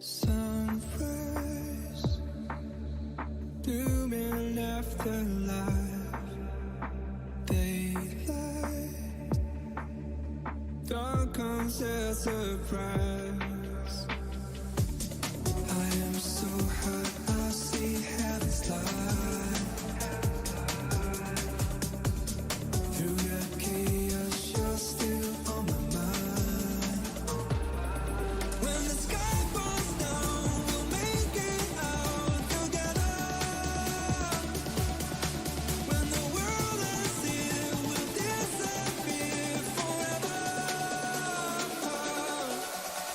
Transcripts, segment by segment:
Sunrise, blooming afterlife, daylight, dawn comes as a surprise. I am so hurt, I see heaven's light. Through the chaos, you're still on my mind. When the sky falls down, we'll make it out together. When the world ends here, we'll disappear forever.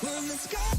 When the sky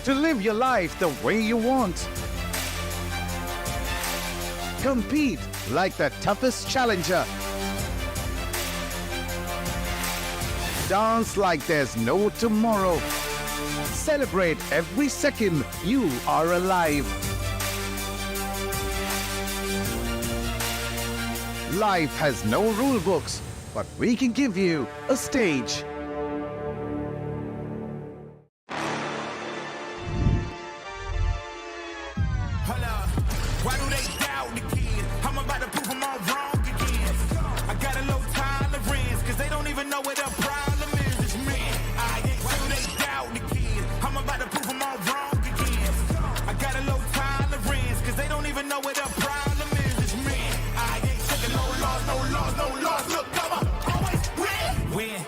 To live your life the way you want. Compete like the toughest challenger. Dance like there's no tomorrow. Celebrate every second you are alive. Life has no rule books, but we can give you a stage. Why do they doubt the kid? I'm about to prove them all wrong again. I got a low tolerance, cause they don't even know what the problem is. It's me. Why do they doubt the kid? I'm about to prove them all wrong again. I got a low tolerance, cause they don't even know what the problem is. It's me. I ain't taking no loss, no loss, no loss. Look, I'ma always win.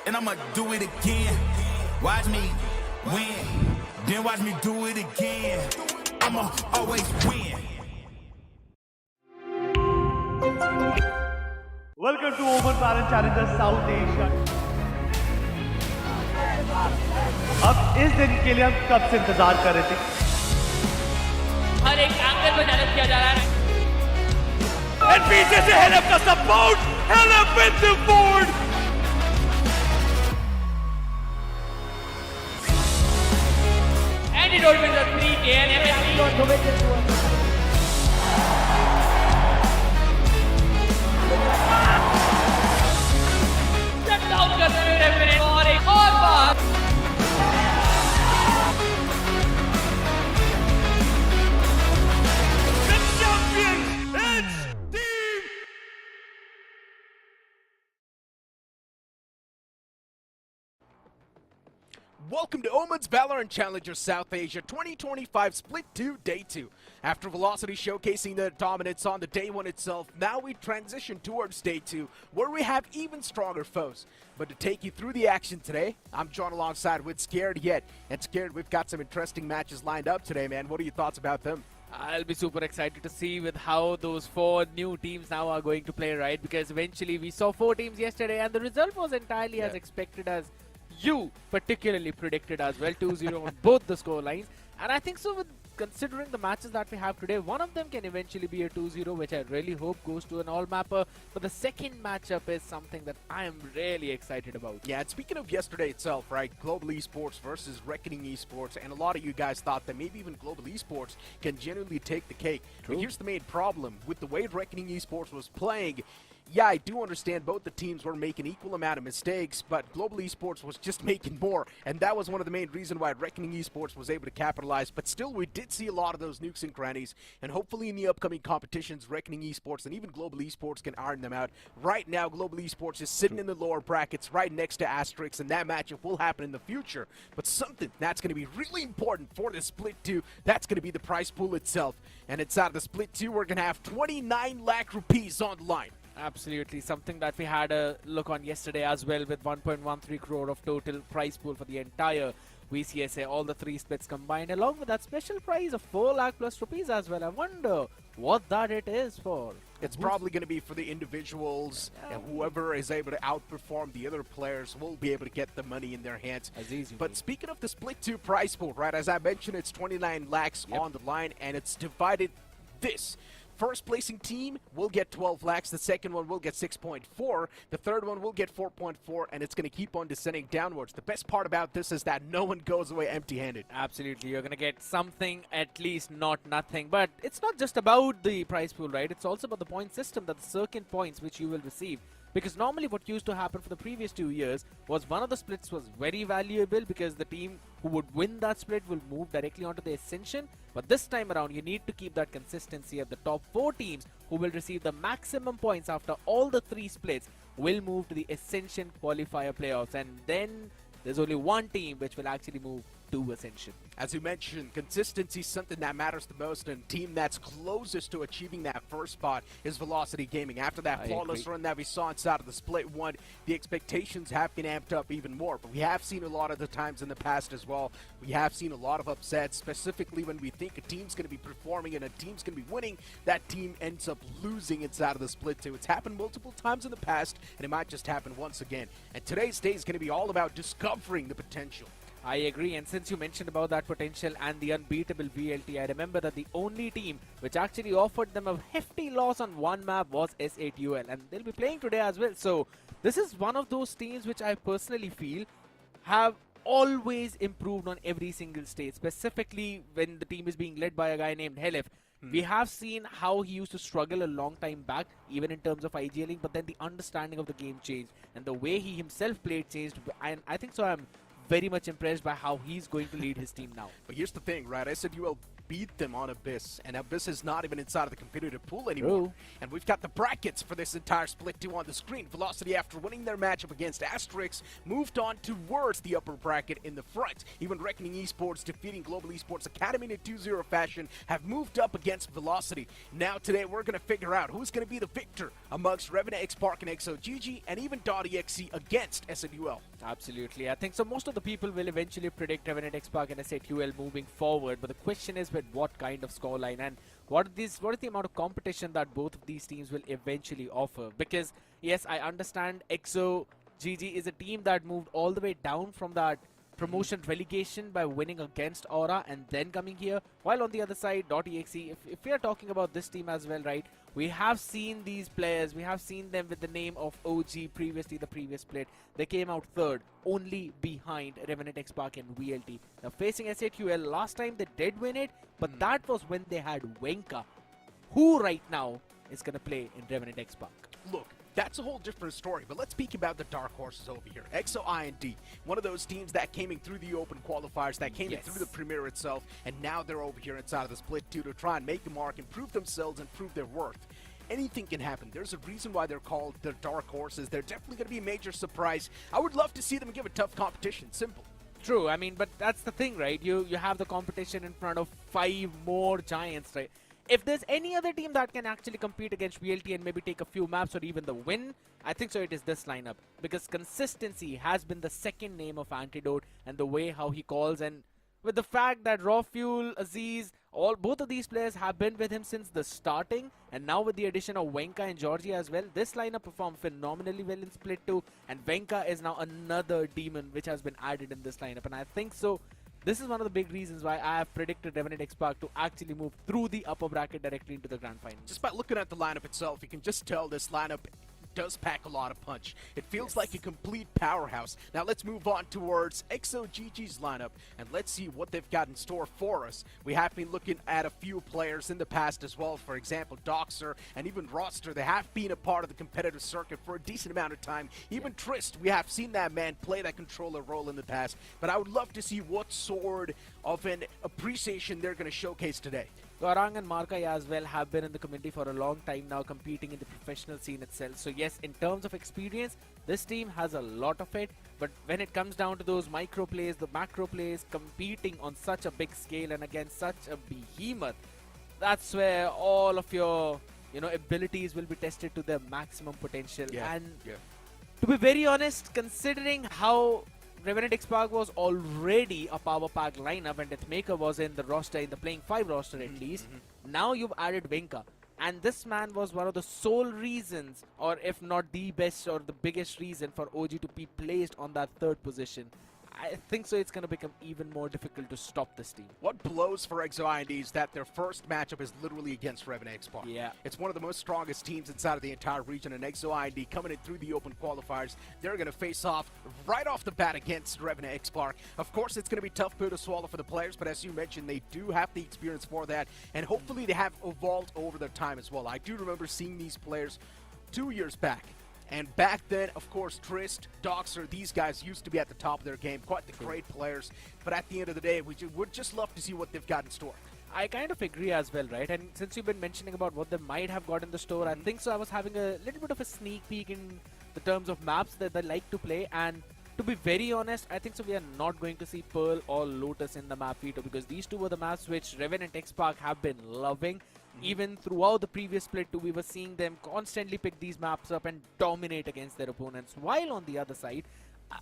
And I'ma do it again. Watch me win. Then watch me do it again. I'ma always win. Welcome to OMEN VALORANT Challenger South Asia. अब इस दिन के लिए हम कब से इंतजार कर रहे थे? हर एक एंगल में चैलेंज किया जा रहा है. And VCSA held up the support, held up with the board. And it all with the 3K and everything. Step down करते हुए रेफरी और एक और बार. The champion, it's Team. Welcome to OMEN's Valorant Challenger South Asia 2025 Split 2 Day 2. After Velocity showcasing their dominance on the Day 1 itself, now we transition towards Day 2, where we have even stronger foes. But to take you through the action today, I'm John alongside with Scared Yet. And Scared, we've got some interesting matches lined up today, man. What are your thoughts about them? I'll be super excited to see with how those 4 new teams now are going to play, right? Because eventually we saw 4 teams yesterday and the result was entirely as expected as you particularly predicted as well. 2-0 on both the score lines. And I think so with considering the matches that we have today, one of them can eventually be a 2-0, which I really hope goes to an all-mapper. But the second matchup is something that I am really excited about. Yeah, and speaking of yesterday itself, right, Global Esports versus Reckoning Esports, and a lot of you guys thought that maybe even Global Esports can genuinely take the cake. True. But here's the main problem. With the way Reckoning Esports was playing, yeah, I do understand both the teams were making equal amount of mistakes, but Global Esports was just making more, and that was one of the main reasons why Reckoning Esports was able to capitalize. But still, we did see a lot of those nukes and crannies, and hopefully in the upcoming competitions, Reckoning Esports and even Global Esports can iron them out. Right now, Global Esports is sitting in the lower brackets right next to Asterisk, and that matchup will happen in the future. But something that's going to be really important for this Split 2, that's going to be the prize pool itself. And inside of the Split 2, we're going to have 29 lakh rupees on the line. Absolutely, something that we had a look on yesterday as well, with 1.13 crore of total prize pool for the entire VCSA, all the 3 splits combined, along with that special prize of 4 lakh plus rupees as well. I wonder what that it is for. It's probably going to be for the individuals, and whoever is able to outperform the other players will be able to get the money in their hands. But speaking of the Split 2 prize pool, right, as I mentioned, it's 29 lakhs on the line, and it's divided this. First placing team will get 12 lakhs, the second one will get 6.4, the third one will get 4.4, and it's going to keep on descending downwards. The best part about this is that no one goes away empty-handed. Absolutely, you're going to get something, at least not nothing. But it's not just about the prize pool, right? It's also about the point system, that the certain points which you will receive. Because normally what used to happen for the previous 2 years was one of the splits was very valuable because the team who would win that split will move directly onto the Ascension. But this time around, you need to keep that consistency of the top 4 teams who will receive the maximum points after all the 3 splits will move to the Ascension qualifier playoffs. And then there's only one team which will actually move to Ascension. As you mentioned, consistency is something that matters the most, and a team that's closest to achieving that first spot is Velocity Gaming. After that I flawless agree. run that we saw inside of the Split 1, the expectations have been amped up even more. But we have seen a lot of the times in the past as well. We have seen a lot of upsets, specifically when we think a team's going to be performing and a team's going to be winning, that team ends up losing inside of the Split 2. It's happened multiple times in the past, and it might just happen once again. And today's day is going to be all about discovering the potential. I agree, and since you mentioned about that potential and the unbeatable VLT, I remember that the only team which actually offered them a hefty loss on one map was S8UL, and they'll be playing today as well. So this is one of those teams which I personally feel have always improved on every single stage, specifically when the team is being led by a guy named Helif. We have seen how he used to struggle a long time back, even in terms of IGLing, but then the understanding of the game changed, and the way he himself played changed, and I think so I'm very much impressed by how he's going to lead his team now. But here's the thing, right? I said you will beat them on Abyss, and Abyss is not even inside of the competitive pool anymore. True. And we've got the brackets for this entire Split 2 on the screen. Velocity, after winning their matchup against Asterisk, moved on towards the upper bracket in the front. Even Reckoning Esports defeating Global Esports Academy in a 2-0 fashion have moved up against Velocity. Now today we're going to figure out who's going to be the victor amongst Revenant XSpark and EXE and even DotExe against SNUL. Absolutely. I think so most of the people will eventually predict Revenant XSpark and S8UL moving forward, but the question is with what kind of scoreline and what is the amount of competition that both of these teams will eventually offer. Because yes, I understand EXE is a team that moved all the way down from that promotion relegation by winning against Aura and then coming here, while on the other side .exe, if we are talking about this team as well, right, we have seen these players, we have seen them with the name of OG previously, the previous split. They came out third, only behind Revenant XSpark and VLT. Now facing S8UL, last time they did win it, but that was when they had Wenka, who right now is going to play in Revenant XSpark. Look, that's a whole different story, but let's speak about the dark horses over here. EXE one of those teams that came in through the open qualifiers, that came in through the Premier itself, and now they're over here inside of the Split 2 to try and make a mark, improve themselves, and prove their worth. Anything can happen. There's a reason why they're called the dark horses. They're definitely going to be a major surprise. I would love to see them give a tough competition. Simple. True, I mean, but that's the thing, right? You have the competition in front of 5 more giants, right? If there's any other team that can actually compete against VLT and maybe take a few maps or even the win, I think so it is this lineup. Because consistency has been the second name of Antidote, and the way how he calls, and with the fact that Raw Fuel, Aziz, both of these players have been with him since the starting, and now with the addition of Wenka and Georgie as well, this lineup performed phenomenally well in Split 2, and Wenka is now another demon which has been added in this lineup, and I think so this is one of the big reasons why I have predicted Revenant XSpark to actually move through the upper bracket directly into the grand finals. Just by looking at the lineup itself, you can just tell this lineup does pack a lot of punch. It feels like a complete powerhouse. Now let's move on towards EXE lineup and let's see what they've got in store for us. We have been looking at a few players in the past as well. For example, Doxer and even Roster. They have been a part of the competitive circuit for a decent amount of time. Even Trist, we have seen that man play that controller role in the past. But I would love to see what sort of an appreciation they're going to showcase today. Gaurang and Markai as well have been in the community for a long time now, competing in the professional scene itself. So yes, in terms of experience, this team has a lot of it. But when it comes down to those micro plays, the macro plays, competing on such a big scale and against such a behemoth, that's where all of your abilities will be tested to their maximum potential. And to be very honest, considering how Revenant XSpark was already a power pack lineup and Deathmaker was in the roster, in the playing 5 roster at least. Now you've added Wenka, and this man was one of the sole reasons, or if not the best or the biggest reason for OG to be placed on that 3rd position. I think so it's going to become even more difficult to stop this team. What blows for EXE is that their first matchup is literally against Revenant XSpark. Yeah. It's one of the most strongest teams inside of the entire region, and EXE coming in through the open qualifiers, they're going to face off right off the bat against Revenant XSpark. Of course, it's going to be tough pill to swallow for the players, but as you mentioned, they do have the experience for that, and hopefully they have evolved over their time as well. I do remember seeing these players 2 years back. And back then, of course, Trist, Doxer, these guys used to be at the top of their game, quite the great players. But at the end of the day, we would just love to see what they've got in store. I kind of agree as well, right? And since you've been mentioning about what they might have got in the store, I think so I was having a little bit of a sneak peek in the terms of maps that they like to play. And to be very honest, I think so we are not going to see Pearl or Lotus in the map veto, because these two were the maps which Revenant XSpark have been loving. Even throughout the previous split 2, we were seeing them constantly pick these maps up and dominate against their opponents. While on the other side,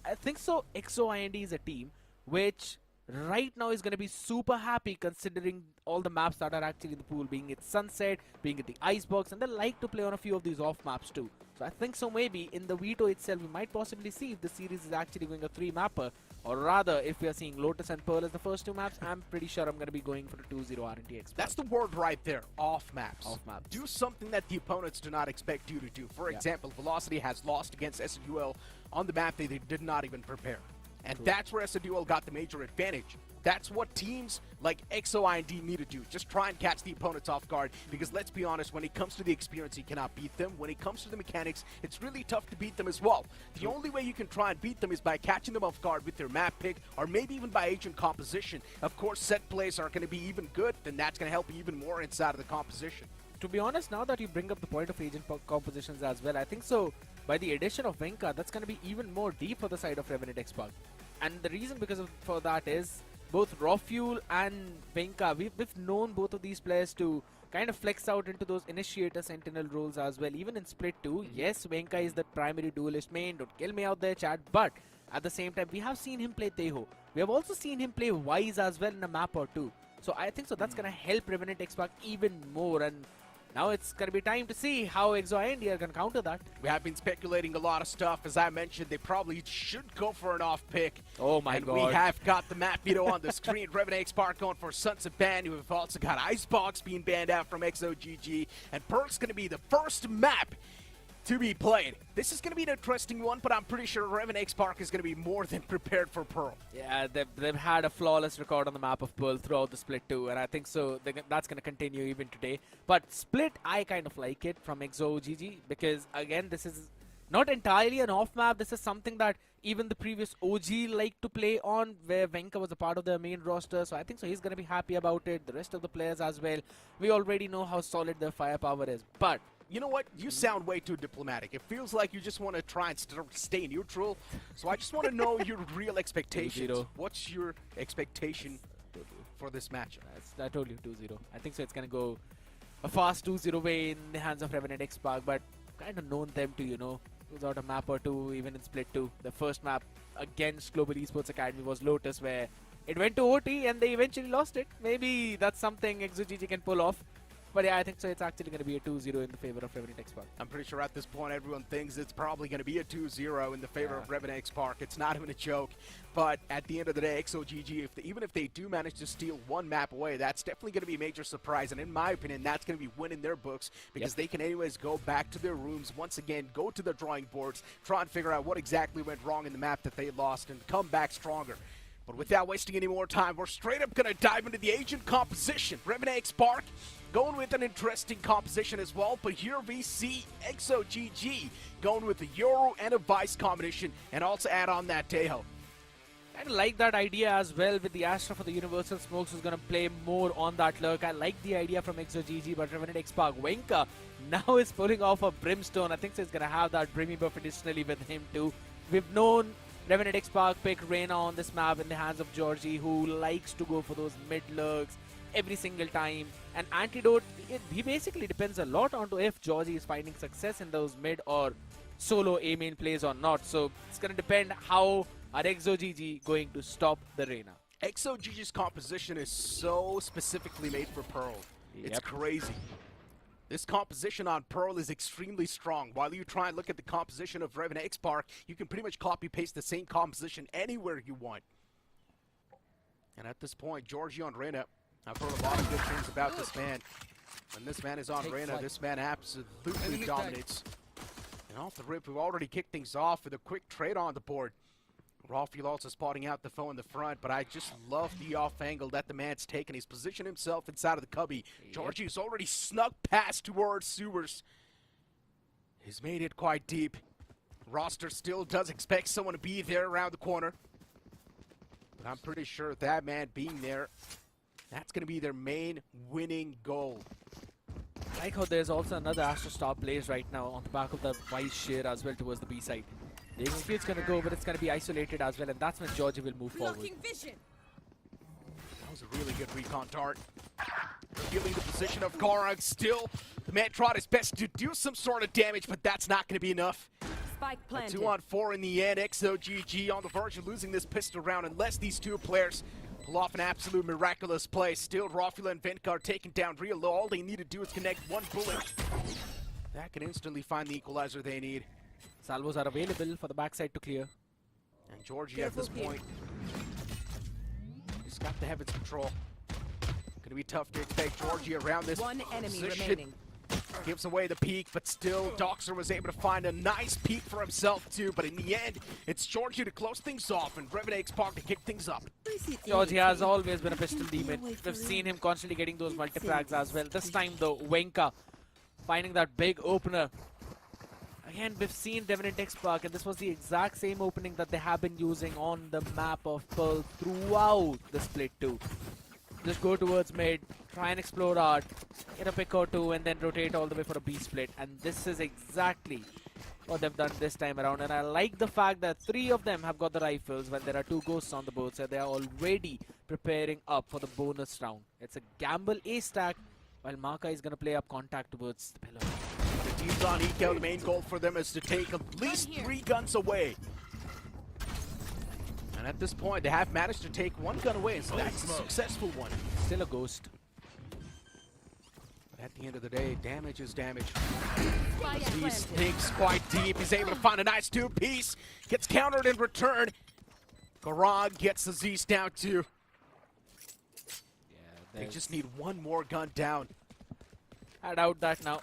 I think so EXE is a team which right now is going to be super happy considering all the maps that are actually in the pool, being it Sunset, being it the Icebox, and they like to play on a few of these off maps too. So I think so maybe in the veto itself we might possibly see if the series is actually going a 3-mapper, or rather if we are seeing Lotus and Pearl as the first 2 maps, I'm pretty sure I'm going to be going for a 2-0 RNT XSpark. That's the word right there, off maps. Off maps. Do something that the opponents do not expect you to do. For example, Velocity has lost against SDUL on the map they did not even prepare. And that's where SDUL got the major advantage. That's what teams like EXE need to do. Just try and catch the opponents off guard, because let's be honest, when it comes to the experience, you cannot beat them. When it comes to the mechanics, it's really tough to beat them as well. The only way you can try and beat them is by catching them off guard with their map pick, or maybe even by agent composition. Of course, set plays are going to be even good, then that's going to help you even more inside of the composition. To be honest, now that you bring up the point of agent compositions as well, I think so by the addition of Venka, that's going to be even more deep for the side of Revenant XSpark. And the reason for that is both Raw Fuel and Venka, we've known both of these players to kind of flex out into those initiator sentinel roles as well. Even in split 2, yes, Venka is the primary duelist main, don't kill me out there chat, but at the same time we have seen him play Teho. We have also seen him play Wise as well in a map or two. So I think so that's going to help Revenant XSpark even more, and now it's going to be time to see how EXE are going to counter that. We have been speculating a lot of stuff. As I mentioned, they probably should go for an off pick. Oh my and god. We have got the map veto on the screen. Revenant XSpark going for Sunset ban. We've also got Icebox being banned out from EXE. And Pearl's going to be the first map to be played. This is going to be an interesting one, but I'm pretty sure Revenant XSpark is going to be more than prepared for Pearl. Yeah, they've had a flawless record on the map of Pearl throughout the split 2, and I think so that's going to continue even today. But split, I kind of like it from EXE because again, this is not entirely an off map. This is something that even the previous OG liked to play on, where Venka was a part of their main roster. So I think so he's going to be happy about it. The rest of the players as well. We already know how solid their firepower is, but you know what? You sound way too diplomatic. It feels like you just want to try and stay neutral. So I just want to know your real expectations. 2-0. What's your expectation for this match? I told you 2-0. I think so it's going to go a fast 2-0 way in the hands of Revenant XSpark, but kind of known them to, lose out a map or two, even in split 2. The first map against Global Esports Academy was Lotus, where it went to OT and they eventually lost it. Maybe that's something EXE can pull off. But yeah, I think so it's actually going to be a 2-0 in the favor of Revenant XSpark. I'm pretty sure at this point everyone thinks it's probably going to be a 2-0 in the favor of Revenant XSpark. It's not even a joke. But at the end of the day, EXE, even if they do manage to steal one map away, that's definitely going to be a major surprise. And in my opinion, that's going to be winning their books, because they can anyways go back to their rooms once again, go to the drawing boards, try and figure out what exactly went wrong in the map that they lost, and come back stronger. But without wasting any more time, we're straight up going to dive into the agent composition. Revenant XSpark going with an interesting composition as well, but here we see EXE going with a Euro and a Vice combination, and also add on that Teho. I like that idea as well, with the Astra for the Universal Smokes who's going to play more on that lurk. I like the idea from EXE, but Revenant XSpark Venka now is pulling off a Brimstone. I think so he's going to have that Brimmy buff additionally with him too. We've known Revenant XSpark pick Reyna on this map in the hands of Georgie, who likes to go for those mid lurks every single time. And Antidote, he basically depends a lot on if Georgie is finding success in those mid or solo A main plays or not. So it's going to depend how are EXE going to stop the Reyna. EXE's composition is so specifically made for Pearl. It's crazy. This composition on Pearl is extremely strong. While you try and look at the composition of Revenant XSpark, you can pretty much copy-paste the same composition anywhere you want. And at this point, Georgie on Reyna, I've heard a lot of good things about this man. When this man is on Reyna, this man absolutely dominates. And off the rip, we've already kicked things off with a quick trade on the board. Rafiel also spotting out the foe in the front, but I just love the off angle that the man's taken. He's positioned himself inside of the cubby. Georgie's already snuck past towards sewers. He's made it quite deep. Roster still does expect someone to be there around the corner. But I'm pretty sure that man being there, that's going to be their main winning goal. I like how there's also another Astro Star plays right now on the back of the Vice share as well towards the B side. The execute's gonna go, but it's gonna be isolated as well, and that's when Georgie will move forward. Blocking vision. That was a really good recon dart. Revealing the position of Garang. Still, the man tried his best to do some sort of damage, but that's not going to be enough. Spike A planted. 2-on-4 in the end. XOGG on the verge of losing this pistol round unless these two players pull off an absolute miraculous play. Still, Rofula and Venka are taking down real low. All they need to do is connect one bullet. That can instantly find the equalizer they need. Salvos are available for the backside to clear. And Georgie at this point, he's got the heavens control. Gonna be tough to expect Georgie around this One enemy position. remaining. Gives away the peak, but still, Doxer was able to find a nice peak for himself too. But in the end, it's Georgie to close things off and Revenant XSpark to kick things up. Georgie has always been a pistol demon. We've seen him constantly getting those multi-frags as well. This time though, Venka finding that big opener. Again, we've seen Revenant XSpark, and this was the exact same opening that they have been using on the map of Pearl throughout the split 2. Just go towards mid, try and explore art, get a pick or two, and then rotate all the way for a B split. And this is exactly what they've done this time around. And I like the fact that 3 of them have got the rifles when there are 2 ghosts on the board, so they are already preparing up for the bonus round. It's a gamble A stack, while Maka is going to play up contact towards the pillar. The team's on eco. The main goal for them is to take at least 3 guns away. And at this point, they have managed to take 1 gun away, so that's a successful one. Still a ghost. But at the end of the day, damage is damage. Spike He planted. sneaks quite deep. He's able to find a nice 2-piece. Gets countered in return. Garang gets the Z's down too. They just need 1 more gun down. I doubt that now.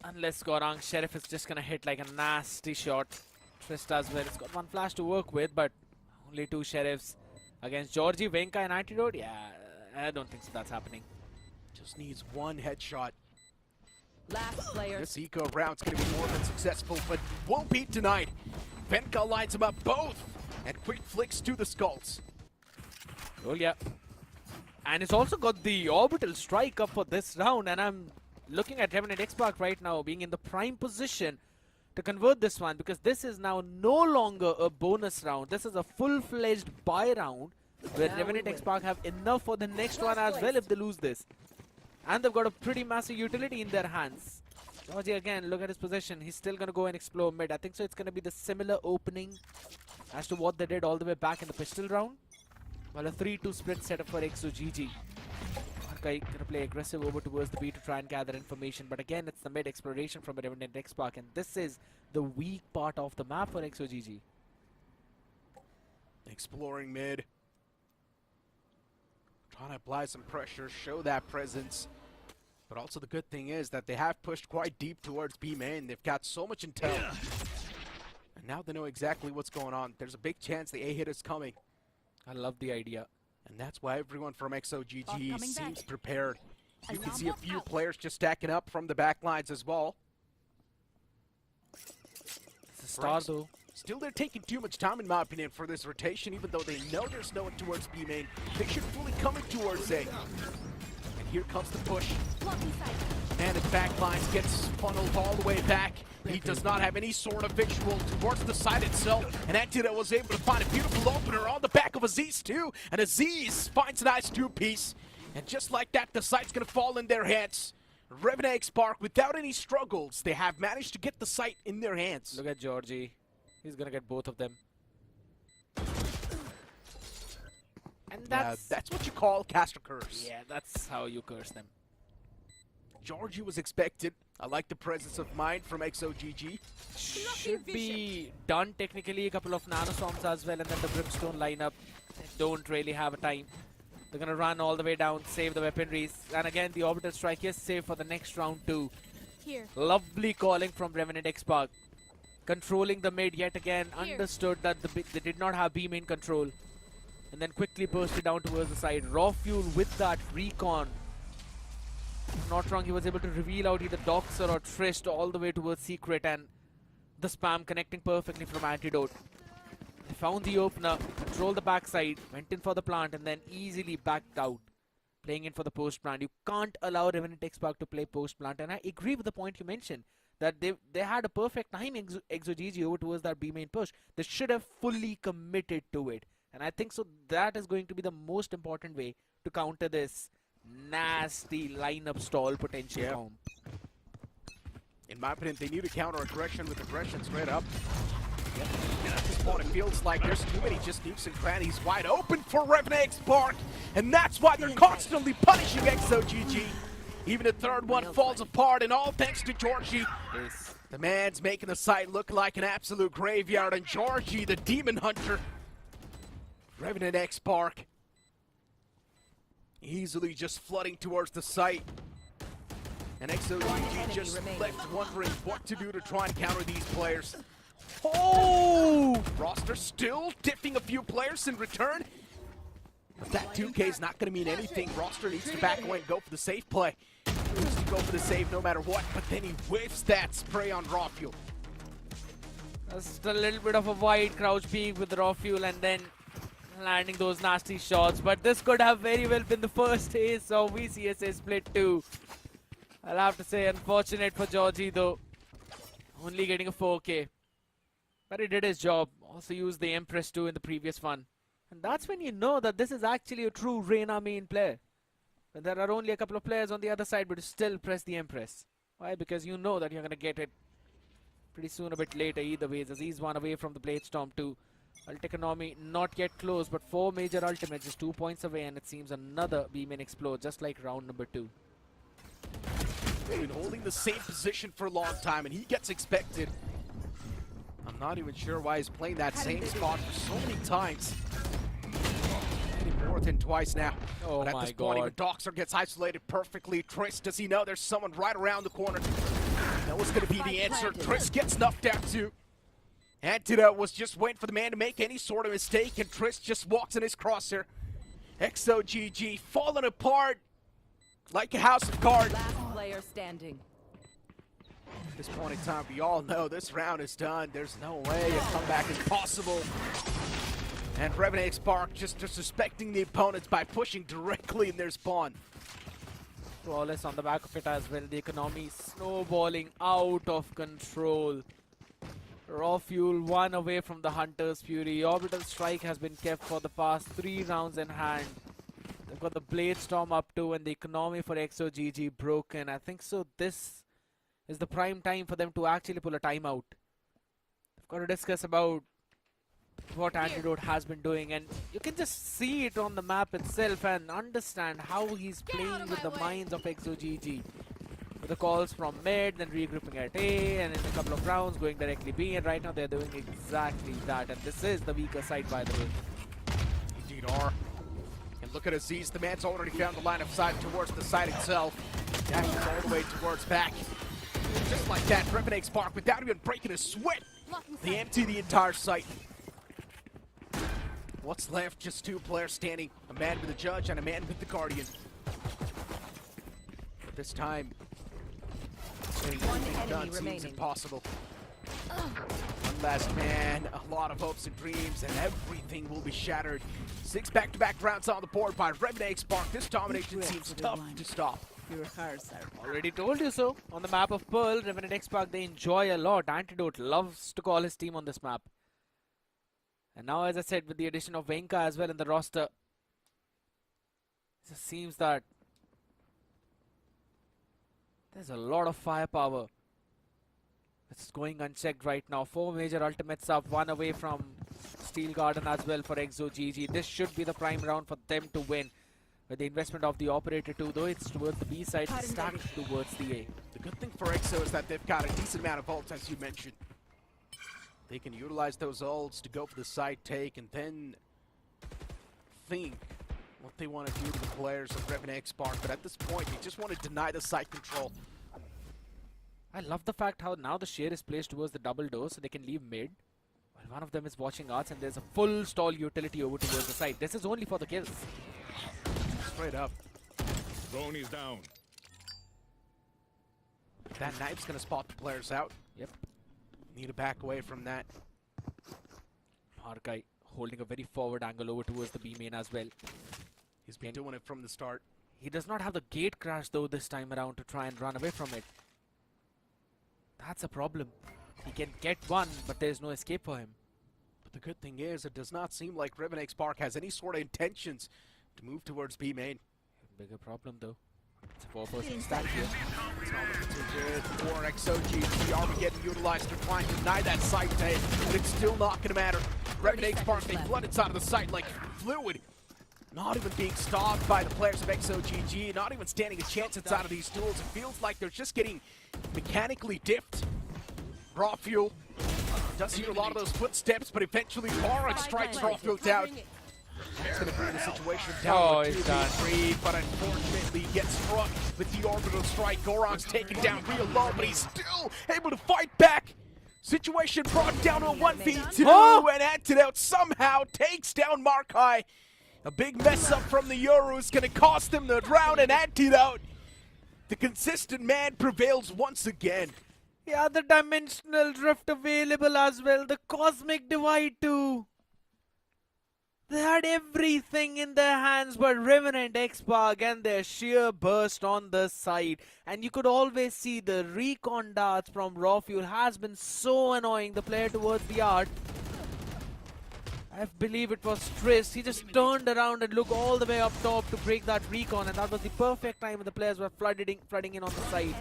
Unless Gorang Sheriff is just gonna hit like a nasty shot. Trist as well. It's got 1 flash to work with, but only 2 Sheriffs against Georgie, Venka, and Antidote. Yeah, I don't think so that's happening. Just needs 1 headshot. Last player. This eco round's gonna be more than successful, but won't be tonight. Venka lines them up both, and quick flicks to the skulls. Oh yeah. And it's also got the orbital strike up for this round, and I'm looking at Revenant XSpark right now being in the prime position to convert this one, because this is now no longer a bonus round. This is a full-fledged buy round where Now Revenant we win. XSpark have enough for the next one as well if they lose this. And they've got a pretty massive utility in their hands. Georgie again, look at his position. He's still going to go and explore mid. I think so it's going to be the similar opening as to what they did all the way back in the pistol round. Well, a 3-2 split setup for XOGG. Markai gonna play aggressive over towards the B to try and gather information, but again, it's the mid exploration from a Revenant XSpark, and this is the weak part of the map for XOGG. Exploring mid. Trying to apply some pressure, show that presence. But also the good thing is that they have pushed quite deep towards B main. They've got so much intel. And now they know exactly what's going on. There's a big chance the A hit is coming. I love the idea. And that's why everyone from XOGG coming seems back. prepared. You can Alarm see a bot few out. players just stacking up from the back lines as well. It's a star Frags. though. Still, they're taking too much time, in my opinion, for this rotation, even though they know there's no one towards B main. They should fully come in towards A. And here comes the push. Blocking sight. And his back lines gets funneled all the way back. He does not have any sort of visual towards the side itself. And Antidote was able to find a beautiful opener on the back of Aziz too. And Aziz finds a nice 2-piece. And just like that, the sight's gonna fall in their hands. Revenant XSpark, without any struggles, they have managed to get the sight in their hands. Look at Georgie. He's gonna get both of them. And That's what you call cast a curse. yeah, that's how you curse them. Georgie was expected. I like the presence of mind from XOGG. Should be done technically. A couple of nanostorms as well, and then the brimstone lineup. They don't really have a time. They're gonna run all the way down, save the weaponries, and again the orbital strike is saved for the next round too. Here. Lovely calling from Revenant XSpark. Controlling the mid yet again. Here. Understood that they did not have B main control, and then quickly bursted down towards the side. Raw fuel with that recon. If not wrong, he was able to reveal out either Doxer or Trist all the way towards Secret, and the spam connecting perfectly from Antidote. They found the opener, controlled the backside, went in for the plant, and then easily backed out, playing in for the post plant. You can't allow Revenant XSpark to play post plant, and I agree with the point you mentioned that they had a perfect time EXE over towards that B main push. They should have fully committed to it. And I think so that is going to be the most important way to counter this nasty lineup stall potential. Yeah. Comp. In my opinion, they need to counter aggression with aggression straight up. Yep. And at this point, it feels like there's too many just nooks and crannies wide open for Revenant XSpark, and that's why they're constantly punishing EXE. Even the third one falls apart, and all thanks to Georgie. Yes. The man's making the site look like an absolute graveyard, and Georgie, the demon hunter, Revenant XSpark, easily just flooding towards the site. And EXE just left wondering what to do to try and counter these players. Oh! Roster still diffing a few players in return. But that 2K is not going to mean anything. Roster needs to back away and go for the safe play. He needs to go for the save no matter what, but then he whiffs that spray on raw fuel. Just a little bit of a wide crouch peek with the raw fuel and then landing those nasty shots. But this could have very well been the first ace of VCSA split 2. I'll have to say unfortunate for Georgie though. Only getting a 4K. But he did his job. Also used the Empress too in the previous one. And that's when you know that this is actually a true Reina main player. When there are only a couple of players on the other side but you still press the Empress. Why? Because you know that you're going to get it pretty soon, a bit later either ways. As he's one away from the Blade Storm too. Ult economy not yet close, but 4 major ultimates just 2 points away, and it seems another B-main explode just like round number 2. They've been holding the same position for a long time, and he gets expected. I'm not even sure why he's playing that same spot for so many times. Hitting more than twice now. Oh but at my this point, even God. DotExe gets isolated perfectly. Triss, does he know there's someone right around the corner? That was going to be the answer. Triss gets knocked out too. Antidote was just waiting for the man to make any sort of mistake, and Triss just walks in his crosshair. EXE falling apart like a house of cards. Last player standing. At this point in time, we all know this round is done. There's no way a comeback is possible. And Revenant XSpark just disrespecting the opponents by pushing directly in their spawn. Flawless on the back of it as well. The economy snowballing out of control. Raw fuel 1 away from the Hunter's Fury. Orbital strike has been kept for the past 3 rounds in hand. They've got the Blade Storm up too, and the economy for EXE broken. I think so this is the prime time for them to actually pull a timeout. They've got to discuss about what Antidote has been doing, and you can just see it on the map itself and understand how he's playing with the minds of EXE. With the calls from mid, then regrouping at A, and in a couple of rounds going directly B, and right now they're doing exactly that, and this is the weaker side, by the way. Indeed are. And look at Aziz, the man's already found the line of sight towards the site itself. Dashes all the way towards back. Just like that, Revenant XSpark without even breaking a sweat. They empty the entire site. What's left? Just 2 players standing. A man with the Judge and a man with the Guardian. This time, getting everything done seems impossible. One last man, a lot of hopes and dreams, and everything will be shattered. 6 back-to-back rounds on the board by Revenant XSpark. This domination seems tough to stop. Already told you so. On the map of Pearl, Revenant XSpark, they enjoy a lot. Antidote loves to call his team on this map. And now, as I said, with the addition of Venka as well in the roster, it just seems that there's a lot of firepower. It's going unchecked right now. 4 major ultimates up, 1 away from Steel Garden as well for EXE. This should be the prime round for them to win. With the investment of the operator too, though it's towards the B side, it's stacked towards the A. The good thing for EXE is that they've got a decent amount of ults, as you mentioned. They can utilize those ults to go for the side take and then think what they want to do to the players of Revenant XSpark. But at this point, they just want to deny the site control. I love the fact how now the share is placed towards the double door so they can leave mid. While one of them is watching arts and there's a full stall utility over towards the side. This is only for the kills. Straight up. Drone is down. That knife's going to spot the players out. Yep. Need to back away from that. Harkai holding a very forward angle over towards the B main as well. He's been doing it from the start. He does not have the gate crash though this time around to try and run away from it. That's a problem. He can get one, but there's no escape for him. But the good thing is, it does not seem like Revenant XSpark has any sort of intentions to move towards B main. Bigger problem though. It's a 4-person stack here. It's not looking too good for XOG. The army getting utilized to try and deny that site take, but it's still not going to matter. Revenant XSpark, they flood inside of the site like fluid. Not even being stopped by the players of XOGG, not even standing a chance inside of these duels. It feels like they're just getting mechanically dipped. Raw Fuel does hear a lot of those footsteps, but eventually Farah strikes Raw Fuel down. It's going to bring the situation down with 2v3, but unfortunately gets struck with the orbital strike. Goron's taken down real low, but he's still able to fight back. Situation brought down to a 1v2, and Antidote somehow takes down Markai. A big mess up from the Euro is going to cost them the round, and Antidote, the consistent man, prevails once again. Yeah, the dimensional drift available as well. The cosmic divide too. They had everything in their hands but Revenant XSpark and their sheer burst on the side. And you could always see the recon darts from Raw Fuel has been so annoying. The player towards the art, I believe it was Triss, he just turned around and looked all the way up top to break that recon, and that was the perfect time when the players were flooding in on the side.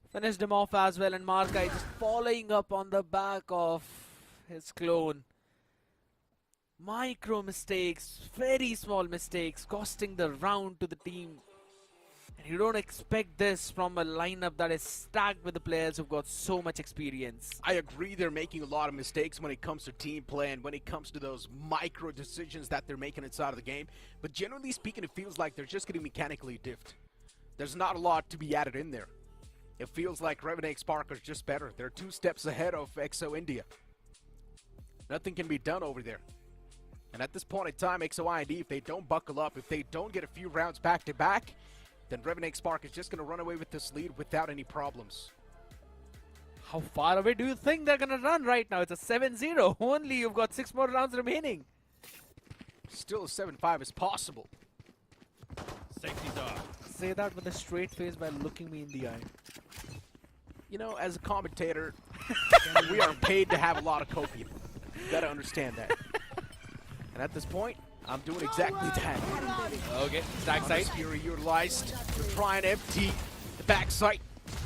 Finished him off as well, and Markai just following up on the back of his clone. Micro mistakes, very small mistakes, costing the round to the team. And you don't expect this from a lineup that is stacked with the players who've got so much experience. I agree they're making a lot of mistakes when it comes to team play and when it comes to those micro decisions that they're making inside of the game. But generally speaking, it feels like they're just getting mechanically diffed. There's not a lot to be added in there. It feels like Revenant XSpark is just better. They're 2 steps ahead of EXO India. Nothing can be done over there. And at this point in time, EXO-IND, if they don't buckle up, if they don't get a few rounds back-to-back, then Revenant XSpark is just going to run away with this lead without any problems. How far away do you think they're going to run right now? It's a 7-0. Only you've got 6 more rounds remaining. Still a 7-5 is possible. Safety's off. Say that with a straight face by looking me in the eye. You know, as a commentator, we are paid to have a lot of copium. You got to understand that. And at this point, I'm doing exactly that. Okay, stack side. Fury utilized to try and empty the back site.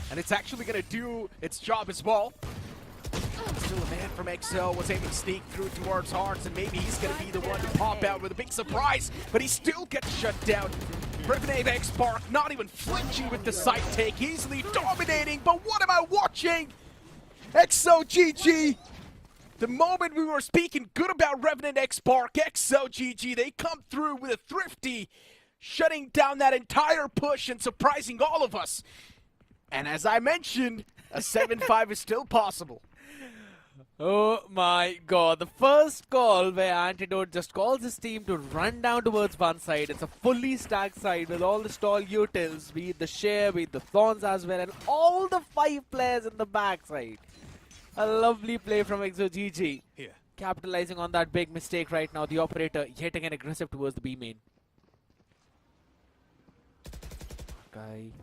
And it's actually going to do its job as well. Still a man from XL was able to sneak through towards Hearts, and maybe he's going to be the one to pop out with a big surprise, but he still gets shut down. Revenant XSpark not even flinching with the site take, easily dominating, but what am I watching? XOGG! The moment we were speaking good about Revenant XSpark, XOGG, they come through with a thrifty, shutting down that entire push and surprising all of us. And as I mentioned, a 7-5 is still possible. Oh my god, the first call where Antidote just calls his team to run down towards one side. It's a fully stacked side with all the stall utils, be it the Share, be it the Thorns as well, and all the 5 players in the backside. A lovely play from EXOGG. Here. Capitalizing on that big mistake right now. The operator yet again aggressive towards the B main. Okay.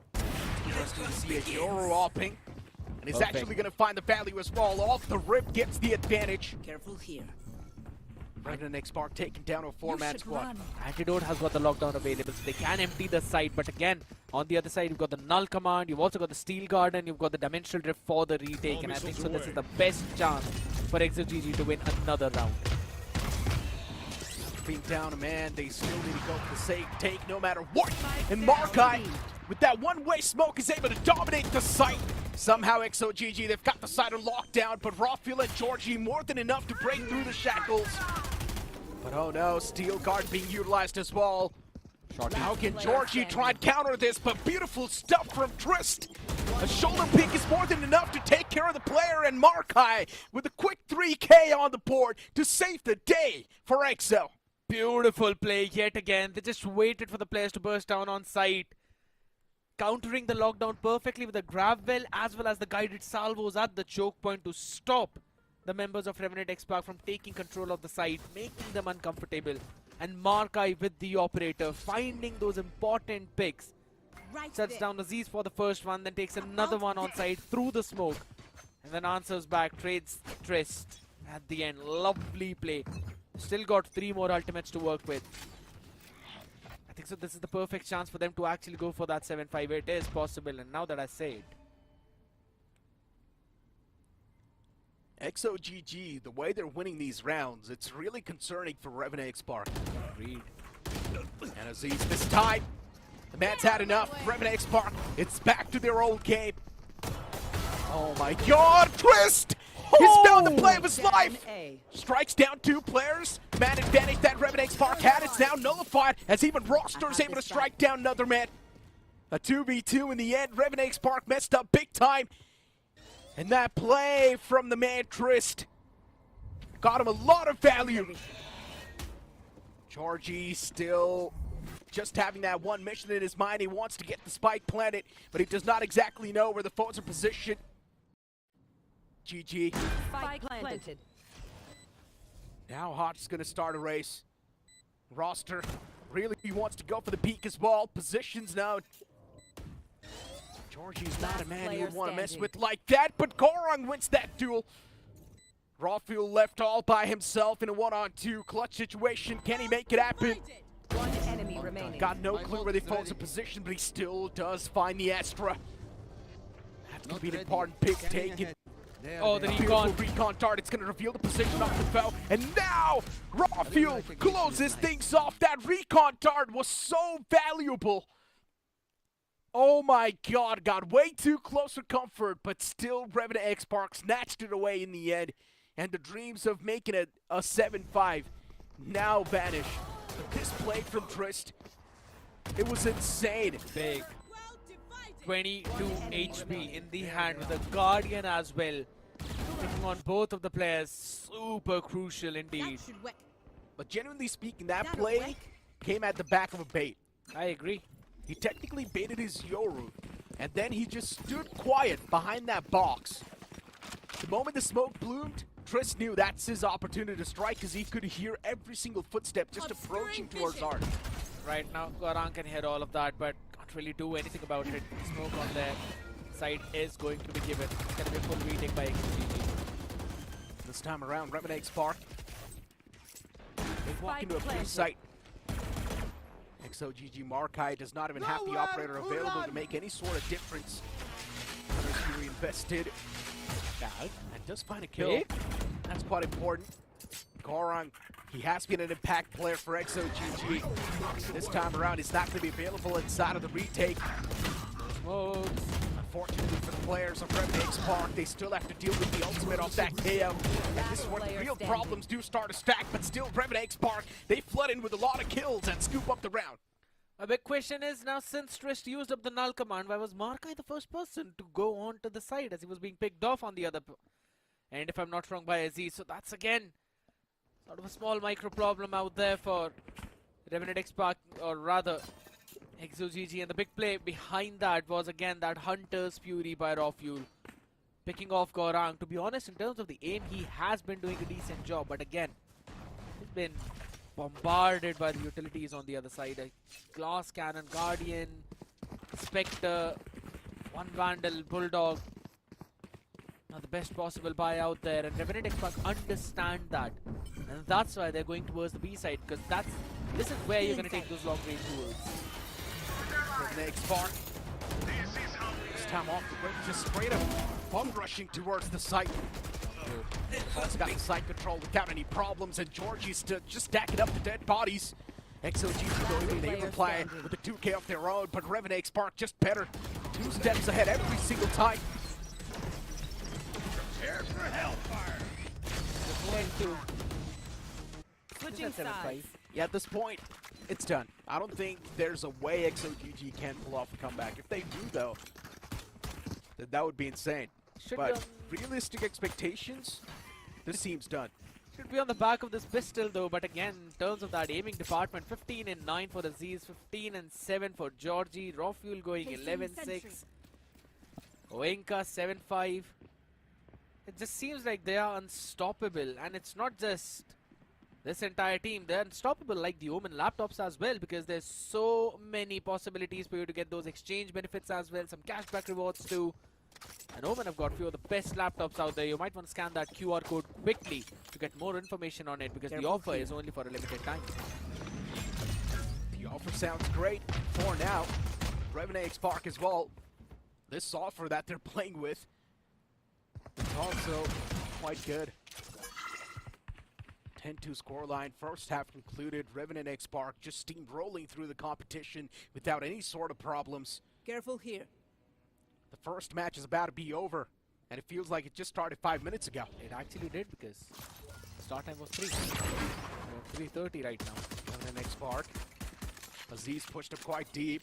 Interesting to see a Yoro opping. And he's actually going to find the value as well. Off the rip gets the advantage. Careful here. Revenant XSpark taking down a 4-man squad. Antidote has got the lockdown available, so they can empty the site. But again, on the other side, you've got the Null Command, you've also got the Steel Garden, you've got the Dimensional Drift for the retake. And I think so this is the best chance for EXOGG to win another round. Being down a man, they still need to go for the safe take no matter what. And Markai, with that one-way smoke, is able to dominate the site. Somehow EXOGG, they've got the site on lockdown, but Rafiel and Georgie more than enough to break through the shackles. But oh no, Steel Guard being utilized as well. How can Georgie try and counter this, but beautiful stuff from Trist. A shoulder pick is more than enough to take care of the player, and Markai with a quick 3K on the board to save the day for EXO. Beautiful play yet again. They just waited for the players to burst down on site. Countering the lockdown perfectly with the grab well as well as the guided salvos at the choke point to stop the members of Revenant XSpark from taking control of the site, making them uncomfortable. And Markai with the operator finding those important picks. Sets down Aziz for the first one, then takes another one on site through the smoke. And then answers back, trades Trist at the end. Lovely play. Still got 3 more ultimates to work with. I think so this is the perfect chance for them to actually go for that 7-5. It is possible, and now that I say it. XOGG, the way they're winning these rounds, it's really concerning for Revenant XSpark. Agreed. And Aziz this time, the man's had enough. Revenant XSpark, it's back to their old game. Oh my god, Twist! He's found the play of his life! Strikes down 2 players. Man advantage that Revenant XSpark had, it's now nullified as even Roster is able to strike down another man. A 2v2 in the end. Revenant XSpark messed up big time. And that play from the man Trist got him a lot of value. Georgie still just having that one mission in his mind. He wants to get the spike planted, but he does not exactly know where the foes are positioned. GG. Spike planted. Now Hotch is going to start a race. Roster really wants to go for the peak as well. Positions now. Georgie's not a man you would want to mess with like that, but Gorong wins that duel. Rawfuel left all by himself in a 1-on-2 clutch situation. Can he make it happen? One enemy remaining. Got no clue where the foes are positioned, but he still does find the Astra. That's going to be an important pick taken. Oh, the Beautiful recon. recon dart. It's going to reveal the position of the foe. And now, Rawfuel closes things off. That recon dart was so valuable. Oh my god, got way too close for comfort, but still Revenant XSpark snatched it away in the end. And the dreams of making it a 7-5 now vanish. But this play from Trist, it was insane. Big. 22 HP in the hand with a Guardian as well. Taking on both of the players. Super crucial indeed. But genuinely speaking, that play came at the back of a bait. I agree. He technically baited his Yoru, and then he just stood quiet behind that box. The moment the smoke bloomed, Trist knew that's his opportunity to strike because he could hear every single footstep just approaching towards Art. Right now, Gorong can hit all of that, but can't really do anything about it. Smoke on their side is going to be given. It's going to be a full retake by XGG. This time around, Revenant XSpark. They walk into a free site. XOGG Markai does not even have the operator available to make any sort of difference. There's Fury invested. And does find a kill. That's quite important. Gorong, he has been an impact player for XOGG. This time around, he's not going to be available inside of the retake. Smokes. Unfortunately for the players of Revenant XSpark, they still have to deal with the ultimate off that KO. And this is where the real problems do start to stack, but still Revenant XSpark, they flood in with a lot of kills and scoop up the round. A big question is now, since Trist used up the null command, why was Markai the first person to go on to the side as he was being picked off on the other and if I'm not wrong by Aziz? So that's again sort of a small micro problem out there for Revenant XSpark, or rather XOGG, and the big play behind that was again that Hunter's Fury by Rawfuel. Picking off Gorong. To be honest, in terms of the aim, he has been doing a decent job, but again, he's been bombarded by the utilities on the other side. A glass cannon, Guardian, Spectre, one Vandal, Bulldog. Now the best possible buy out there, and Revenant XSpark understand that. And that's why they're going towards the B side, because this is where you're going to take those long range duels. Revenant XSpark. This time off the break, just straight up bum rushing towards the site. Also got the site control without any problems, and Georgie's just stacking up the dead bodies. XOG though even able to play with the 2K of their own, but Revenant XSpark just better. 2 steps ahead every single time. Prepare for hellfire. Switching sides. Yeah, at this point, it's done. I don't think there's a way XOGG can pull off a comeback. If they do, though, then that would be insane. But realistic expectations, this team's done. Should be on the back of this pistol though, but again, in terms of that aiming department, 15 and 9 for Aziz, 15 and 7 for Georgie, Rawfuel going 11-6, Oenka 7-5. It just seems like they are unstoppable, and it's not just this entire team. They're unstoppable like the Omen laptops as well, because there's so many possibilities for you to get those exchange benefits as well, some cashback rewards too. And Omen have got few of the best laptops out there. You might want to scan that QR code quickly to get more information on it because the offer is only for a limited time. The offer sounds great for now. Revenant XSpark as well. This offer that they're playing with is also quite good. 10-2 scoreline. First half concluded. Revenant XSpark just steamrolling through the competition without any sort of problems. Careful here. The first match is about to be over, and it feels like it just started 5 minutes ago. It actually did because start time was 3. We're 3:30 right now. Revenant XSpark. Aziz pushed up quite deep.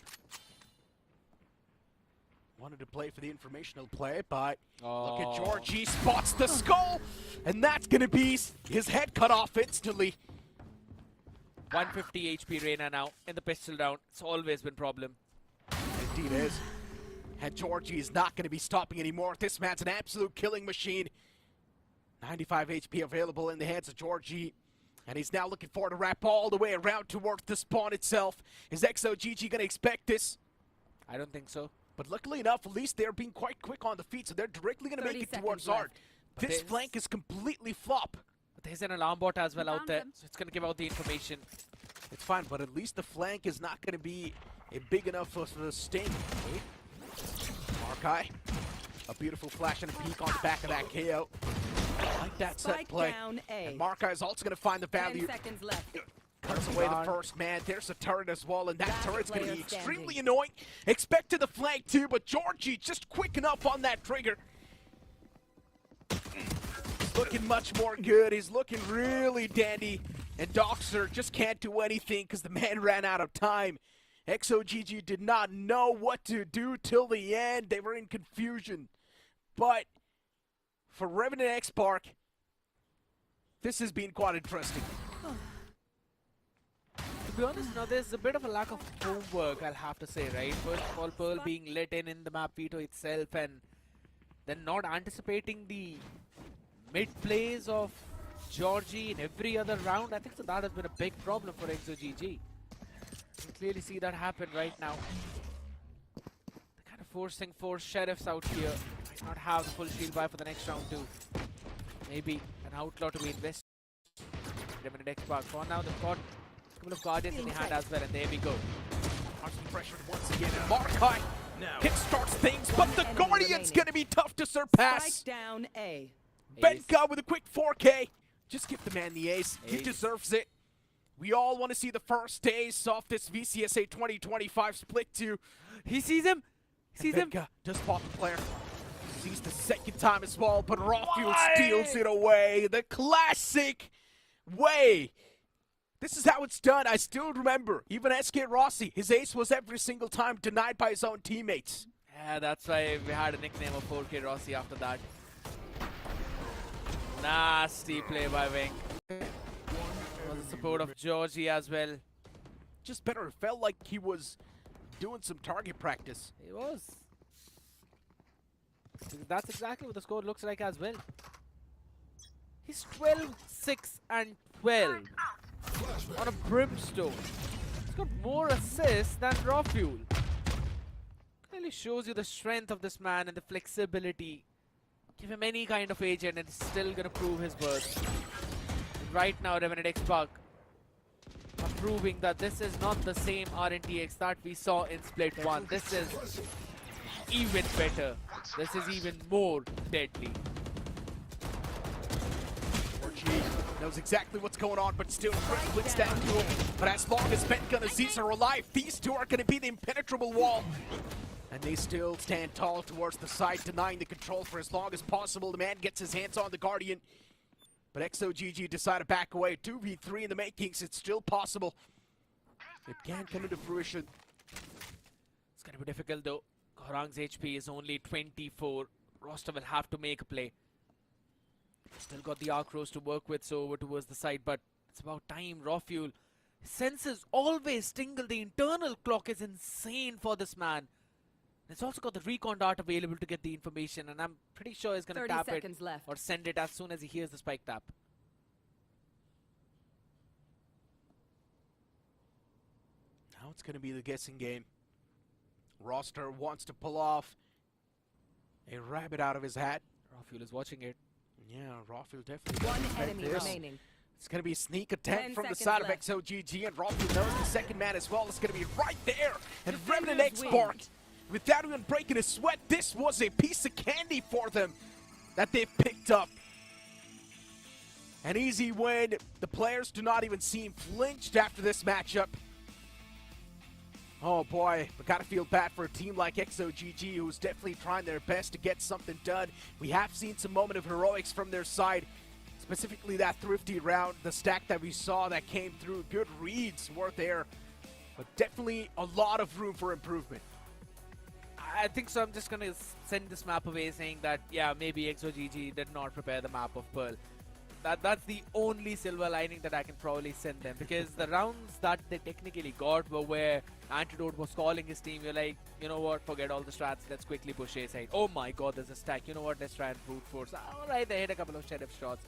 Wanted to play for the informational play, but look at Georgie, spots the skull, and that's going to be his head cut off instantly. 150 HP Reyna now in the pistol round. It's always been problem. Indeed is. And Georgie is not going to be stopping anymore. This man's an absolute killing machine. 95 HP available in the hands of Georgie. And he's now looking forward to wrap all the way around towards the spawn itself. Is EXE going to expect this? I don't think so. But luckily enough, at least they're being quite quick on the feet, so they're directly going to make it towards Art. But This flank is completely flop. But there's an alarm bot as well out there, so it's going to give out the information. It's fine, but at least the flank is not going to be a big enough for the sting. Markai, a beautiful flash and a peek on the back of that KO. I like that set Spike play. down A. And Markai is also going to find the 10 value. seconds left. Cuts away the first man. There's a turret as well, and that Last turret's going to player be standing. extremely annoying. Expected the flank too, but Georgie just quick enough on that trigger. He's looking much more good. He's looking really dandy. And Doxer just can't do anything because the man ran out of time. EXE did not know what to do till the end. They were in confusion. But for Revenant XSpark, this has been quite interesting. To be honest, now there's a bit of a lack of homework, I'll have to say, right? First of all, Pearl being let in the map veto itself, and then not anticipating the mid plays of Georgie in every other round. I think so that has been a big problem for EXE. You can clearly see that happen right now. They're kind of forcing 4 sheriffs out here. Might not have the full shield buy for the next round too. Maybe an outlaw to be invested. Revenant XSpark. For now, they've got a couple of guardians in the hand as well, and there we go. Constant pressure once again, and Markai kickstarts things, but the Guardian's going to be tough to surpass. Spike down A. Benka with a quick 4K. Just give the man the ace. He Ace. deserves it. We all want to see the first ace off this VCSA 2025 split 2. He sees him! Sees him! Benka does pop the player. Sees the second time as well, but Rawfield steals it away. The classic way. This is how it's done. I still remember, even SK Rossi, his ace was every single time denied by his own teammates. Yeah, that's why we had a nickname of 4K Rossi after that. Nasty play by Wing. Was the support of Georgie as well. Just better, it felt like he was doing some target practice. He was. Because that's exactly what the score looks like as well. He's 12, 6, and 12 on a Brimstone. He's got more assists than Raw Fuel. Clearly shows you the strength of this man and the flexibility. Give him any kind of agent and it's still gonna prove his worth. And right now, Revenant XSpark are proving that this is not the same RNTX that we saw in Split 1. This is even better. This is even more deadly. Georgie knows exactly what's going on, but still wins down to him. But as long as Benka and Aziz are alive, these two are going to be the impenetrable wall. And they still stand tall towards the side, denying the control for as long as possible. The man gets his hands on the Guardian. But EXE decide to back away. 2v3 in the makings, it's still possible. It can come into fruition. It's going to be difficult though. Korang's HP is only 24. Roster will have to make a play. Still got the arc rows to work with, so over towards the side, but it's about time. Raw Fuel. His senses always tingle. The internal clock is insane for this man. It's also got the recon dart available to get the information, and I'm pretty sure he's going to 30 tap it seconds left. or send it as soon as he hears the spike tap. Now it's going to be the guessing game. Roster wants to pull off A rabbit out of his hat. Rafuel is watching it. Yeah, Rafuel definitely One doesn't expect enemy this. remaining. It's going to be a sneak attack 10 from the seconds side of left. XOGG, and Rafuel knows the second man as well. It's going to be right there. And Revenant Defenders XSpark, win. without even breaking a sweat, this was a piece of candy for them that they picked up. An easy win. The players do not even seem flinched after this matchup. Oh boy, we gotta feel bad for a team like XOGG, who's definitely trying their best to get something done. We have seen some moment of heroics from their side, specifically that thrifty round, the stack that we saw that came through. Good reads were there, but definitely a lot of room for improvement. I think so. I'm just going to send this map away saying that, yeah, maybe XOGG did not prepare the map of Pearl. That's the only silver lining that I can probably send them, because the rounds that they technically got were where Antidote was calling his team. You're like, you know what, forget all the strats, let's quickly push A side. Oh my god, there's a stack. You know what, let's try and brute force. Alright, they hit a couple of sheriff shots.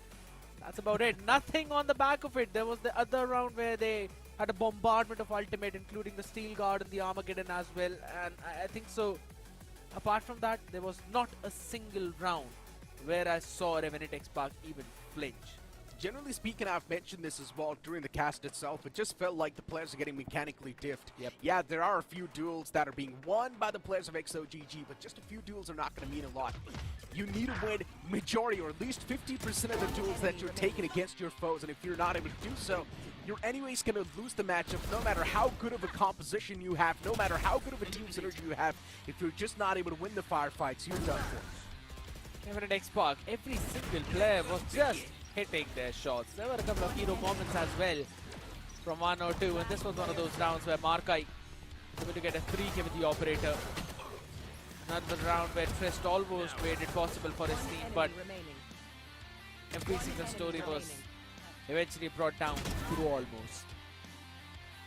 That's about it. Nothing on the back of it. There was the other round where they had a bombardment of ultimate, including the Steel Guard and the Armageddon as well. And I think so. Apart from that, there was not a single round where I saw Revenant XSpark even flinch. Generally speaking, I've mentioned this as well during the cast itself. It just felt like the players are getting mechanically diffed. Yep. Yeah, there are a few duels that are being won by the players of XOGG, but just a few duels are not going to mean a lot. You need to win majority, or at least 50% of the duels that you're taking against your foes, and if you're not able to do so, you're anyways going to lose the matchup no matter how good of a composition you have, no matter how good of a team synergy you have. If you're just not able to win the firefights, you're done for. Revenant XSpark, every single player was just hitting their shots. There were a couple of hero moments as well from 1 or 2, and this was one of those rounds where Markai was able to get a 3K with the operator. Another round where Trist almost made it possible for his team, but Enemy remaining. every single story was eventually brought down through almost.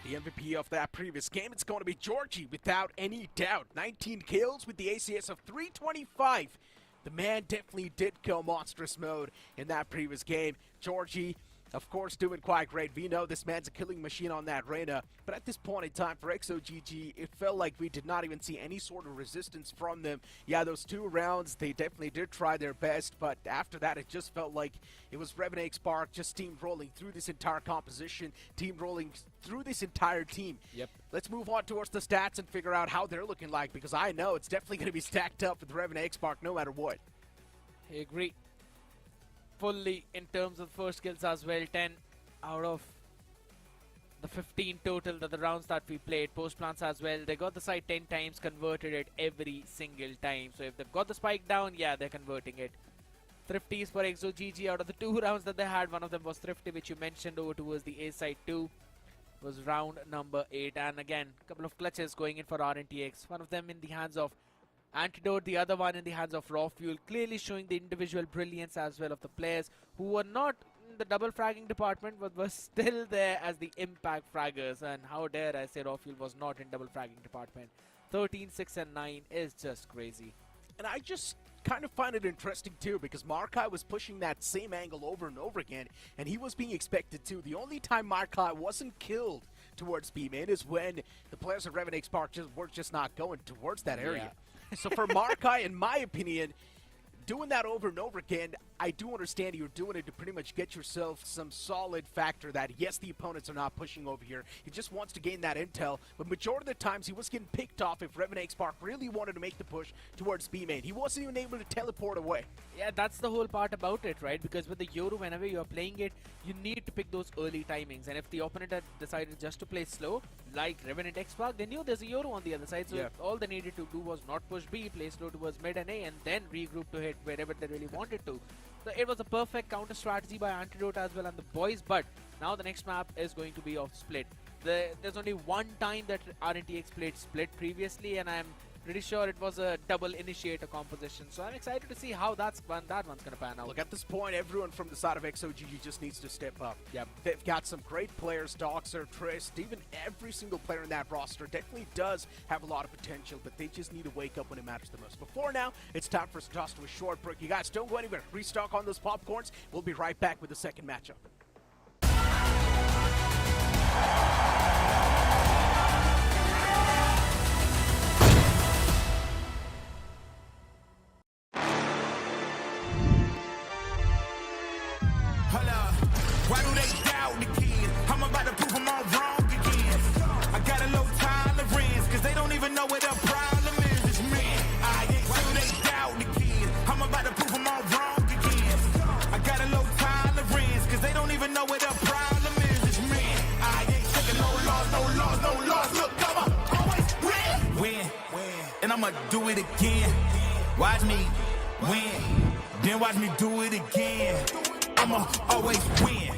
The MVP of that previous game, it's going to be Georgie without any doubt. 19 kills with the ACS of 325. The man definitely did go monstrous mode in that previous game. Georgie, of course, doing quite great. We know this man's a killing machine on that Reyna, but at this point in time for XOGG, it felt like we did not even see any sort of resistance from them. Yeah, those 2 rounds, they definitely did try their best, but after that, it just felt like it was Revenant XSpark just steamrolling through this entire composition, steamrolling through this entire team. Yep. Let's move on towards the stats and figure out how they're looking like, because I know it's definitely going to be stacked up with Revenant XSpark no matter what. I agree. Fully in terms of first kills as well, 10 out of the 15 total that the rounds that we played. Post plants as well, they got the site 10 times, converted it every single time. So if they've got the spike down, yeah, they're converting it. Thrifties for XOGG, out of the 2 rounds that they had, one of them was Thrifty, which you mentioned over towards the A side 2. Was round number 8, and again, a couple of clutches going in for RNTX. One of them in the hands of Antidote, the other one in the hands of Raw Fuel, clearly showing the individual brilliance as well of the players who were not in the double fragging department but were still there as the impact fraggers. And how dare I say Raw Fuel was not in double fragging department. 13, 6 and 9 is just crazy. And I just kind of find it interesting too, because Markai was pushing that same angle over and over again, and he was being expected to. The only time Markai wasn't killed towards B-main is when the players of Revenant XSpark were just not going towards that area. So for Markai, in my opinion, doing that over and over again, I do understand you're doing it to pretty much get yourself some solid factor that, yes, the opponents are not pushing over here. He just wants to gain that intel. But majority of the times, he was getting picked off if Revenant XSpark really wanted to make the push towards B-main. He wasn't even able to teleport away. Yeah, that's the whole part about it, right? Because with the Yoru, whenever you're playing it, you need to pick those early timings. And if the opponent had decided just to play slow, like Revenant XSpark, they knew there's a Yoru on the other side. So all they needed to do was not push B, play slow towards mid and A, and then regroup to hit wherever they really wanted to. So it was a perfect counter strategy by Antidote as well and the boys. But now the next map is going to be of Split. There's only one time that RNTX played Split previously, and I'm pretty sure it was a double initiator composition. So I'm excited to see how that one's going to pan out. Look, at this point, everyone from the side of XOGG just needs to step up. Yep. They've got some great players, Doxer, Trist, even every single player in that roster definitely does have a lot of potential, but they just need to wake up when it matters the most. But for now, it's time for us to toss to a short break. You guys don't go anywhere. Restock on those popcorns. We'll be right back with the second matchup. I'ma do it again. Watch me win, then watch me do it again. I'ma always win.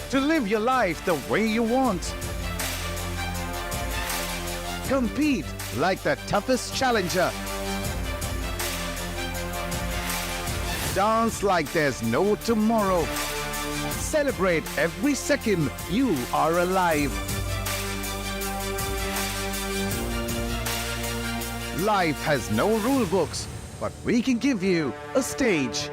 To live your life the way you want. Compete like the toughest challenger. Dance like there's no tomorrow. Celebrate every second you are alive. Life has no rule books, but we can give you a stage.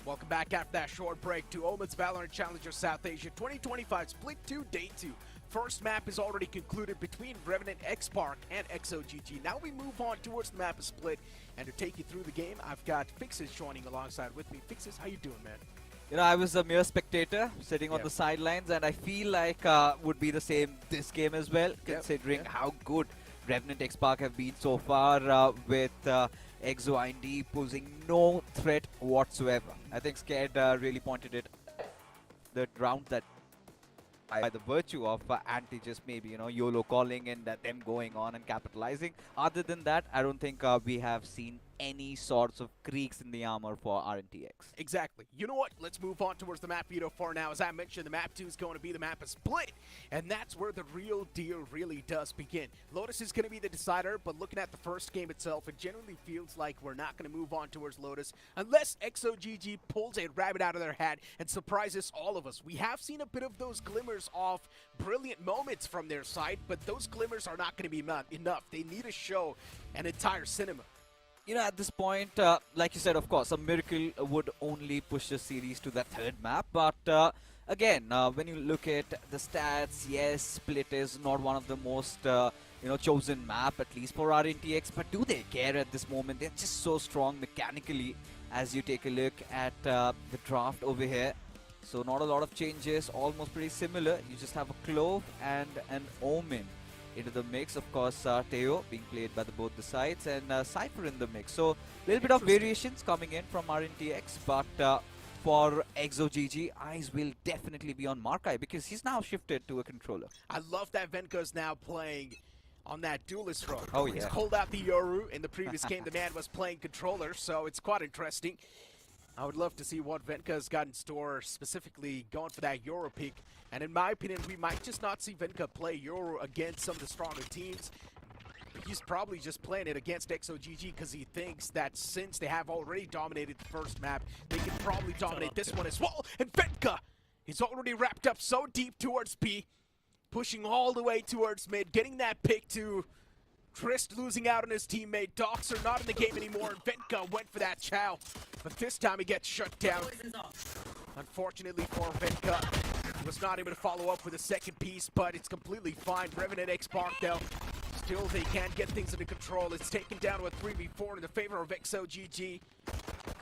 Welcome back after that short break to OMEN's Valorant Challenger South Asia 2025 Split 2 Day 2. First map is already concluded between Revenant XSpark and XOGG. Now we move on towards the map of Split, and to take you through the game, I've got Fixes joining alongside with me. Fixes, how you doing, man? You know, I was a mere spectator sitting on the sidelines, and I feel like would be the same this game as well, considering how good Revenant XSpark have been so far with EXE posing no threat whatsoever. I think Scared really pointed it the round that by the virtue of Anti just maybe, you know, YOLO calling and them going on and capitalizing. Other than that, I don't think we have seen any sorts of creaks in the armor for RNTX. Exactly. You know what? Let's move on towards the map veto for now. As I mentioned, the map 2 is going to be the map of Split, and that's where the real deal really does begin. Lotus is going to be the decider, but looking at the first game itself, it generally feels like we're not going to move on towards Lotus unless EXE pulls a rabbit out of their hat and surprises all of us. We have seen a bit of those glimmers of brilliant moments from their side, but those glimmers are not going to be enough. They need to show an entire cinema. You know, at this point, like you said, of course, a miracle would only push the series to that third map. But again, when you look at the stats, yes, Split is not one of the most, chosen map, at least for RNTX. But do they care at this moment? They're just so strong mechanically as you take a look at the draft over here. So not a lot of changes, almost pretty similar. You just have a Clove and an Omen into the mix. Of course, Teo being played by both the sides, and Cypher in the mix. So a little bit of variations coming in from RNTX, but for EXE, eyes will definitely be on Markai because he's now shifted to a controller. I love that Venka's now playing on that duelist role. Oh, yeah. He's called out the Yoru. In the previous game, the man was playing controller, so it's quite interesting. I would love to see what Venka's got in store, specifically going for that Yoru pick. And in my opinion, we might just not see Venka play Yoru against some of the stronger teams. He's probably just playing it against EXE because he thinks that since they have already dominated the first map, they can probably dominate this one as well. And Venka is already wrapped up so deep towards B, pushing all the way towards mid, getting that pick to Trist, losing out on his teammate. DotExe not in the game anymore, and Venka went for that chow. But this time he gets shut down. Unfortunately for Venka, he was not able to follow up with a second piece, but it's completely fine. Revenant XSpark though, still they can't get things under control. It's taken down to a 3v4 in the favor of EXE.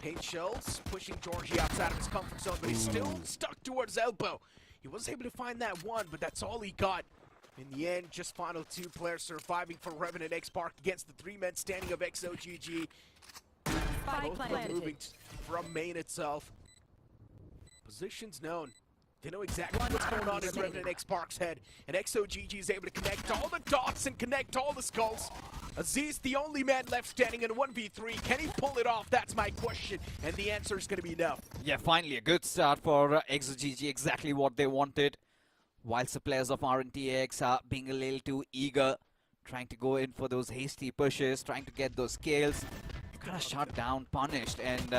Paint Shells pushing Georgie outside of his comfort zone, but he's still stuck towards elbow. He was able to find that one, but that's all he got. In the end, just final 2 players surviving for Revenant XSpark against the 3 men standing of EXE. Both are moving from main itself. Positions known. They know exactly what's going on in Revenant XSpark's head. And EXE is able to connect all the dots and connect all the skulls. Aziz, the only man left standing in a 1v3. Can he pull it off? That's my question. And the answer is going to be no. Yeah, finally a good start for EXE, exactly what they wanted. Whilst the players of RNTX are being a little too eager, trying to go in for those hasty pushes, trying to get those kills, kind of shut down, punished, and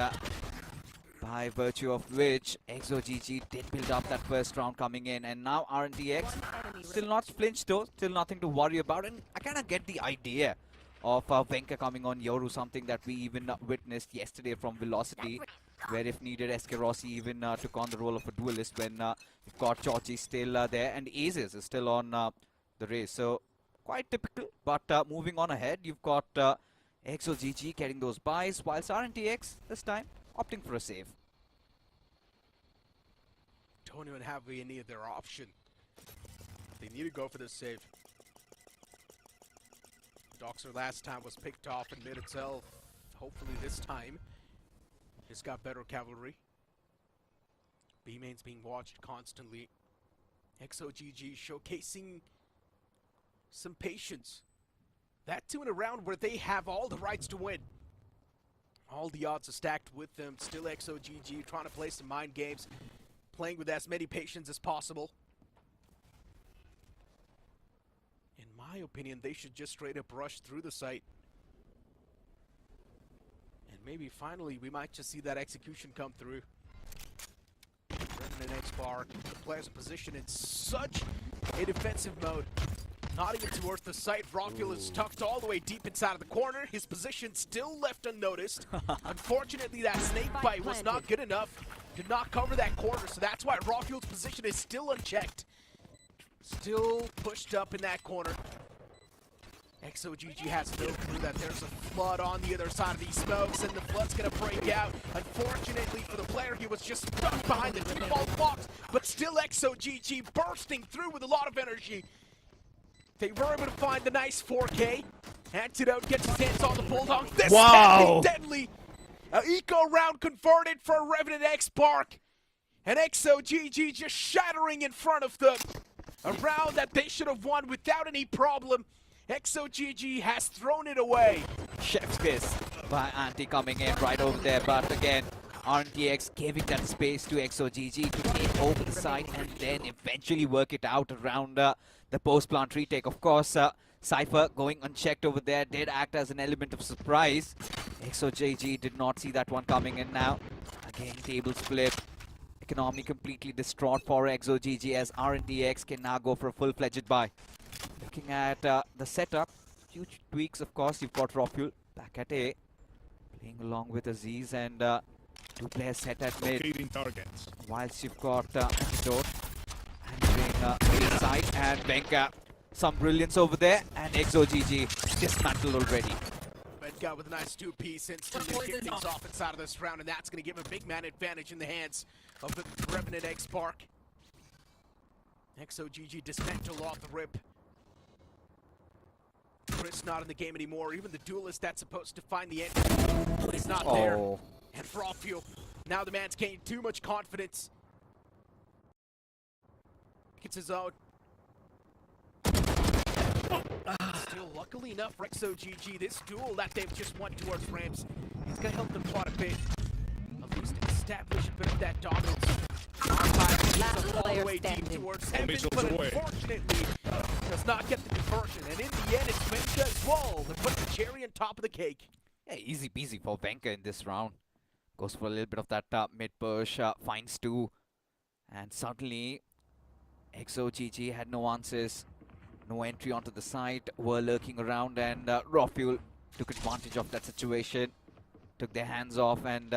by virtue of which EXE did build up that first round coming in, and now RNTX still not flinched though, still nothing to worry about, and I kind of get the idea of Venka coming on Yoru, something that we even witnessed yesterday from Velocity, where if needed, SK Rossi even took on the role of a duelist when you've got Georgie still there, and Aces is still on the race. So quite typical, but moving on ahead, you've got EXE getting those buys, whilst RNTX this time opting for a save. Don't even have any other option. They need to go for this save. DotExe last time was picked off in mid itself. Hopefully this time he's got better cavalry. B main's being watched constantly. EXE showcasing some patience. That too in a round where they have all the rights to win. All the odds are stacked with them. Still EXE trying to play some mind games, playing with as many patience as possible. In my opinion, they should just straight up rush through the site. And maybe finally we might just see that execution come through. Revenant XSpark, the players in position in such a defensive mode. Not even towards the site. Rockfield is tucked all the way deep inside of the corner. His position still left unnoticed. Unfortunately, that snake bite was not good enough to not cover that corner, so that's why Rockfield's position is still unchecked. Still pushed up in that corner. EXE has no clue that there's a flood on the other side of these smokes, and the flood's gonna break out. Unfortunately for the player, he was just stuck behind the default box, but still EXE bursting through with a lot of energy. They were able to find the nice 4K. Antidote gets his hands on the Bulldog. This is deadly. An eco round converted for Revenant XSpark. And EXE just shattering in front of them. A round that they should have won without any problem. EXE has thrown it away. Chef's kiss. by Anti coming in right over there, but again, RNTX giving that space to EXE to take over the side and then eventually work it out around the post-plant retake. Of course, Cypher going unchecked over there did act as an element of surprise. EXE did not see that one coming in now. Again, table split. Economy completely distraught for EXE as RNTX can now go for a full-fledged buy. Looking at the setup, huge tweaks, of course. You've got Roffuel back at A, playing along with Aziz, and two players set at mid. Targets. Whilst you've got Antidote entering inside, and Benka, some brilliance over there, and EXE dismantled already. Benka with a nice 2-piece instantly kick things off inside of this round, and that's going to give a big man advantage in the hands of the Revenant XSpark. EXE dismantled off the rip. Chris not in the game anymore. Even the duelist that's supposed to find the end is not there. And Roffuel, now the man's gained too much confidence. Gets his own. Still, luckily enough for EXE, this duel that they've just won towards Rams, it's going to help them quite a bit. At least establish a bit of that dominance. Last All player the way deep standing. towards Heaven, but unfortunately does not get the conversion. And in the end, it's Benka as well that puts the cherry on top of the cake. Yeah, easy peasy for Benka in this round. Goes for a little bit of that mid push, finds two, and suddenly EXE had no answers, no entry onto the site, were lurking around, and Roffuel took advantage of that situation, took their hands off, and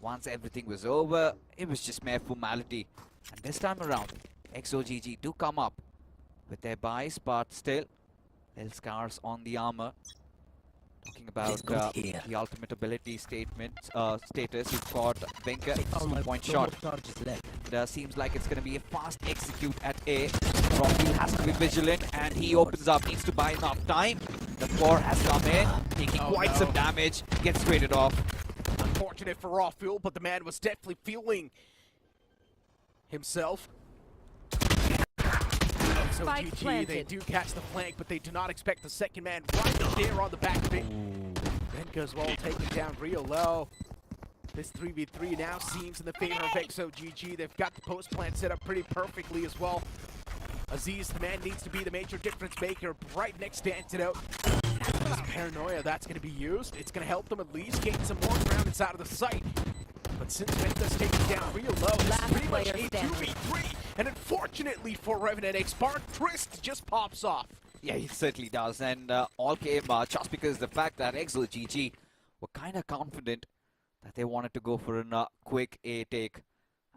once everything was over, it was just mere formality. And this time around, EXE do come up with their buys, but still, little scars on the armor. Talking about the ultimate ability status, you've got Benka, 2-point shot. Seems like it's going to be a fast execute at A. Roffuel has to be vigilant, and he opens up, needs to buy enough time. The 4 has come in, taking quite some damage, gets traded off. Unfortunate for Roffuel, but the man was definitely feeling himself. So GG, they do catch the flank, but they do not expect the second man right there on the back of it. Benka as well taken down real low. This 3v3 now seems in the favor of EXE. They've got the post plant set up pretty perfectly as well. Aziz, the man, needs to be the major difference maker right next to Antidote. This paranoia that's going to be used, it's going to help them at least gain some more ground inside of the site. But since Benka's taken down real low, this is pretty much a 2v3. And unfortunately for Revenant XSpark, Trist just pops off. Yeah, he certainly does. And all came just because the fact that EXE were kind of confident that they wanted to go for a quick A take.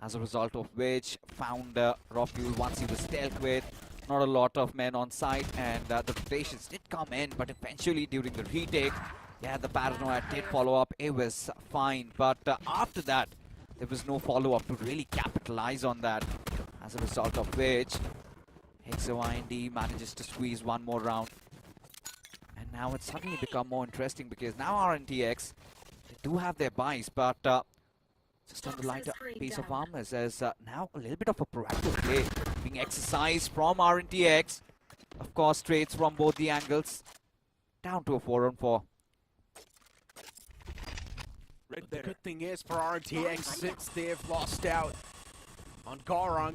As a result of which, found Roffuel once he was dealt with. Not a lot of men on site, and the rotations did come in, but eventually during the retake, yeah, the paranoia did follow up. It was fine, but after that, there was no follow-up to really capitalize on that. As a result of which, EXE manages to squeeze one more round. And now it's suddenly become more interesting because now RNTX, they do have their buys, but just on the lighter piece of armors, there's now a little bit of a proactive play being exercised from RNTX. Of course, trades from both the angles. Down to a 4-on-4. The good thing is for RNTX, since they've lost out on Garung,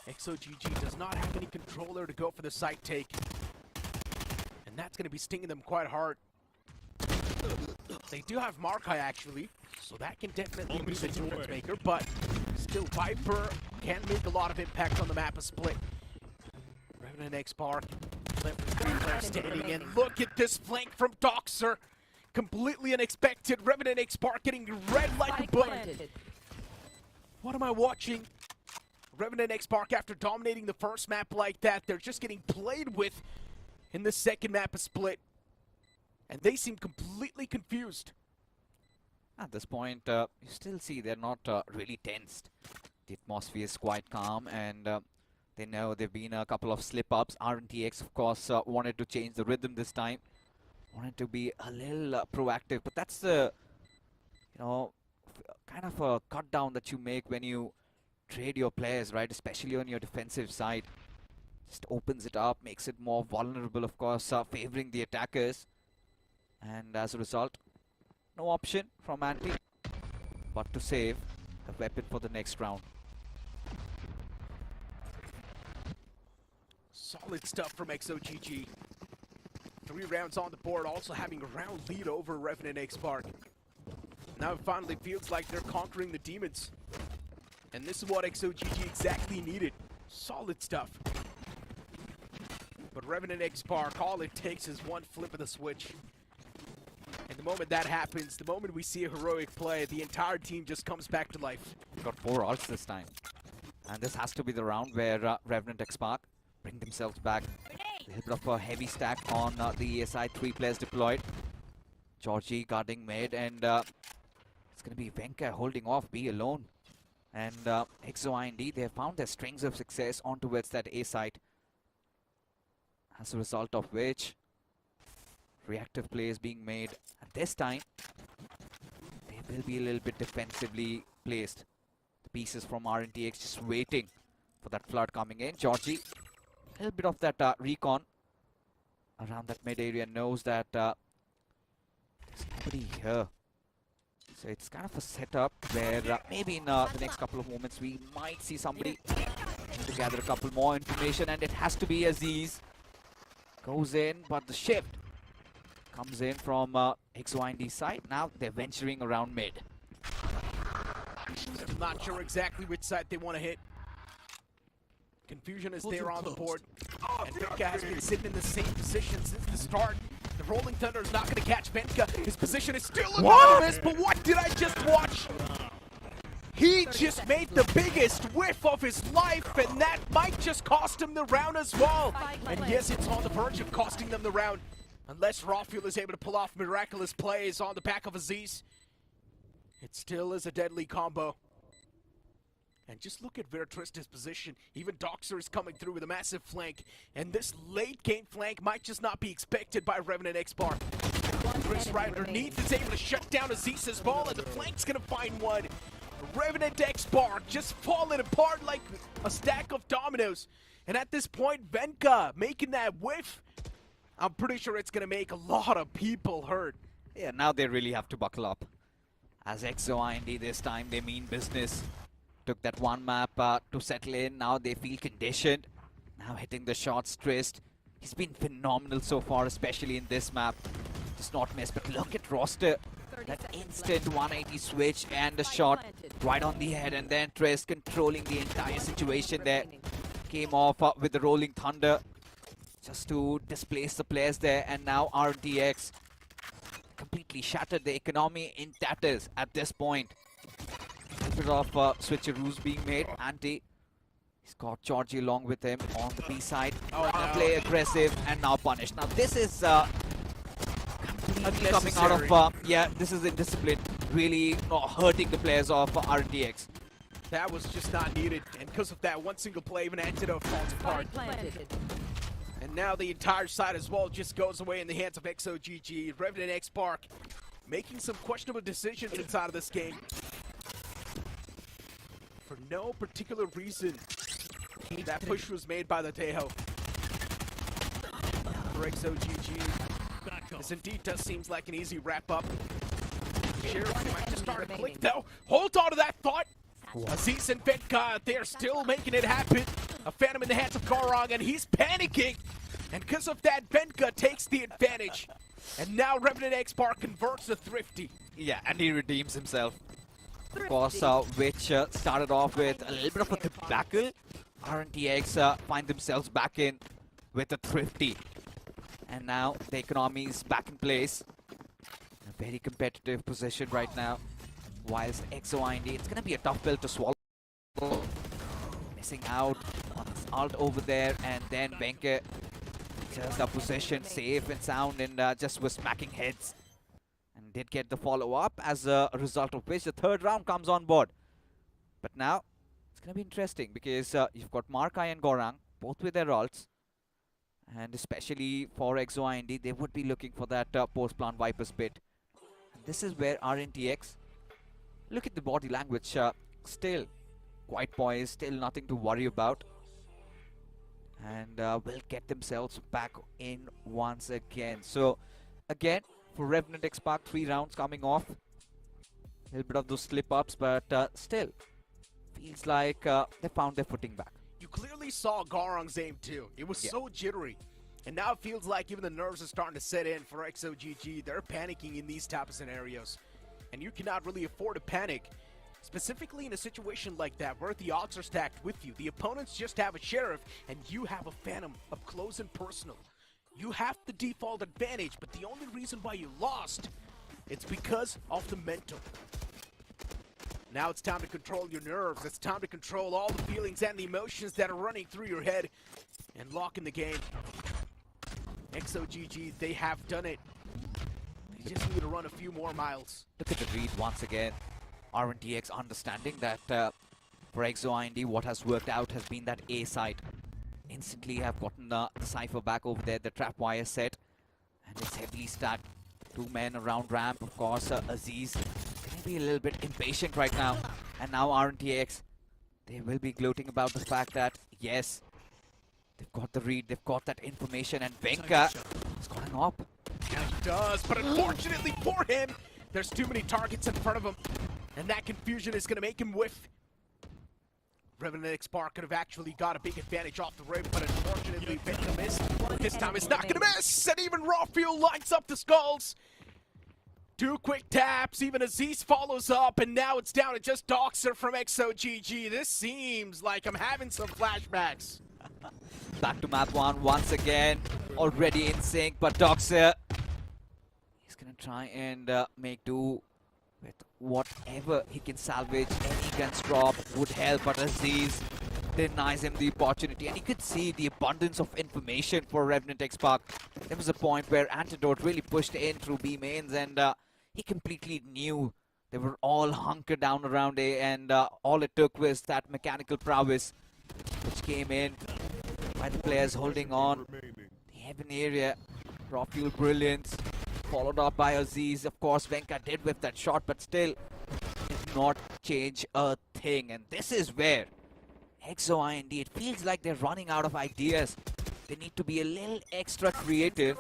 EXE does not have any controller to go for the site take. And that's going to be stinging them quite hard. They do have Markai actually, so that can definitely be the difference maker, but still Viper can make a lot of impact on the map of split. Revenant XSpark, standing in. Look at this flank from Doxer. Completely unexpected. Revenant XSpark getting red like a bullet. What am I watching? Revenant XSpark, after dominating the first map like that, they're just getting played with in the second map of split. And they seem completely confused. At this point, you still see they're not really tensed. The atmosphere is quite calm, and they know there have been a couple of slip-ups. RNTX, of course, wanted to change the rhythm this time. Wanted to be a little proactive, but that's the, kind of a cut down that you make when you trade your players, right? Especially on your defensive side. Just opens it up, makes it more vulnerable, of course, favoring the attackers. And as a result, no option from Anti but to save a weapon for the next round. Solid stuff from XOGG. 3 rounds on the board, also having a round lead over Revenant XSpark. Now it finally feels like they're conquering the demons. And this is what XOGG exactly needed. Solid stuff. But Revenant XSpark, all it takes is one flip of the switch. And the moment that happens, the moment we see a heroic play, the entire team just comes back to life. Got 4 ults this time. And this has to be the round where Revenant XSpark bring themselves back. A little bit of a heavy stack on the ESI, 3 players deployed. Georgie guarding mid, and it's going to be Venka holding off, be alone. And EXE, they have found their strings of success on towards that A site. As a result of which, reactive play is being made. And this time, they will be a little bit defensively placed. The pieces from RNTX just waiting for that flood coming in. Georgie, a little bit of that recon around that mid area, knows that there's nobody here. So it's kind of a setup where maybe in the next couple of moments we might see somebody to gather a couple more information, and it has to be Aziz. Goes in, but the shift comes in from EXE side. Now they're venturing around mid. Still not sure exactly which side they want to hit. Confusion is there on the board. And Venka has been sitting in the same position since the start. The Rolling Thunder is not going to catch Venka. His position is still anonymous, but what did I just watch? He just made the biggest whiff of his life, and that might just cost him the round as well. And yes, it's on the verge of costing them the round. Unless Rafael is able to pull off miraculous plays on the back of Aziz. It still is a deadly combo. And just look at where Trista's position. Even Doxer is coming through with a massive flank. And this late game flank might just not be expected by Revenant XSpark. Chris right underneath is able to shut down Aziz's ball, and the flank's gonna find one. Revenant XSpark just falling apart like a stack of dominoes. And at this point, Venka making that whiff, I'm pretty sure it's gonna make a lot of people hurt. Yeah, now they really have to buckle up. As EXE this time, they mean business. Took that one map to settle in. Now they feel conditioned. Now hitting the shots, Trist. He's been phenomenal so far, especially in this map. Just not missed, but look at roster. That instant 180 switch and a shot right on the head, and then Trist controlling the entire situation there. Came off with the Rolling Thunder just to displace the players there, and now RTX completely shattered the economy in tatters at this point. A bit of switcheroos being made. Anti, he's got Georgie along with him on the B side. Play aggressive and now punished. Now this is completely coming out of this is indiscipline, really hurting the players of RTX. That was just not needed, and because of that one single play, even Antidote falls apart. And now the entire side as well just goes away in the hands of XOGG. Revenant XSpark making some questionable decisions inside of this game. For no particular reason, that push was made by the Tejo. For XOGG, this indeed does seems like an easy wrap-up. Sheriff might just start to click though. Hold on to that thought. Aziz and Venka, they're still making it happen. A Phantom in the hands of Garang, and he's panicking. And because of that, Venka takes the advantage. And now Revenant XSpark converts to Thrifty. Yeah, and he redeems himself. Of course, which started off with a little bit of a debacle. RNTX find themselves back in with a Thrifty. And now the economy is back in place. A very competitive position right now. Whilst EXE, it's going to be a tough pill to swallow. Missing out on his ult over there, and then Venka just the position safe and sound, and just was smacking heads. And did get the follow-up, as a result of which the third round comes on board. But now, it's going to be interesting because you've got Markai and Gorang, both with their ults. And especially for EXE, they would be looking for that post-plant Viper's Pit. And this is where RNTX, look at the body language, still quite poised, still nothing to worry about. And will get themselves back in once again. So, again, for Revenant XSpark. 3 rounds coming off. A little bit of those slip-ups, but still, feels like they found their footing back. You clearly saw Garong's aim too. It was so jittery. And now it feels like even the nerves are starting to set in for XOGG. They're panicking in these type of scenarios. And you cannot really afford to panic, specifically in a situation like that where the odds are stacked with you. The opponents just have a Sheriff and you have a Phantom up close and personal. You have the default advantage, but the only reason why you lost, it's because of the mental. Now it's time to control your nerves. It's time to control all the feelings and the emotions that are running through your head and lock in the game. XOGG, they have done it. They just need to run a few more miles. Look at the read once again. RNTX understanding that for EXE what has worked out has been that A side. Instantly have gotten the Cypher back over there, the trap wire set. And it's heavily stacked. 2 men around ramp, of course. Aziz maybe a little bit impatient right now. And now RNTX, they will be gloating about the fact that, yes, they've got the read, they've got that information, and Venka has got an op. Yeah, he does, but unfortunately for him, there's too many targets in front of him, and that confusion is going to make him whiff. Revenant XSpark could have actually got a big advantage off the rim, but unfortunately Venka missed. This time it's not going to miss, and even Raw Fuel lines up the skulls. 2 quick taps, even Aziz follows up, and now it's down to just DotExe from XOGG. This seems like I'm having some flashbacks. Back to map 1 once again, already in sync, but DotExe, he's gonna try and make do with whatever he can salvage. Any guns drop would help, but Aziz denies him the opportunity, and you could see the abundance of information for Revenant XSpark. There was a point where Antidote really pushed in through B mains, and he completely knew they were all hunkered down around A, and all it took was that mechanical prowess which came in by the players holding on. The heaven area, Raw Fuel brilliance, followed up by Aziz. Of course, Venka did with that shot, but still did not change a thing. And this is where EXE, it feels like they're running out of ideas. They need to be a little extra creative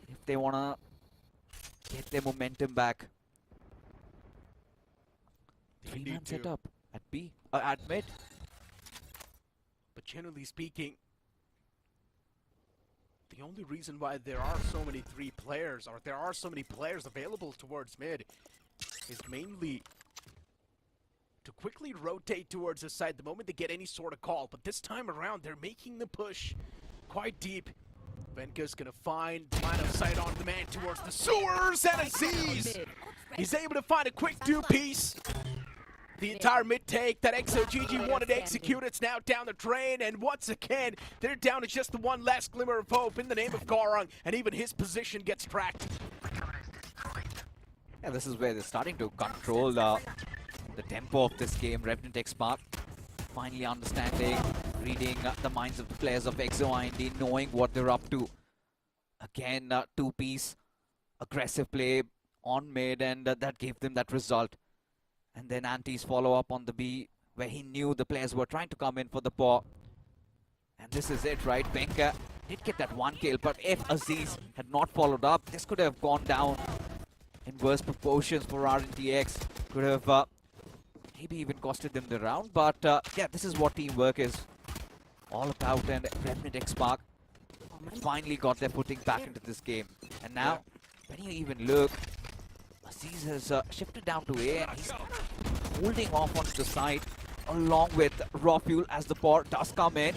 if they want to get their momentum back. 3-man setup at B, at mid. But generally speaking, the only reason why there are so many 3 players, or there are so many players available towards mid, is mainly to quickly rotate towards the side the moment they get any sort of call. But this time around, they're making the push quite deep. Venka's gonna find line of sight on the man towards the sewers, and Aziz! He's able to find a quick 2-piece. The entire mid-take that XOGG wanted to execute, it's now down the drain, and once again, they're down to just the one last glimmer of hope in the name of Garong, and even his position gets tracked. Yeah, this is where they're starting to control the tempo of this game. Revenant XSpark finally understanding, reading the minds of the players of EXE, knowing what they're up to. Again, 2-piece, aggressive play on mid, and that gave them that result. And then Anti's follow up on the B, where he knew the players were trying to come in for the paw. And this is it, right? Venka did get that 1 kill, but if Aziz had not followed up, this could have gone down in worse proportions for RNTX. Could have maybe even costed them the round. But yeah, this is what teamwork is all about. And Revenant XSpark finally got their footing back into this game. And now, when you even look, Aziz has shifted down to A, and he's holding off onto the side along with Raw Fuel as the ball does come in.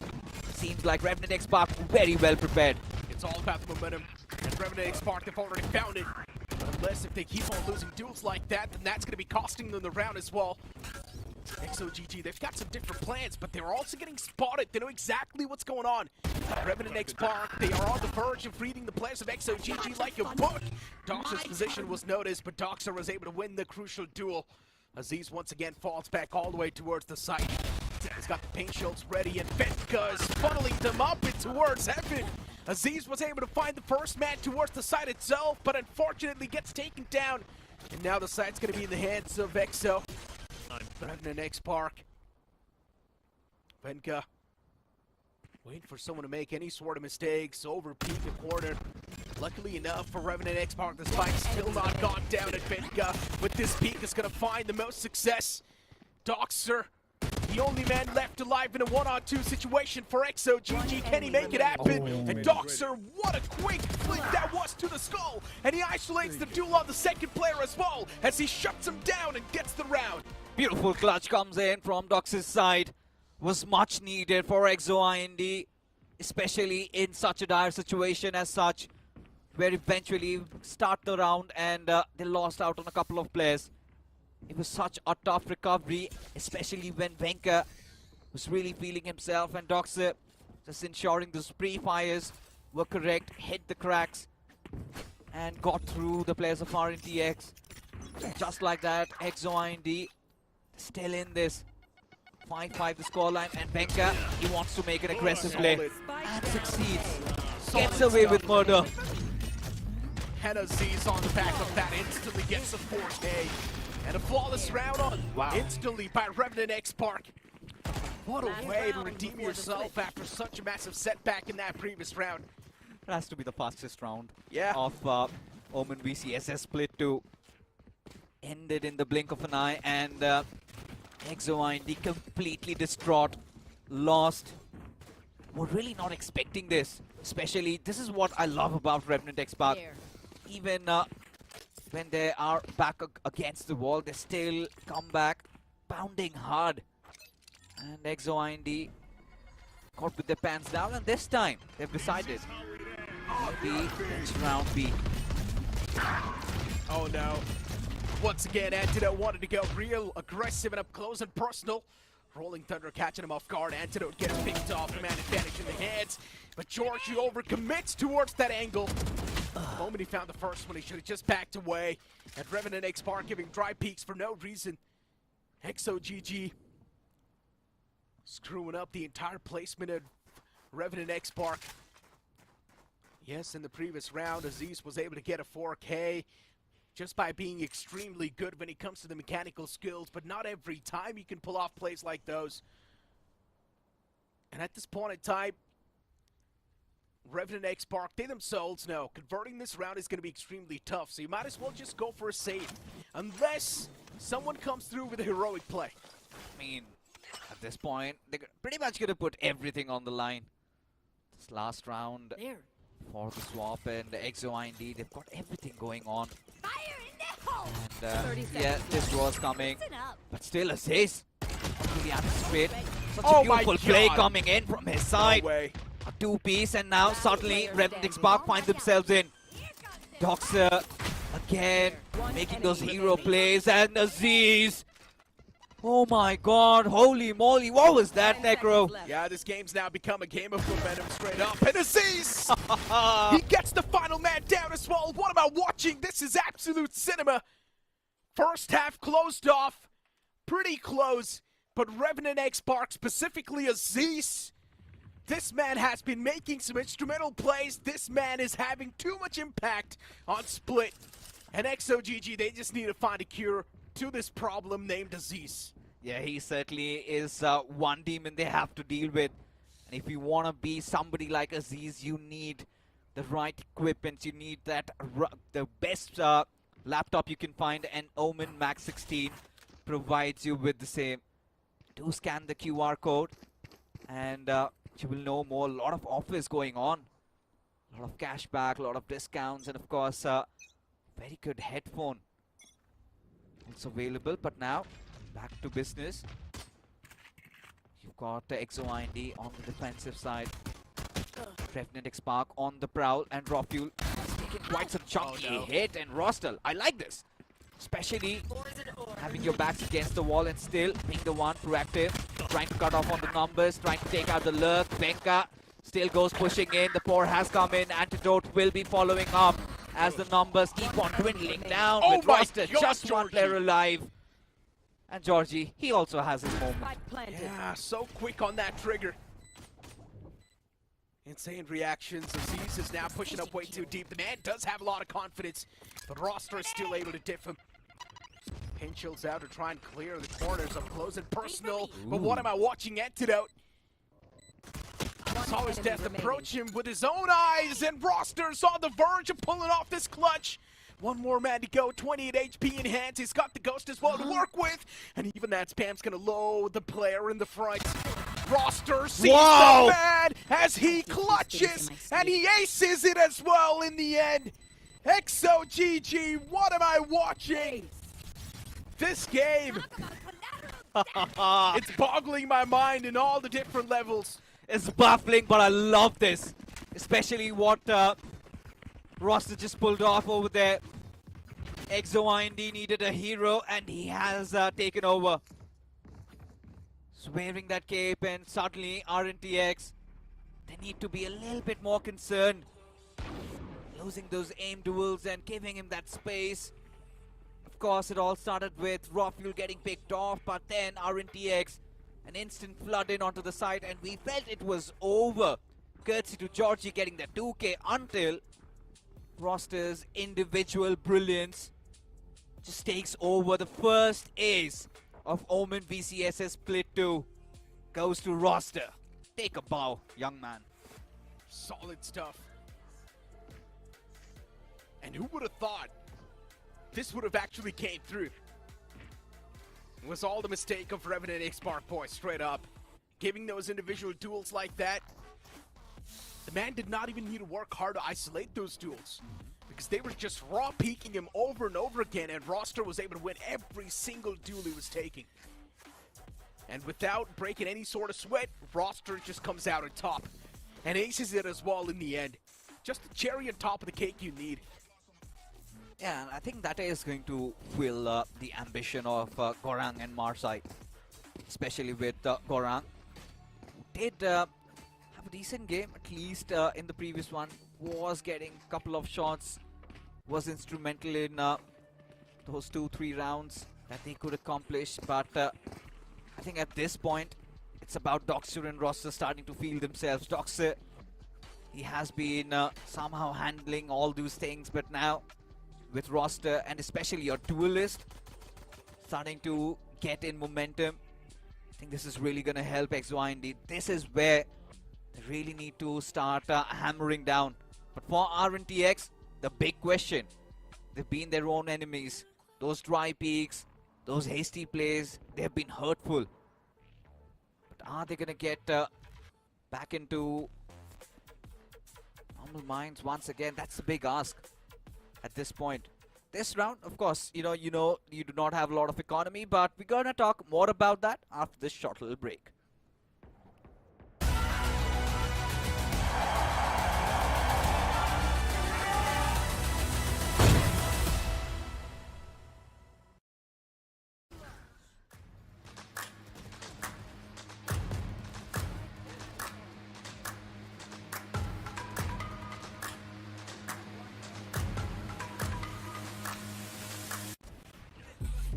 Seems like Revenant XSpark very well prepared. It's all about the momentum, and Revenant XSpark, they've already found it. Unless if they keep on losing duels like that, then that's going to be costing them the round as well. XOGG, they've got some different plans, but they're also getting spotted. They know exactly what's going on. Revenant XSpark, they are on the verge of reading the players of XOGG like a book. DotExe's position was noticed, but DotExe was able to win the crucial duel. Aziz once again falls back all the way towards the site. He's got the paint shields ready, and Venka is funneling them up and towards heaven. Aziz was able to find the first man towards the site itself, but unfortunately gets taken down. And now the site's going to be in the hands of EXO. Revenant XSpark. Venka waiting for someone to make any sort of mistakes. Over peak the corner. Luckily enough for Revenant XSpark, the spike still not gone down at Venka. With this peak is going to find the most success. DotExe, the only man left alive in a 1-on-2 situation for EXE. Can he make it happen? And DotExe, what a quick flick that was to the skull. And he isolates the duel on the second player as well as he shuts him down and gets the round. Beautiful clutch comes in from DotExe's side. Was much needed for EXE, especially in such a dire situation as such, where eventually start the round and they lost out on a couple of players. It was such a tough recovery, especially when Venka was really feeling himself, and DotExe just ensuring those pre-fires were correct, hit the cracks, and got through the players of RNTX. Just like that, EXE still in this. 5-5 the scoreline, and Venka, he wants to make an aggressive play and succeeds. Gets away with murder. Hannah Z's on the back of that, instantly gets a 4K. And a flawless round on instantly by Revenant XSpark. What a way to redeem yourself after such a massive setback in that previous round. It has to be the fastest round of OMEN VCSA split 2. Ended in the blink of an eye, and EXE completely distraught, lost. We're really not expecting this. Especially, this is what I love about Revenant XSpark. Even when they are back against the wall, they still come back, pounding hard. And EXE caught with their pants down, and this time they've decided maybe it's round B. Oh no. Once again, Antidote wanted to go real aggressive and up close and personal. Rolling Thunder catching him off guard. Antidote gets picked off, the man advantage in the hands. But Georgie overcommits towards that angle. The moment he found the first one, he should have just backed away. And Revenant XSpark giving dry peaks for no reason. EXE screwing up the entire placement of Revenant XSpark. Yes, in the previous round, Aziz was able to get a 4K. Just by being extremely good when it comes to the mechanical skills, but not every time you can pull off plays like those. And at this point in time, Revenant XSpark, they themselves know converting this round is going to be extremely tough, so you might as well just go for a save, unless someone comes through with a heroic play. I mean, at this point, they're pretty much going to put everything on the line. This last round for the swap, and the EXE, they've got everything going on. And yeah, this was coming, but still Aziz really anticipate. Such a beautiful play coming in from his side. No way. A two-piece, and now suddenly Revenant XSpark find themselves in. DotExe again making those hero plays, and Aziz. Oh my god, holy moly, what was that, Necro? Yeah, this game's now become a game of momentum straight up. And Aziz! He gets the final man down as well. What am I watching? This is absolute cinema. First half closed off. Pretty close. But Revenant XSpark, specifically Aziz, this man has been making some instrumental plays. This man is having too much impact on Split. And EXE, they just need to find a cure to this problem named Aziz. Yeah, he certainly is one demon they have to deal with. And if you want to be somebody like Aziz, you need the right equipment. You need that the best laptop you can find, and OMEN Max 16 provides you with the same. Do scan the QR code, and you will know more. A lot of offers going on. A lot of cashback, a lot of discounts, and of course, very good headphone. It's available, but now back to business. You've got EXE on the defensive side. Revenant XSpark on the prowl, and Rafuel has taken quite some chunky hit, and Rostel, I like this. Especially having your backs against the wall and still being the one proactive, trying to cut off on the numbers, trying to take out the lurk. Venka still goes pushing in, the pour has come in, Antidote will be following up as the numbers keep on dwindling down with Rostel, just one player alive. And Georgie, he also has his moment. Yeah, so quick on that trigger. Insane reactions. Aziz is now pushing up way too deep. The man does have a lot of confidence, but Roster is still able to diff him. Pinchill's out to try and clear the corners up close and personal. But what am I watching? Antidote. Saw his death approach him with his own eyes, and Roster's on the verge of pulling off this clutch. One more man to go, 28 HP in hands. He's got the ghost as well to work with, and even that spam's gonna load the player in the front. Roster sees the man as he clutches, and he aces it as well in the end. XOGG, what am I watching? This game, it's boggling my mind in all the different levels. It's baffling, but I love this. Especially what Roster just pulled off over there. EXE needed a hero, and he has taken over. He's wearing that cape, and suddenly RNTX, they need to be a little bit more concerned. Losing those aim duels and giving him that space. Of course, it all started with raw fuel getting picked off, but then RNTX, an instant flood in onto the site, and we felt it was over. Courtesy to Georgie getting the 2K until Roster's individual brilliance just takes over. The first ace of Omen VCSA Split 2 goes to Roster. Take a bow, young man. Solid stuff. And who would have thought this would have actually came through? It was all the mistake of Revenant XSpark, boys, straight up. Giving those individual duels like that, the man did not even need to work hard to isolate those duels, because they were just raw peeking him over and over again, and Roster was able to win every single duel he was taking. And without breaking any sort of sweat, Roster just comes out on top and aces it as well in the end. Just the cherry on top of the cake you need. Yeah, and I think that is going to fill the ambition of Gorang and Marsai, especially with Gorang. Did have a decent game, at least in the previous one. Was getting a couple of shots, was instrumental in those 2-3 rounds that they could accomplish. But I think at this point, it's about Doxer and Roster starting to feel themselves. Doxer, he has been somehow handling all those things, but now with Roster and especially your duelist starting to get in momentum, I think this is really going to help EXE. This is where they really need to start hammering down. But for RNTX, the big question, they've been their own enemies. Those dry peaks, those hasty plays, they've been hurtful. But are they going to get back into normal minds once again? That's the big ask at this point. This round, of course, you do not have a lot of economy, but we're going to talk more about that after this short little break.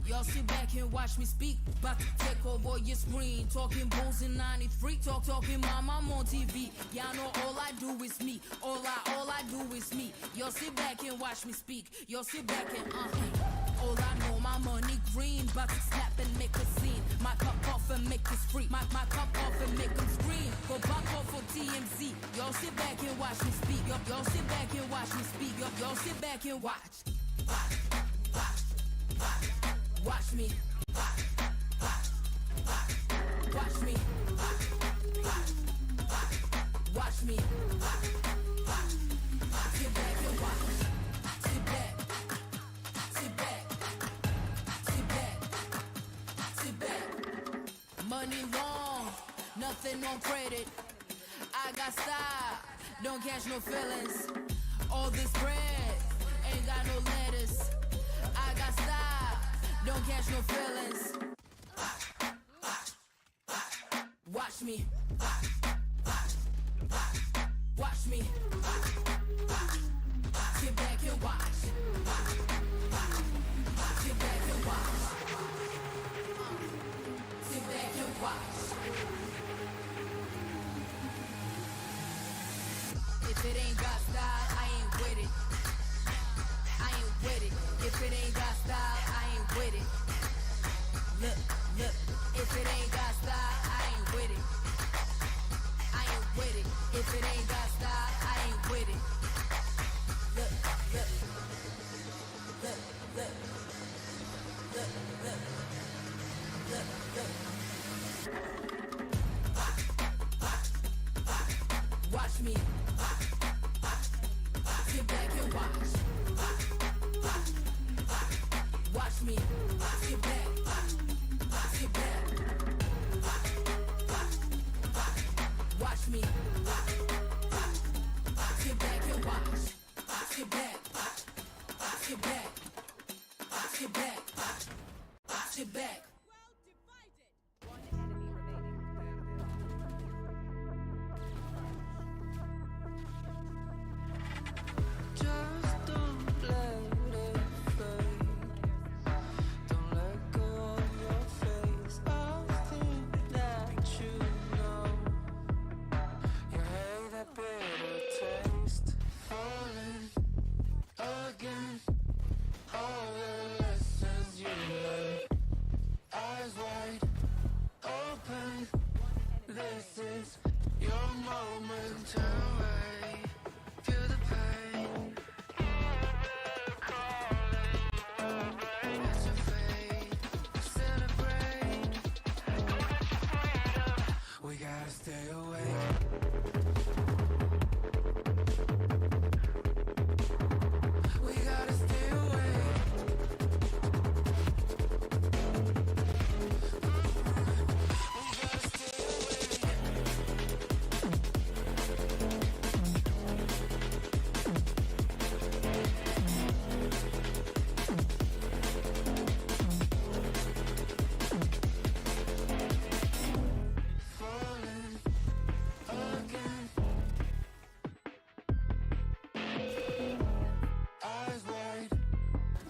Y'all sit back and watch me speak. About to take over your screen. Talking bulls in 93. Talking mom, I'm on TV. Y'all know all I do is me. All I do is me. Y'all sit back and watch me speak. Y'all sit back and all I know, my money green. About to snap and make a scene. My cup off and make this free. My cup off and make them scream. Go back off for TMZ. Y'all sit back and watch me speak. Y'all sit back and watch me speak. Y'all sit back and watch. Watch me. Watch me. Watch me. Sit back and watch. Sit back. Sit back. Sit back. Sit back. Money wrong. Nothing on credit. I got style. Don't catch no feelings. All this bread ain't got no lettuce. I got style. Don't catch no feelings. Watch me. Watch me. Sit back and watch. Sit back and watch. Sit back and watch. If it ain't got style, I ain't with it. I ain't with it. If it ain't got style, I ain't with it. Look, if it ain't got style, I ain't with it. I ain't with it. me. Sit back and watch. Watch me. Sit back. Sit back. Watch me. Sit back and watch. Sit back. Sit back. Sit back. Sit back. Just don't let it fade. Don't let go of your face. I think that you know you hate that bitter taste. Falling again. All the lessons you learned. Eyes wide open. This is your moment to away. Feel the pain. It's your fate. Celebrate. We gotta stay awake. We gotta stay awake. Falling again. Eyes wide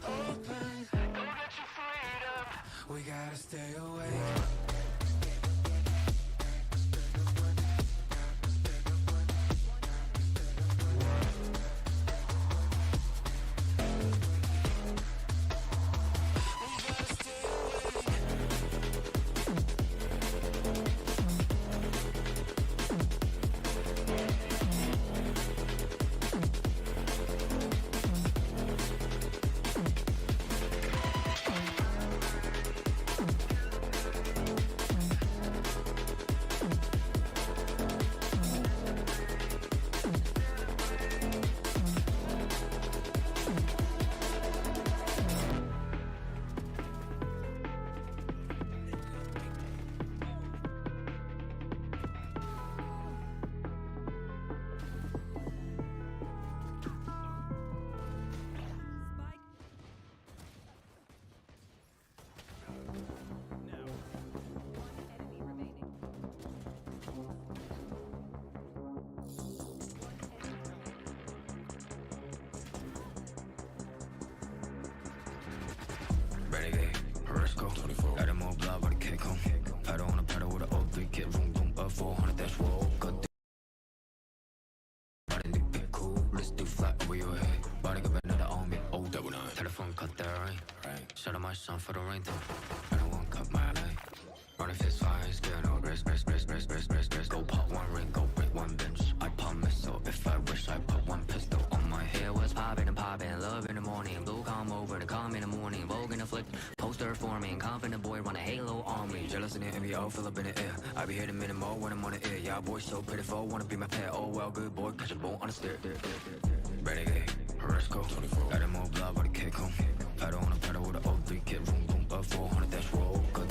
open. Go get your freedom. We gotta stay awake. Renegade, Asterisk, 24. Got him all blood, but I can't come. Pedal on a pedal with an O3 kit, room, boom, 400, that's roll. Good body, do pick cool. Let's do flat over your head. Body give another on me, oh, double nine. Telephone cut that right. Shut up my son for the rain, though. I don't want cut my light. Running fist fires, get no rest. Go pop one ring, go break one bench. I pop missile, if I wish I put one pistol on my hair. Was popping and popping, love in the morning. Blue come over to come in the morning. Vogue in the flick, poster forming. Confident boy, run a halo on me. Jealous in the envy, all fill up in the air. I be hitting minute more when I'm on the air. Y'all boys so pitiful, wanna be my pet. Oh well, good boy, catch a bone on the stair. Renegade, Asterisk, 24. Got him all blood, but I can't come. Pedal on a pedal with an O3 kit, room, boom, 400, that's roll. Good.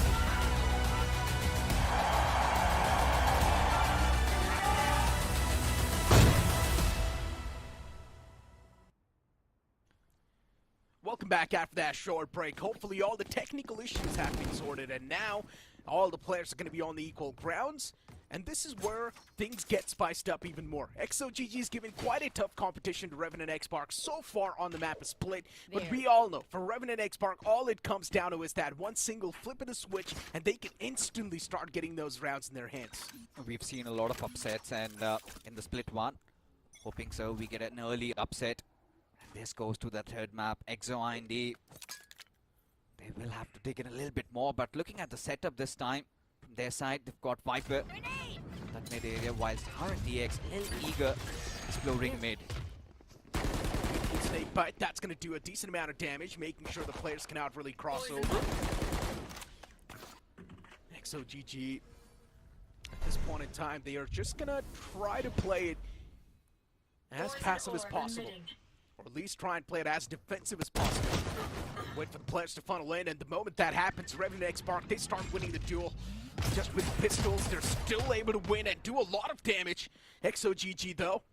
Welcome back after that short break. Hopefully all the technical issues have been sorted, and now all the players are going to be on the equal grounds. And this is where things get spiced up even more. XOGG is giving quite a tough competition to Revenant XSpark. So far on the map is split, but we all know for Revenant XSpark, all it comes down to is that one single flip of the switch, and they can instantly start getting those rounds in their hands. We've seen a lot of upsets, and in the split one, hoping so we get an early upset. And this goes to the third map, EXE IND. They will have to dig in a little bit more, but looking at the setup this time, from their side, they've got Viper in that mid area, whilst DotExe a little eager, exploring mid. Snake bite, that's going to do a decent amount of damage, making sure the players cannot really cross over. XOGG, at this point in time, they are just going to try to play it as passive as possible. Or at least try and play it as defensive as possible. Wait for the players to funnel in, and the moment that happens, Revenant XSpark, they start winning the duel. Just with pistols, they're still able to win and do a lot of damage. XOGG, though,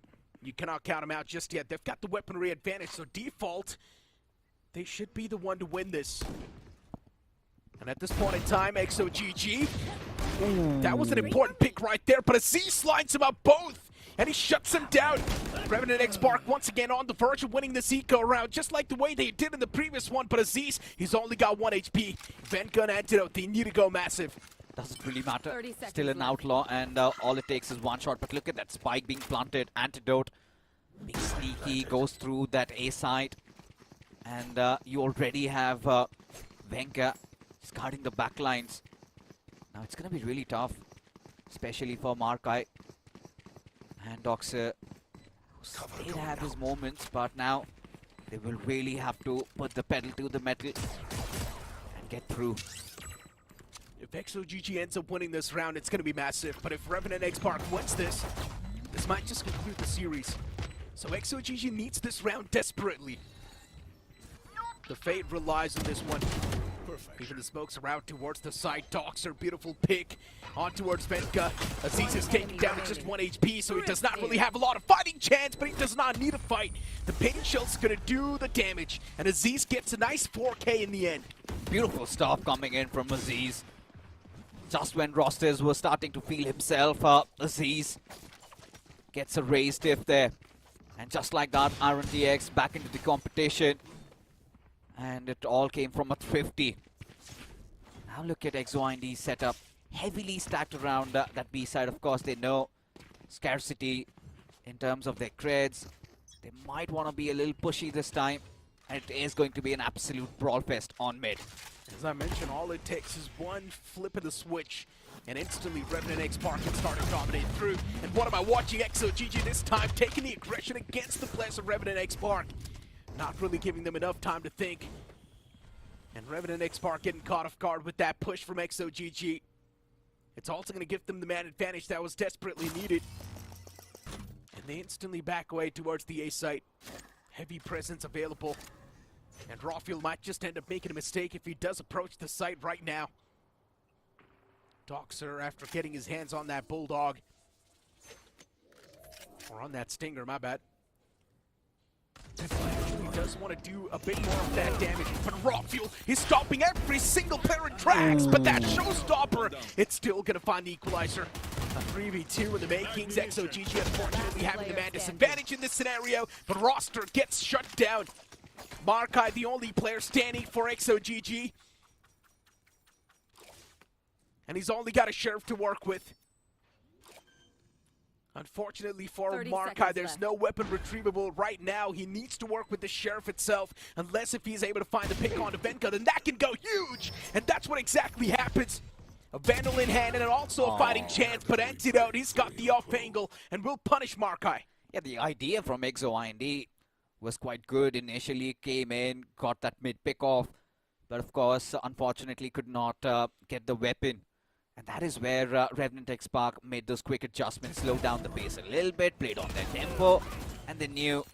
you cannot count them out just yet. They've got the weaponry advantage, so default, they should be the one to win this. And at this point in time, XOGG, that was an important pick right there, but Aziz lines him up both, and he shuts him down. Revenant XSpark once again on the verge of winning this eco round, just like the way they did in the previous one, but Aziz, he's only got 1 HP. Venka and Antidote, they need to go massive. Doesn't really matter. Still an outlaw, and all it takes is one shot. But look at that spike being planted. Antidote being sneaky, goes through that A side. And you already have Venka guarding the back lines. Now it's going to be really tough, especially for Markai and DotExe. They'd have his moments, but now they will really have to put the pedal to the metal and get through. If XOGG ends up winning this round, it's going to be massive. But if Revenant XSpark wins this, this might just conclude the series. So XOGG needs this round desperately. The fate relies on this one. Perfect. Even the smokes are out towards the side. DotExe, beautiful pick on towards Venka. Aziz is taking down to just 1 HP, so he does not really have a lot of fighting chance, but he does not need a fight. The pain shell's going to do the damage, and Aziz gets a nice 4K in the end. Beautiful stuff coming in from Aziz. Just when Rosters was starting to feel himself, Aziz gets a raised diff there. And just like that, RNTX back into the competition. And it all came from a thrifty. Now look at EXE setup. Heavily stacked around that B side. Of course, they know scarcity in terms of their creds. They might want to be a little pushy this time. And it is going to be an absolute brawl fest on mid. As I mentioned, all it takes is one flip of the switch, and instantly Revenant XSpark can start to dominate through. And what am I watching? XOGG this time taking the aggression against the players of Revenant XSpark. Not really giving them enough time to think. And Revenant XSpark getting caught off guard with that push from XOGG. It's also going to give them the man advantage that was desperately needed. And they instantly back away towards the A site. Heavy presence available. And Rafiel might just end up making a mistake if he does approach the site right now. DotExe, after getting his hands on that Bulldog. Or on that Stinger, my bad. He does want to do a bit more of that damage, but Rafiel is stopping every single player in tracks, but that showstopper, it's still going to find the equalizer. A 3v2 in the makings. XOGG unfortunately having the man disadvantage in this scenario, but Roster gets shut down. Markai, the only player standing for XOGG. And he's only got a Sheriff to work with. Unfortunately for Markai, there's no weapon retrievable right now. He needs to work with the Sheriff itself, unless if he's able to find the pick on Venka, then that can go huge! And that's what exactly happens. A Vandal in hand and also a fighting chance, but Antidote, he's got the off angle and will punish Markai. Yeah, the idea from EXE was quite good. Initially came in, got that mid pick off, but of course, unfortunately could not get the weapon. And that is where Revenant XSpark made those quick adjustments, slowed down the pace a little bit, played on their tempo, and they knew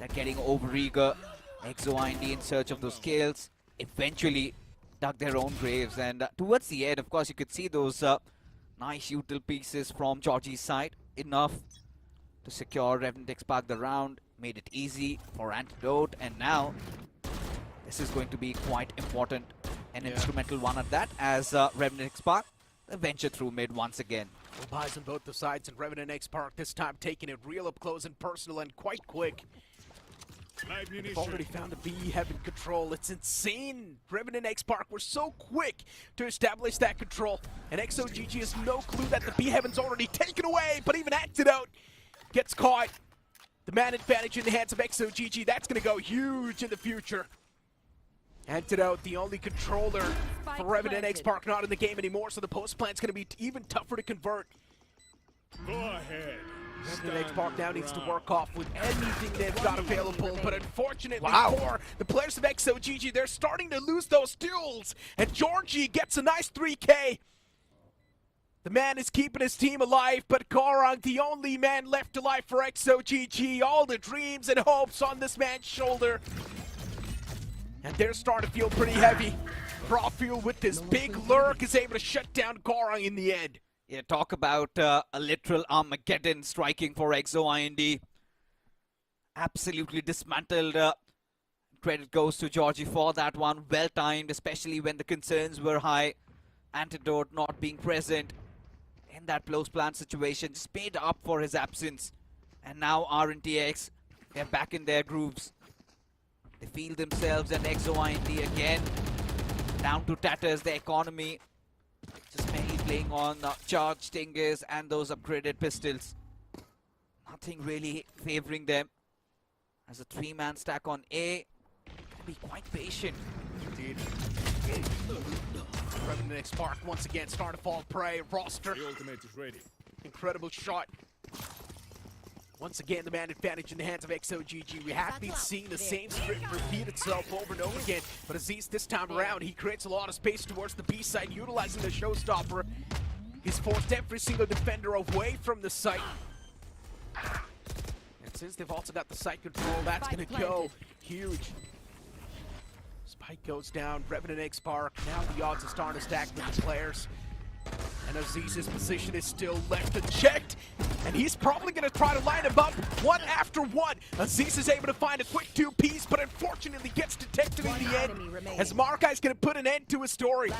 that getting overeager, EXE in search of those kills, eventually dug their own graves. And towards the end, of course, you could see those nice util pieces from Georgie's side, enough to secure Revenant XSpark the round, made it easy for Antidote, and now this is going to be quite important, an instrumental one at that, as Revenant XSpark venture through mid once again. Full buys on both the sides, and Revenant XSpark this time taking it real up close and personal and quite quick. They've already found the B heaven control. It's insane. Revenant XSpark were so quick to establish that control, and XOGG has no clue that the B heaven's already taken away, but even Antidote gets caught. The man advantage in the hands of XOGG, that's going to go huge in the future. Antidote, the only controller for Revenant XSpark, not in the game anymore, so the post plan's going to be even tougher to convert. Go ahead. Revenant XSpark now needs to work off with anything they've got available, but unfortunately for the players of XOGG, they're starting to lose those duels, and Georgie gets a nice 3K. The man is keeping his team alive, but Korang, the only man left alive for EXE. All the dreams and hopes on this man's shoulder. And they're starting to feel pretty heavy. Profil with this big lurk is able to shut down Korang in the end. Yeah, talk about a literal Armageddon striking for EXE. Absolutely dismantled. Credit goes to Georgie for that one. Well timed, especially when the concerns were high. Antidote not being present in that close plan situation. Just made up for his absence. And now RNTX, they're back in their grooves. They feel themselves, and EXE again down to tatters. The economy just mainly playing on charged stingers and those upgraded pistols. Nothing really favoring them. As a three-man stack on A, can be quite patient. Indeed. Revenant XSpark once again starting to fall prey. Roster. The ultimate is ready. Incredible shot. Once again, the man advantage in the hands of EXE. We have been seeing the same script repeat itself over and over again, but Aziz this time around, he creates a lot of space towards the B side, utilizing the showstopper. He's forced every single defender away from the site. And since they've also got the site control, that's going to go huge. Spike goes down, Revenant XSpark. Now the odds are starting to stack with the players. And Aziz's position is still left unchecked. And he's probably going to try to line him up one after one. Aziz is able to find a quick two-piece, but unfortunately gets detected in the end. As Markai is going to put an end to his story.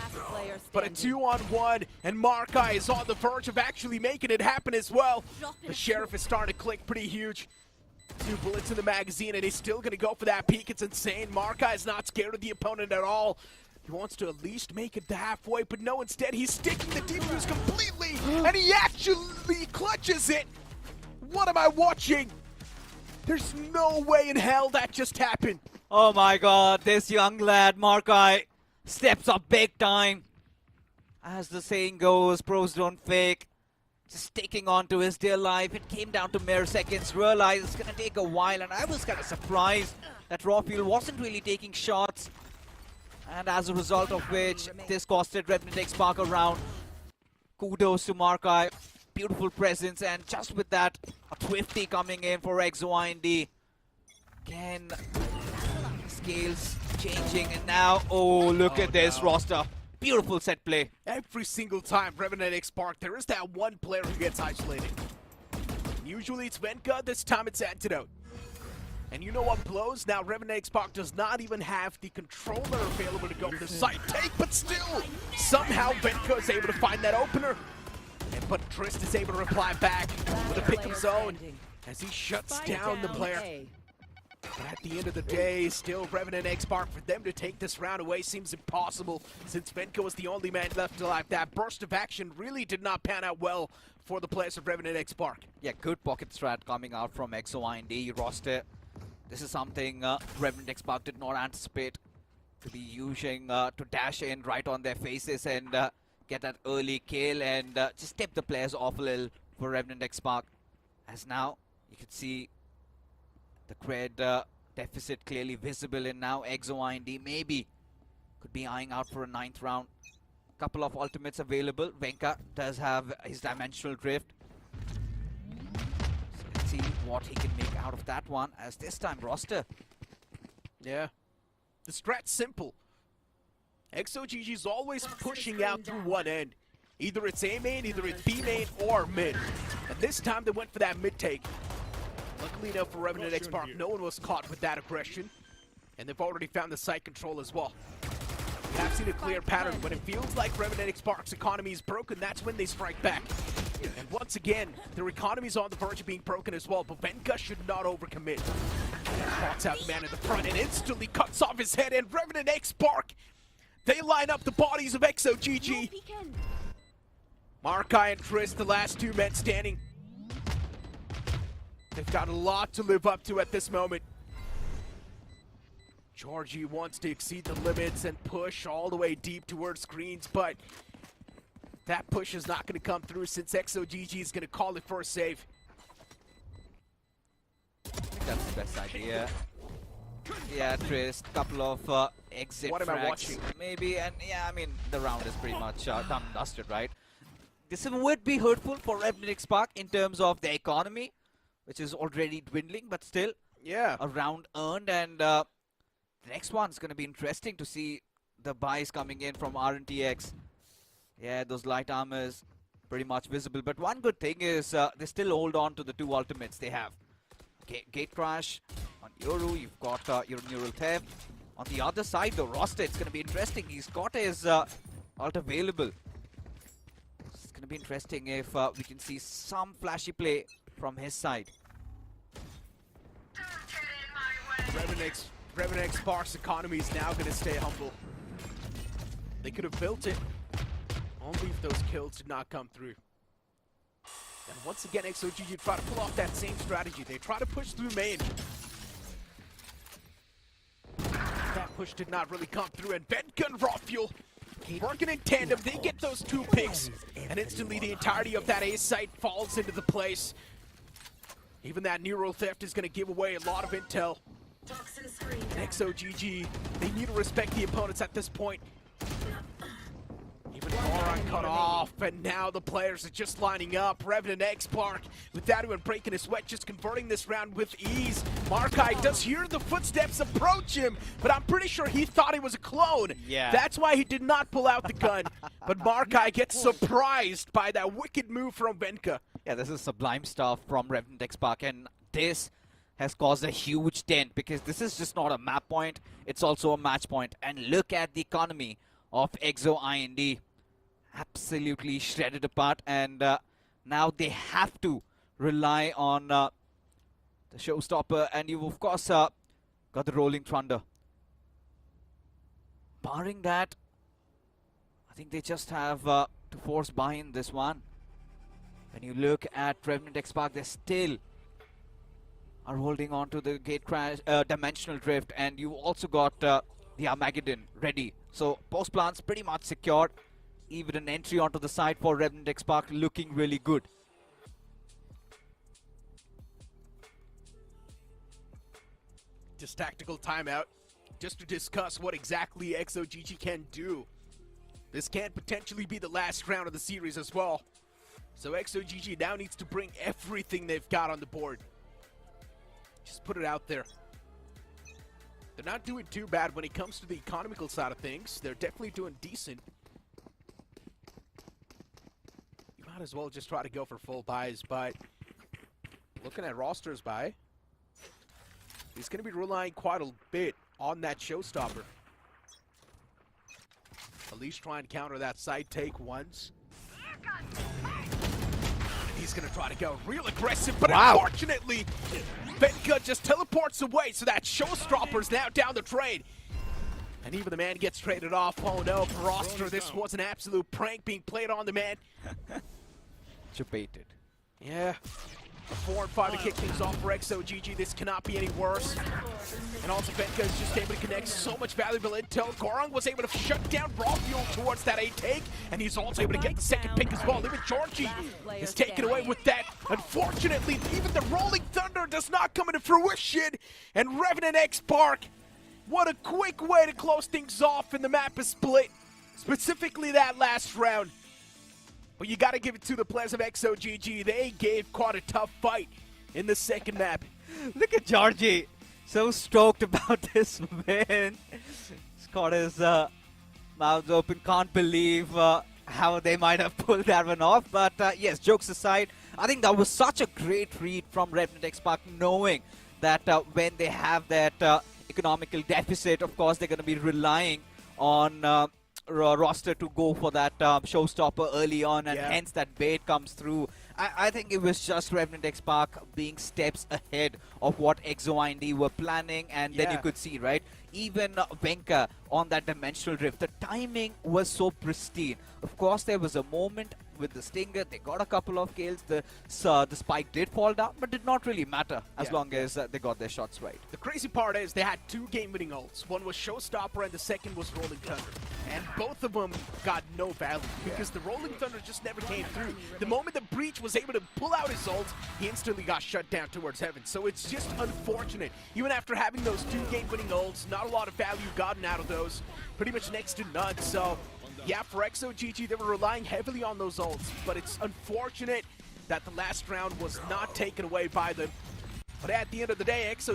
But a 2-on-1, and Markai is on the verge of actually making it happen as well. The Sheriff is starting to click pretty huge. 2 bullets in the magazine, and he's still going to go for that peek. It's insane. Markai is not scared of the opponent at all. He wants to at least make it to halfway, but no, instead he's sticking the defuse completely, and he actually clutches it. What am I watching? There's no way in hell that just happened. Oh my god, this young lad, Markai, steps up big time. As the saying goes, pros don't fake. Just sticking on to his dear life. It came down to mere seconds. Realized it's gonna take a while, and I was kind of surprised that Rawfield wasn't really taking shots. And as a result of which, this costed Revenant XSpark a round. Kudos to Markai. Beautiful presence, and just with that, a Twifty coming in for EXE. Again, scales changing, and now, oh, look at this roster. Beautiful set play. Every single time Revenant XSpark, there is that one player who gets isolated. Usually it's Venka, this time it's Antidote. And you know what blows? Now Revenant XSpark does not even have the controller available to go for the site take, but still, somehow Venka is able to find that opener. But Trist is able to reply back with a pick of his own as he shuts down the player. But at the end of the day, still Revenant XSpark, for them to take this round away seems impossible since Venka was the only man left alive. That burst of action really did not pan out well for the players of Revenant XSpark. Yeah, good pocket strat coming out from EXE roster. This is something Revenant XSpark did not anticipate to be using to dash in right on their faces and get that early kill and just tip the players off a little for Revenant XSpark. As now, you can see the cred deficit clearly visible, and now EXE maybe could be eyeing out for a 9th round. Couple of ultimates available. Venka does have his dimensional drift. See what he can make out of that one, as this time roster. Yeah, the strat's simple. EXE is always pushing out through one end. Either it's A main, either it's B main, or mid. And this time they went for that mid take. Luckily enough for Revenant XSpark, no one was caught with that aggression. And they've already found the site control as well. We have seen a clear pattern. When it feels like Revenant XSpark's economy is broken, that's when they strike back. And once again, their economy is on the verge of being broken as well, but Venka should not overcommit. Spots out the man in the front and instantly cuts off his head, and Revenant XSpark, they line up the bodies of EXE. Markai and Trist, the last 2 men standing. They've got a lot to live up to at this moment. Georgie wants to exceed the limits and push all the way deep towards screens, but that push is not going to come through since EXE is going to call it for a save. I think that's the best idea. Yeah, Trist, couple of exit What am I frags watching? maybe, and yeah, I mean, the round is pretty much done and dusted, right? This would be hurtful for Revenant XSpark in terms of the economy, which is already dwindling, but still a round earned. And the next one's going to be interesting to see the buys coming in from RNTX. Yeah, those light armors pretty much visible. But one good thing is they still hold on to the 2 ultimates they have. Gate Crash on Yoru, you've got your Neural Theft. On the other side, though, Roster, it's going to be interesting. He's got his ult available. It's going to be interesting if we can see some flashy play from his side. Revenant XSpark's economy is now going to stay humble. They could have built it, only if those kills did not come through. And once again, XOGG try to pull off that same strategy. They try to push through main. That push did not really come through, and Venka and Raw working in tandem. They get those 2 picks, and instantly the entirety of that A site falls into the place. Even that Neural Theft is going to give away a lot of intel. And XOGG, they need to respect the opponents at this point. Even Goran cut off, and now the players are just lining up. Revenant XSpark with DotExe breaking his sweat, just converting this round with ease. Markai does hear the footsteps approach him, but I'm pretty sure he thought he was a clone. Yeah. That's why he did not pull out the gun. But Markai gets surprised by that wicked move from Venka. Yeah, this is sublime stuff from Revenant XSpark, and this has caused a huge dent because this is just not a map point, it's also a match point. And look at the economy of EXE IND. Absolutely shredded apart, and now they have to rely on the showstopper, and you've of course got the Rolling Thunder. Barring that, I think they just have to force buy in this one. When you look at Revenant XSpark, they still are holding on to the Gate Crash, Dimensional Drift, and you also got the Armageddon ready. So post plants pretty much secured. Even an entry onto the side for Revenant XSpark looking really good. Just tactical timeout, just to discuss what exactly XOGG can do. This can potentially be the last round of the series as well. So XOGG now needs to bring everything they've got on the board. Just put it out there. They're not doing too bad when it comes to the economical side of things. They're definitely doing decent. You might as well just try to go for full buys, but looking at Roster's buy, he's going to be relying quite a bit on that showstopper. At least try and counter that side take once. He's going to try to go real aggressive, but unfortunately, Venka just teleports away, so that showstopper's now down the trade. And even the man gets traded off. Oh no, for Roster, this was an absolute prank being played on the man. Debated. Yeah. A 4 and 5 to kick things off for XOGG. This cannot be any worse. And also Venka is just able to connect so much valuable intel. Gorong was able to shut down Raw Fuel towards that A take, and he's also able to get the second pick as well. Even Georgie is taken away with that. Unfortunately, even the Rolling Thunder does not come into fruition. And Revenant XSpark, what a quick way to close things off, and the map is split. Specifically that last round. But you got to give it to the players of XOGG. They gave quite a tough fight in the second map. Look at Georgie. So stoked about this win. He's got his mouth open. Can't believe how they might have pulled that one off. But yes, jokes aside, I think that was such a great read from Revenant XSpark, knowing that when they have that economical deficit, of course, they're going to be relying on Roster to go for that showstopper early on, and hence that bait comes through. I think it was just Revenant XSpark being steps ahead of what EXE IND were planning, and then you could see, right? Even Venka on that Dimensional Drift, the timing was so pristine. Of course, there was a moment with the Stinger, they got a couple of kills, the spike did fall down, but did not really matter as long as they got their shots right. The crazy part is they had 2 game-winning ults. One was Showstopper and the second was Rolling Thunder. And both of them got no value because the Rolling Thunder just never came through. The moment the Breach was able to pull out his ult, he instantly got shut down towards heaven. So it's just unfortunate. Even after having those 2 game-winning ults, not a lot of value gotten out of those. Pretty much next to none. So Yeah, for EXE, they were relying heavily on those ults, but it's unfortunate that the last round was not taken away by them. But at the end of the day, EXE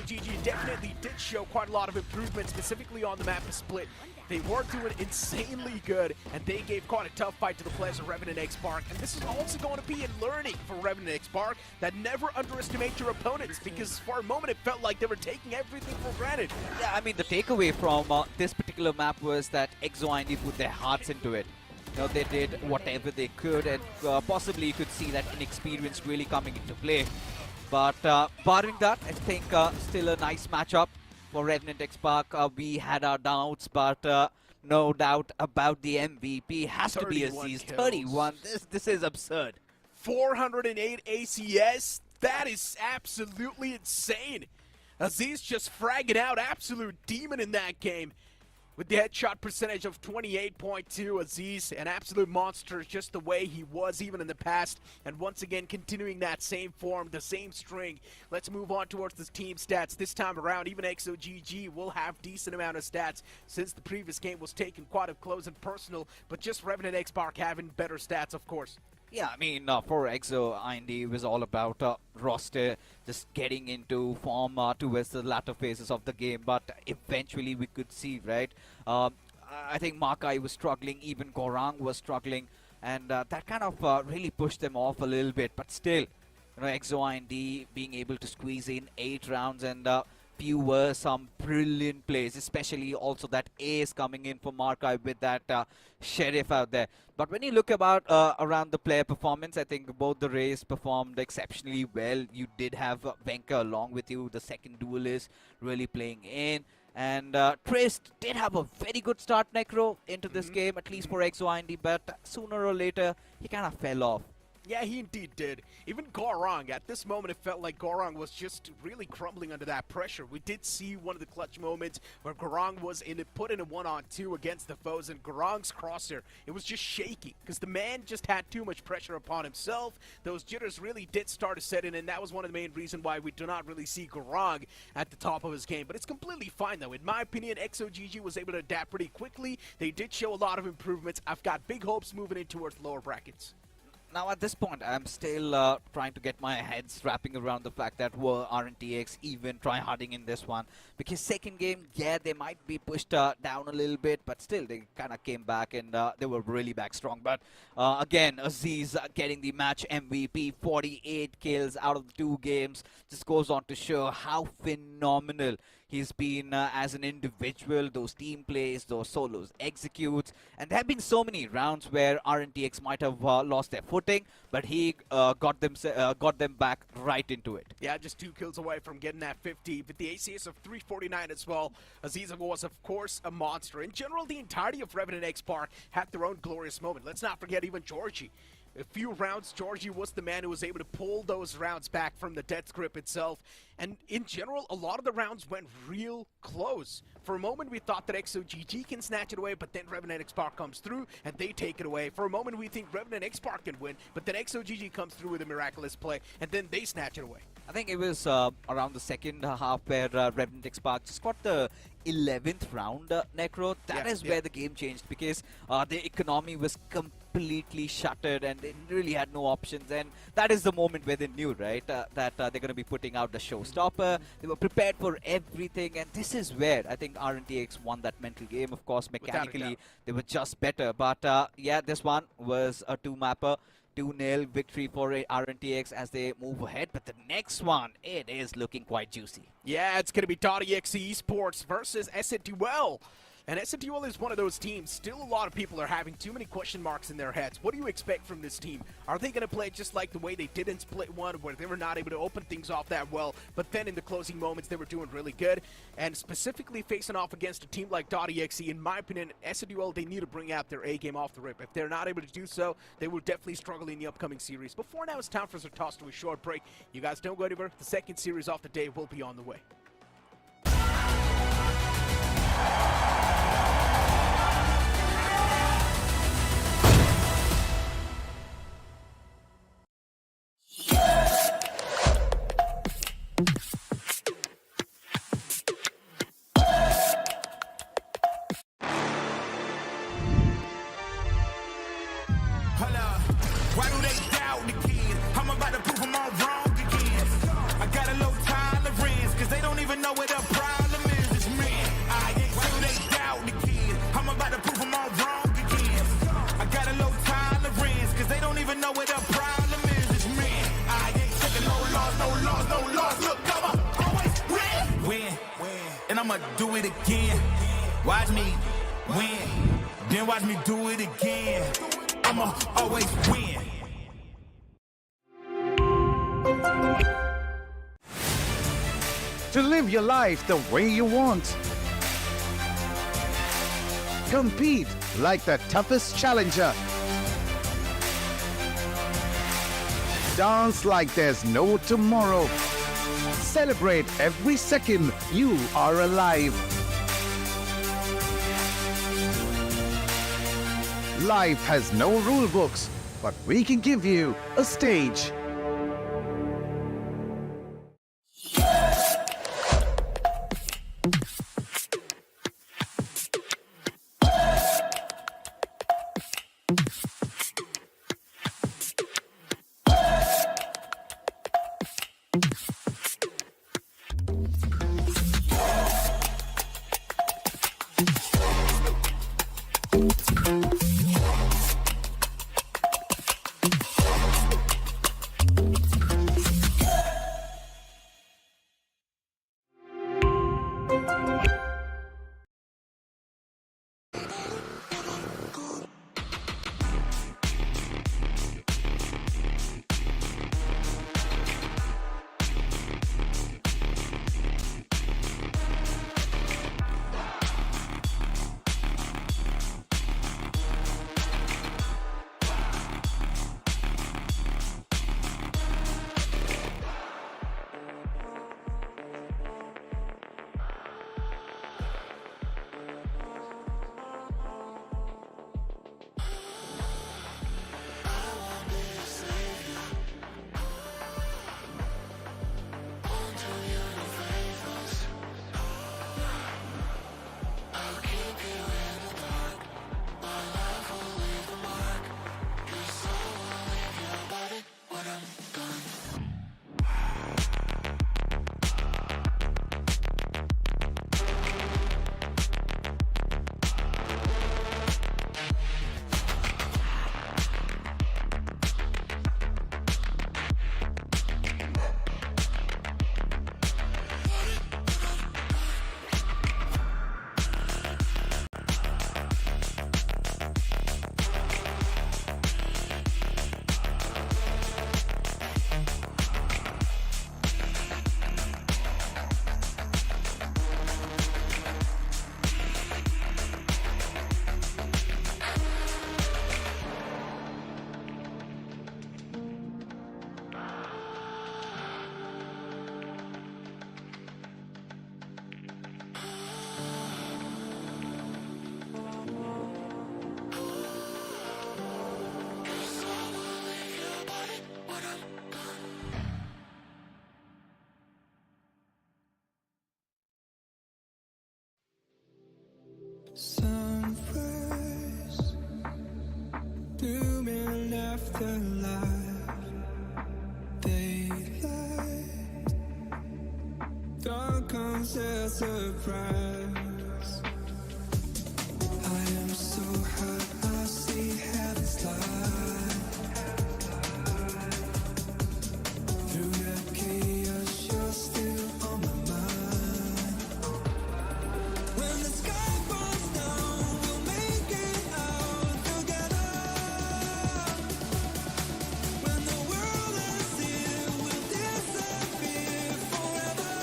definitely did show quite a lot of improvement, specifically on the map of Split. They were doing insanely good, and they gave quite a tough fight to the players of Revenant XSpark. And this is also going to be a learning for Revenant XSpark, that never underestimate your opponents, because for a moment it felt like they were taking everything for granted. Yeah, I mean, the takeaway from this particular map was that EXE put their hearts into it. You know, they did whatever they could, and possibly you could see that inexperience really coming into play. But barring that, I think still a nice matchup for Revenant XSpark. We had our doubts, but no doubt about the MVP. Has to be Aziz. 31. This is absurd. 408 ACS. That is absolutely insane. Aziz just fragging out absolute demon in that game. With the headshot percentage of 28.2, Aziz, an absolute monster, just the way he was even in the past. And once again, continuing that same form, the same string. Let's move on towards the team stats. This time around, even EXE will have decent amount of stats, since the previous game was taken quite up close and personal. But just Revenant XSpark having better stats, of course. Yeah, I mean, for EXE, it was all about roster just getting into form towards the latter phases of the game. But eventually we could see, right? I think Makai was struggling, even Gorang was struggling. And that kind of really pushed them off a little bit. But still, you know, EXE being able to squeeze in 8 rounds, and few were some brilliant plays, especially also that ace coming in for Makai with that Sheriff out there. But when you look about around the player performance, I think both the Rays performed exceptionally well. You did have Venka along with you, the second duelist, really playing in. And Trist did have a very good start, Necro, into this game, at least for EXE, but sooner or later, he kind of fell off. Yeah, he indeed did. Even Gorang, at this moment it felt like Gorang was just really crumbling under that pressure. We did see one of the clutch moments where Gorang was put in a 1-on-2 against the foes, and Gorang's crosshair, it was just shaky because the man just had too much pressure upon himself. Those jitters really did start to set in, and that was one of the main reasons why we do not really see Gorang at the top of his game. But it's completely fine though. In my opinion, EXE was able to adapt pretty quickly. They did show a lot of improvements. I've got big hopes moving in towards lower brackets. Now at this point, I'm still trying to get my head wrapping around the fact that were RNTX even try-harding in this one. Because second game, yeah, they might be pushed down a little bit, but still they kind of came back, and they were really back strong. But again, Aziz getting the match MVP, 48 kills out of the 2 games. Just goes on to show how phenomenal he's been as an individual, those team plays, those solos, executes. And there have been so many rounds where RNTX might have lost their footing, but he got them back right into it. Yeah, just 2 kills away from getting that 50. With the ACS of 349 as well, Aziz was, of course, a monster. In general, the entirety of Revenant XSpark had their own glorious moment. Let's not forget even Georgie. A few rounds, Georgie was the man who was able to pull those rounds back from the death grip itself. And in general, a lot of the rounds went real close. For a moment, we thought that EXE can snatch it away, but then Revenant XSpark comes through and they take it away. For a moment, we think Revenant XSpark can win, but then EXE comes through with a miraculous play, and then they snatch it away. I think it was around the second half where Revenant XSpark just got the 11th round, Necro. That is where the game changed, because the economy was completely shuttered and they really had no options. And that is the moment where they knew, right, that they're going to be putting out the showstopper. They were prepared for everything, and this is where I think RNTX won that mental game. Of course, mechanically, they were just better. But yeah, this one was a 2-mapper. 2-0 victory for RNTX as they move ahead. But the next one, it is looking quite juicy. Yeah, it's going to be DotExe Esports versus SNTUL. And SNTUL is one of those teams, still a lot of people are having too many question marks in their heads. What do you expect from this team? Are they going to play just like the way they did in Split 1, where they were not able to open things off that well, but then in the closing moments they were doing really good? And specifically facing off against a team like DotExe, in my opinion, SNTUL, they need to bring out their A game off the rip. If they're not able to do so, they will definitely struggle in the upcoming series. But for now, it's time for us to toss to a short break. You guys don't go anywhere. The second series of the day will be on the way. Why do they doubt the kid? I'm about to prove them all wrong again. I got a low tolerance, cause they don't even know what the problem is. It's me. Why do they doubt the kid? I'm about to prove them all wrong again. I got a low tolerance, cause they don't even know what the problem is. It's me. I ain't taking no loss, no loss, no loss. Look, I'ma always win. And I'ma do it again. Watch me win. Then watch me do it again. I'ma always win. To live your life the way you want. Compete like the toughest challenger. Dance like there's no tomorrow. Celebrate every second you are alive. Life has no rule books, but we can give you a stage. Sunrise, blooming afterlife, daylight, dawn comes as a surprise. I am so hurt, I see heaven's light. Through the chaos, you're still on my mind. When the sky falls down, we'll make it out together. When the world ends here, we'll disappear forever.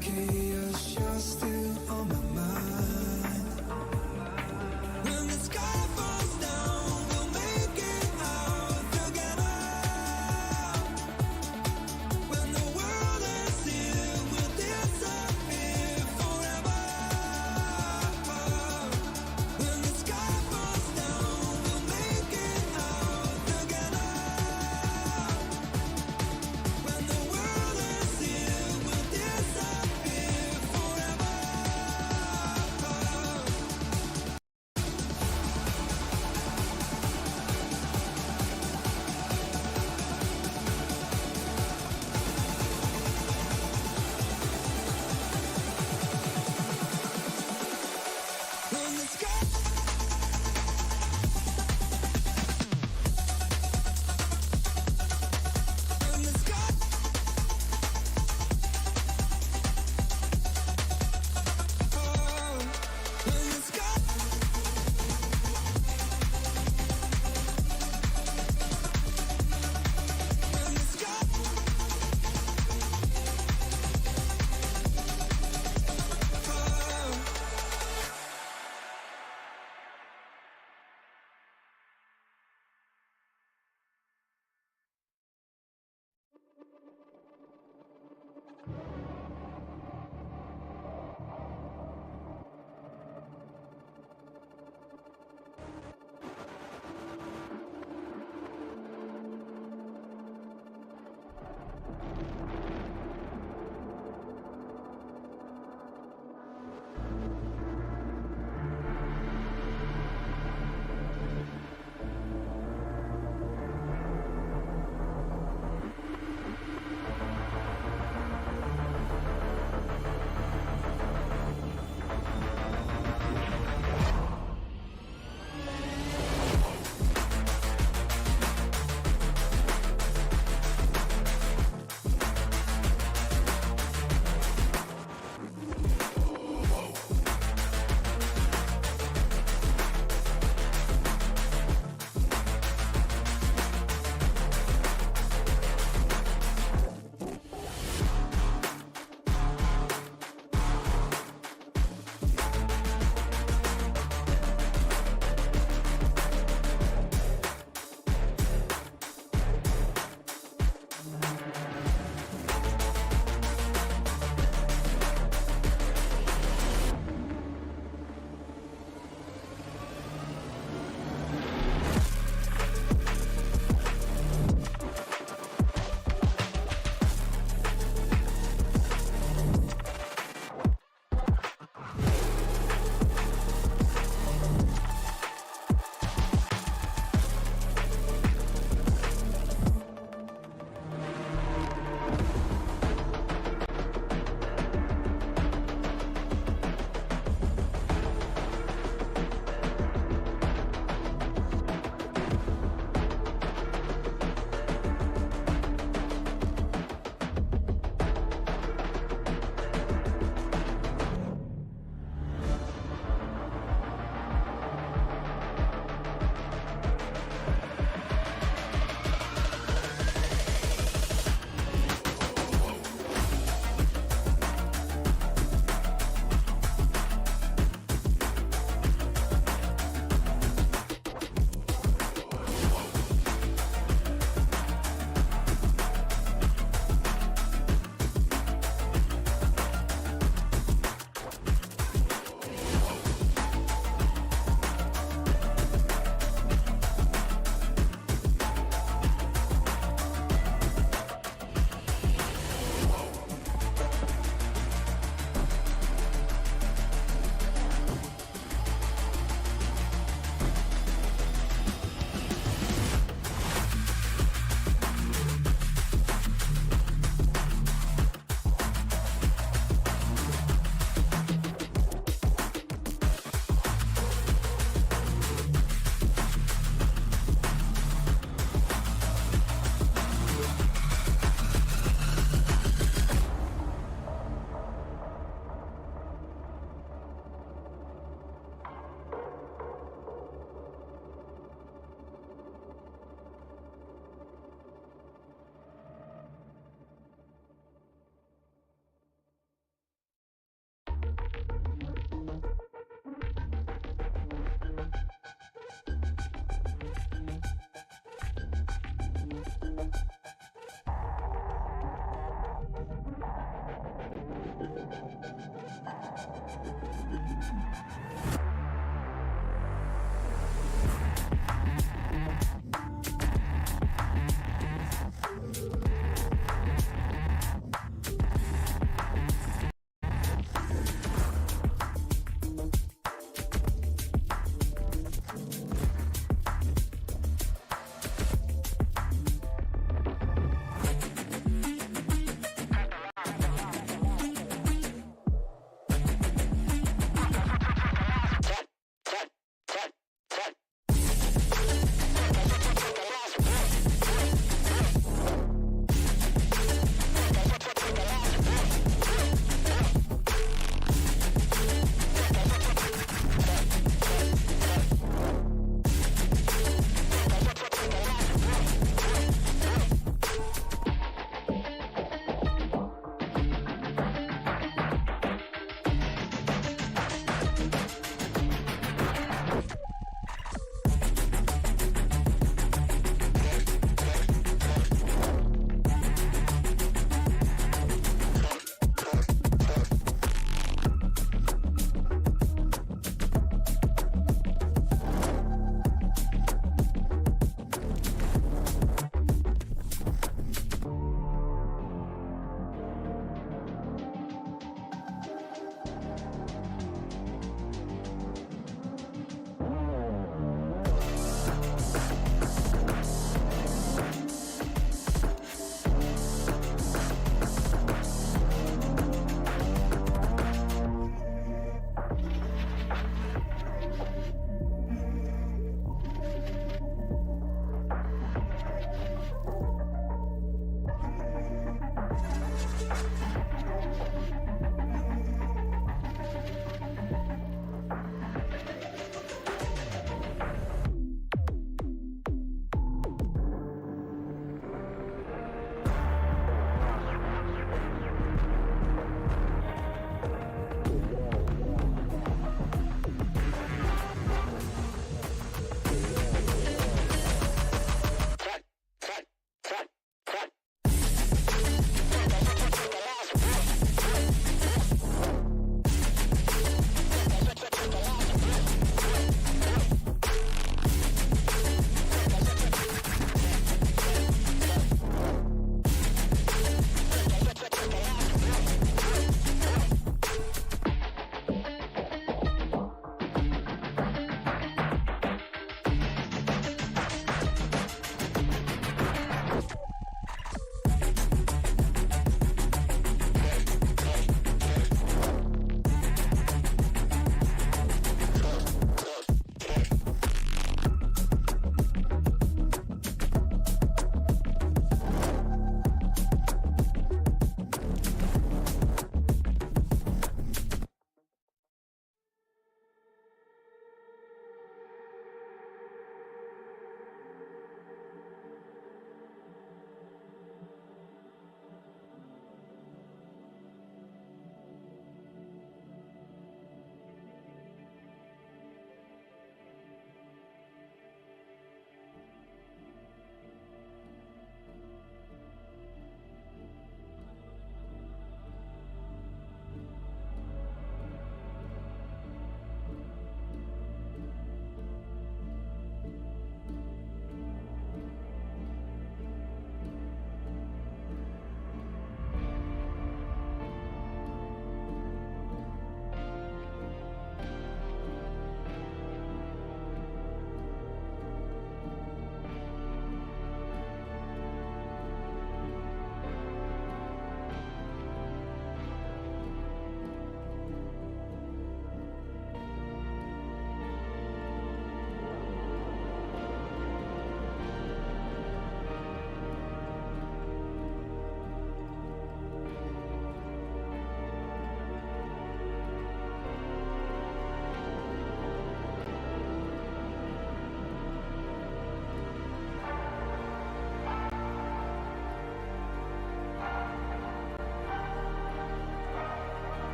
chaos, you're still on my mind. When the sky falls down, we'll make it out together. When the world is still, we'll disappear forever. When the sky falls down, we'll make it out together. When the world is still, we'll disappear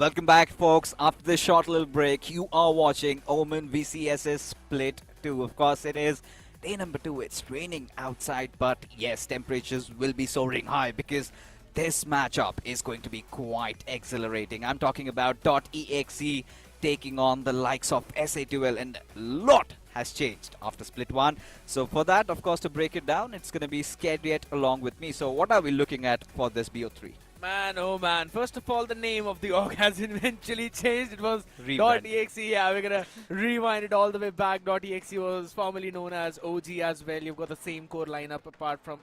Welcome back, folks. After this short little break, you are watching OMEN VCSA Split 2. Of course, it is day number 2. It's raining outside, but yes, temperatures will be soaring high because this matchup is going to be quite exhilarating. I'm talking about .exe taking on the likes of SA2L, and a lot has changed after Split 1. So for that, of course, to break it down, it's going to be Scared Yet along with me. So what are we looking at for this BO3? Man, oh man. First of all, the name of the org has eventually changed. It was Rebrand. .exe. Yeah, we're going to rewind it all the way back. .exe was formerly known as OG as well. You've got the same core lineup apart from,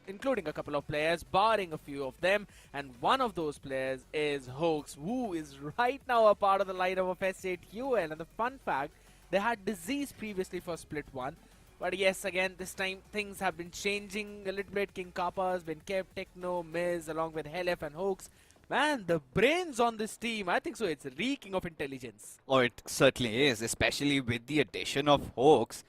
including a couple of players, barring a few of them. And one of those players is Hoax, who is right now a part of the lineup of S8UL. And the fun fact, they had disease previously for Split 1. But yes, again, this time things have been changing a little bit. King Kappa has been kept, Techno, Miz, along with Helef and Hoax. Man, the brains on this team, I think so, it's reeking of intelligence. Oh, it certainly is, especially with the addition of Hoax,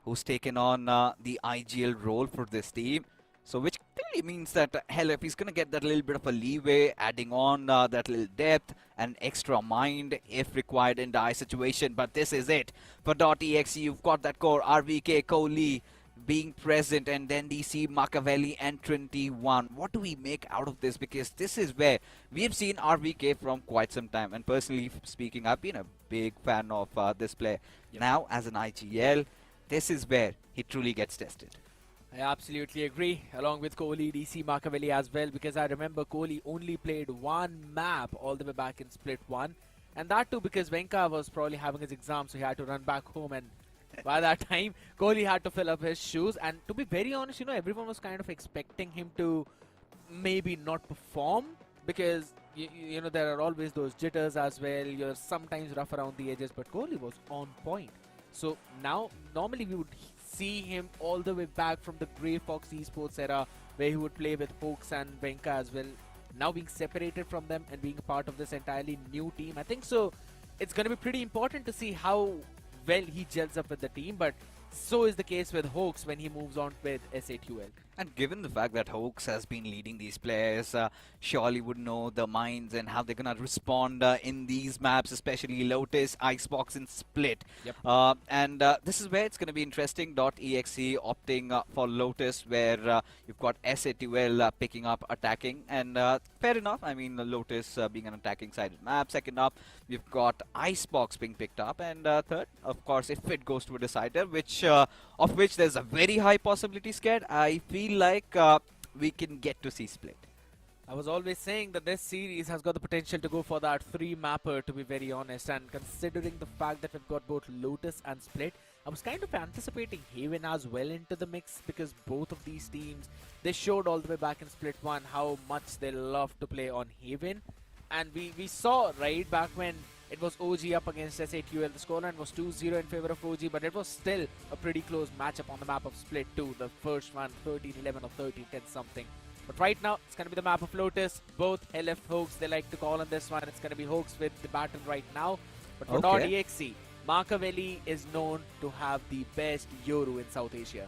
who's taken on the IGL role for this team. So which clearly means that Helef is going to get that little bit of a leeway, adding on that little depth and extra mind if required in dire situation. But this is it. For .exe, you've got that core RVK, Kohli being present, and then DC, Machiavelli and 21. What do we make out of this? Because this is where we have seen RVK from quite some time. And personally speaking, I've been a big fan of this player. Yep. Now, as an IGL, this is where he truly gets tested. I absolutely agree, along with Kohli, DC, Machiavelli as well, because I remember Kohli only played one map all the way back in Split 1. And that too because Venka was probably having his exam, so he had to run back home, and by that time, Kohli had to fill up his shoes. And to be very honest, you know, everyone was kind of expecting him to maybe not perform, because, you know, there are always those jitters as well. You're sometimes rough around the edges, but Kohli was on point. So now, normally we would see him all the way back from the Grey Fox Esports era, where he would play with Hoax and Venka as well. Now being separated from them and being part of this entirely new team, I think so it's going to be pretty important to see how well he gels up with the team. But so is the case with Hoax when he moves on with S8UL. And given the fact that Hoax has been leading these players, surely would know the minds and how they're going to respond in these maps, especially Lotus, Icebox and Split. Yep. And this is where it's going to be interesting. .exe opting for Lotus, where you've got S8UL picking up attacking. And fair enough, I mean, Lotus being an attacking sided map. Second up, we've got Icebox being picked up. And third, of course, if it goes to a decider, which of which there's a very high possibility, Scared, I feel like we can get to see Split. I was always saying that this series has got the potential to go for that 3-mapper, to be very honest. And considering the fact that we've got both Lotus and Split, I was kind of anticipating Haven as well into the mix, because both of these teams, they showed all the way back in Split 1 how much they love to play on Haven. And we saw right back when it was OG up against S8UL. The scoreline was 2-0 in favor of OG, but it was still a pretty close matchup on the map of Split 2. The first one, 13-11 or 13-10 something. But right now, it's going to be the map of Lotus. Both LF Hoax, they like to call on this one. It's going to be Hoax with the battle right now. But for .exe, Machiavelli is known to have the best Yoru in South Asia.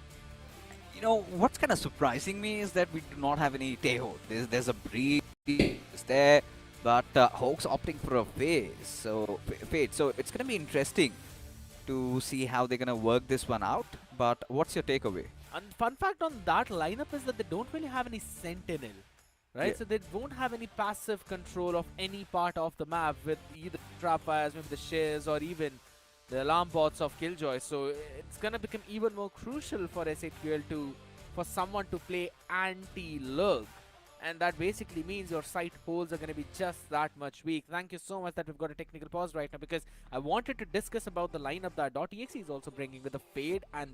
You know, what's kind of surprising me is that we do not have any Teho. There's a breeze there. But Hoax opting for a Fade. So it's going to be interesting to see how they're going to work this one out. But what's your takeaway? And fun fact on that lineup is that they don't really have any Sentinel, right? Yeah. So they won't have any passive control of any part of the map with either trap fires, maybe the shares, or even the alarm bots of Killjoy. So it's going to become even more crucial for S8UL for someone to play anti-lurk. And that basically means your sight holes are going to be just that much weak. Thank you so much that we've got a technical pause right now, because I wanted to discuss about the lineup that .exe is also bringing with the Fade and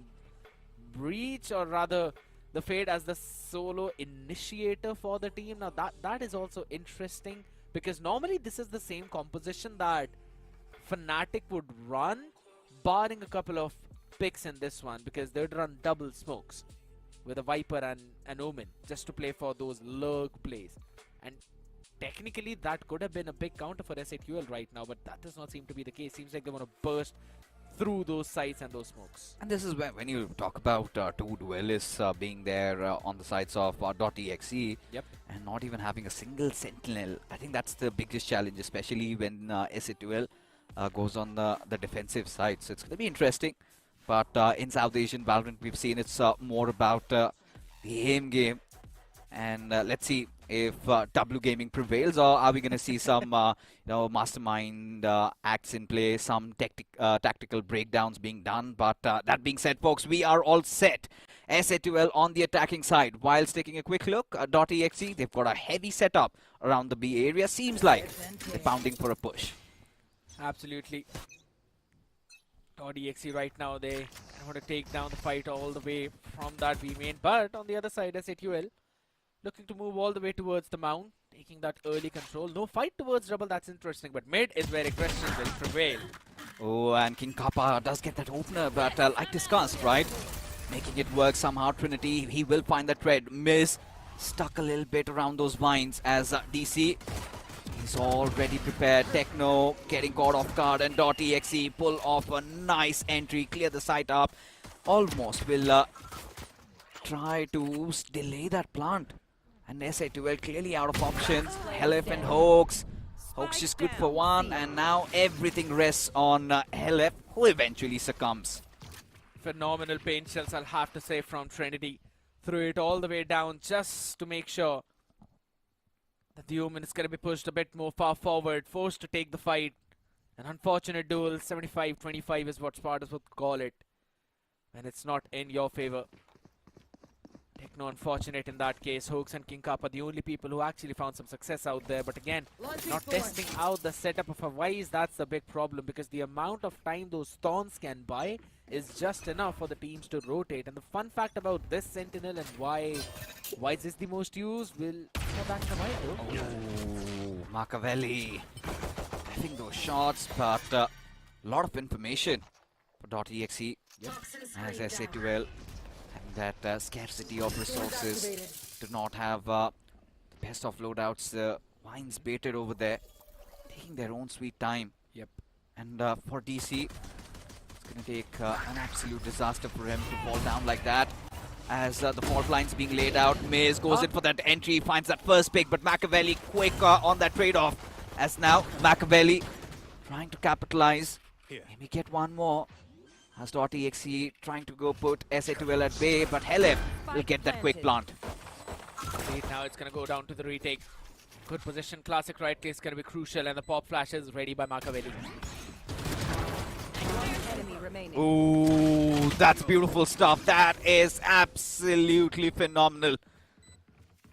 Breach, or rather the Fade as the solo initiator for the team. Now that is also interesting, because normally this is the same composition that Fnatic would run, barring a couple of picks in this one, because they'd run double smokes with a Viper and an Omen just to play for those lurk plays. And technically that could have been a big counter for S8UL right now, but that does not seem to be the case. Seems like they want to burst through those sites and those smokes. And this is where, when you talk about two duelists being there on the sides of .exe, yep, and not even having a single Sentinel, I think that's the biggest challenge, especially when S8UL goes on the defensive side. So it's going to be interesting. But in South Asian Valorant, we've seen it's more about the aim game. And let's see if W Gaming prevails, or are we going to see some mastermind acts in play, some tactical breakdowns being done? But that being said, folks, we are all set. SA2L on the attacking side. Whilst taking a quick look at .exe, they've got a heavy setup around the B area. Seems like they're pounding for a push. Absolutely. .exe right now, they want to take down the fight all the way from that B main. But on the other side, SA2L looking to move all the way towards the mount, taking that early control. No fight towards double, that's interesting. But mid is where aggression will prevail. Oh, and King Kappa does get that opener, but like discussed, right? Making it work somehow. Trinity, he will find the tread. Miss stuck a little bit around those vines as DC, he's already prepared. Techno getting caught off guard, and .exe pull off a nice entry, clear the site up. Almost will try to delay that plant. And SA2L clearly out of options. Helef and Hoax. Hoax just good for one, and now everything rests on Helef, who eventually succumbs. Phenomenal paint shells, I'll have to say, from Trinity. Threw it all the way down just to make sure that the Omen is going to be pushed a bit more far forward, forced to take the fight. An unfortunate duel, 75-25 is what Spartans would call it, and it's not in your favor. Techno unfortunate in that case. Hoax and King Cup are the only people who actually found some success out there, but again, not testing out the setup of a Wise. That's the big problem, because the amount of time those Thorns can buy is just enough for the teams to rotate. And the fun fact about this Sentinel and why Wise is the most used, we'll go back in a while though. Oh, Machiavelli. I think those shots, but a lot of information for .exe. Yep. As SA2L, having that scarcity of resources, do not have the best of loadouts. Vines baited over there, taking their own sweet time. Yep. And for DC, it's going to take an absolute disaster for him to fall down like that. As the fault line's being laid out, Maze goes in for that entry, finds that first pick, but Machiavelli quick on that trade-off. As now Machiavelli trying to capitalize, maybe get one more. As .exe trying to go put SA2L at bay, but Helef will get that quick plant. Indeed, now it's going to go down to the retake. Good position, classic right click is going to be crucial, and the pop flash is ready by Machiavelli. Ooh, that's beautiful stuff. That is absolutely phenomenal.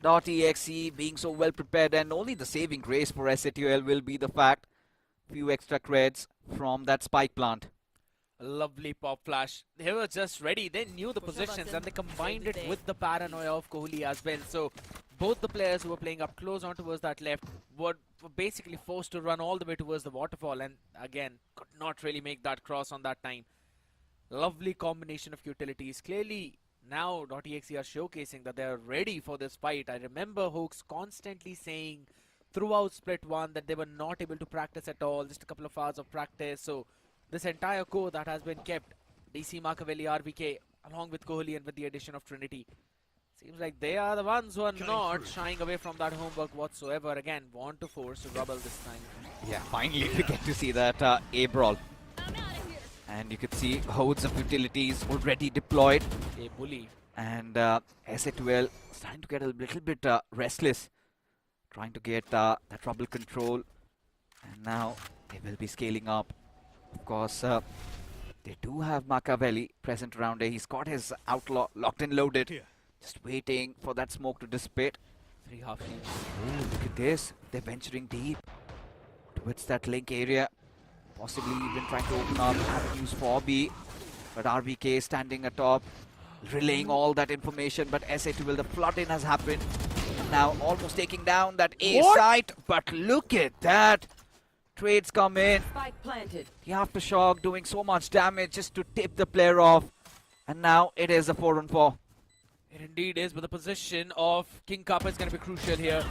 .exe being so well prepared, and only the saving grace for SA2L will be the fact few extra creds from that spike plant. A lovely pop flash. They were just ready. They knew the positions and they combined it with the paranoia of Kohli as well. So both the players who were playing up close on towards that left were basically forced to run all the way towards the waterfall, and again could not really make that cross on that time. Lovely combination of utilities. Clearly now .exe are showcasing that they are ready for this fight. I remember Hoax constantly saying throughout split 1 that they were not able to practice at all, just a couple of hours of practice. So this entire core that has been kept, DC, Machiavelli, RBK, along with Kohli and with the addition of Trinity, seems like they are the ones who are not shying away from that homework whatsoever. Again, want to force a rubble this time. Yeah, finally we get to see that A-brawl. And you could see hordes of utilities already deployed. A bully. And SA2L starting to get a little bit restless, trying to get that rubble control. And now they will be scaling up. Of course, they do have Machiavelli present around here. He's got his outlaw locked and loaded. Just waiting for that smoke to dissipate. 3 half shields. Oh, look at this. They're venturing deep towards that link area. Possibly even trying to open up avenues for B. But RBK standing atop, relaying all that information. But SA2L, the flood-in has happened. And now almost taking down that A site. But look at that. Trades come in. Spike planted. The aftershock doing so much damage just to tip the player off. And now it is a 4-on-4. It indeed is, but the position of King Kappa is going to be crucial here.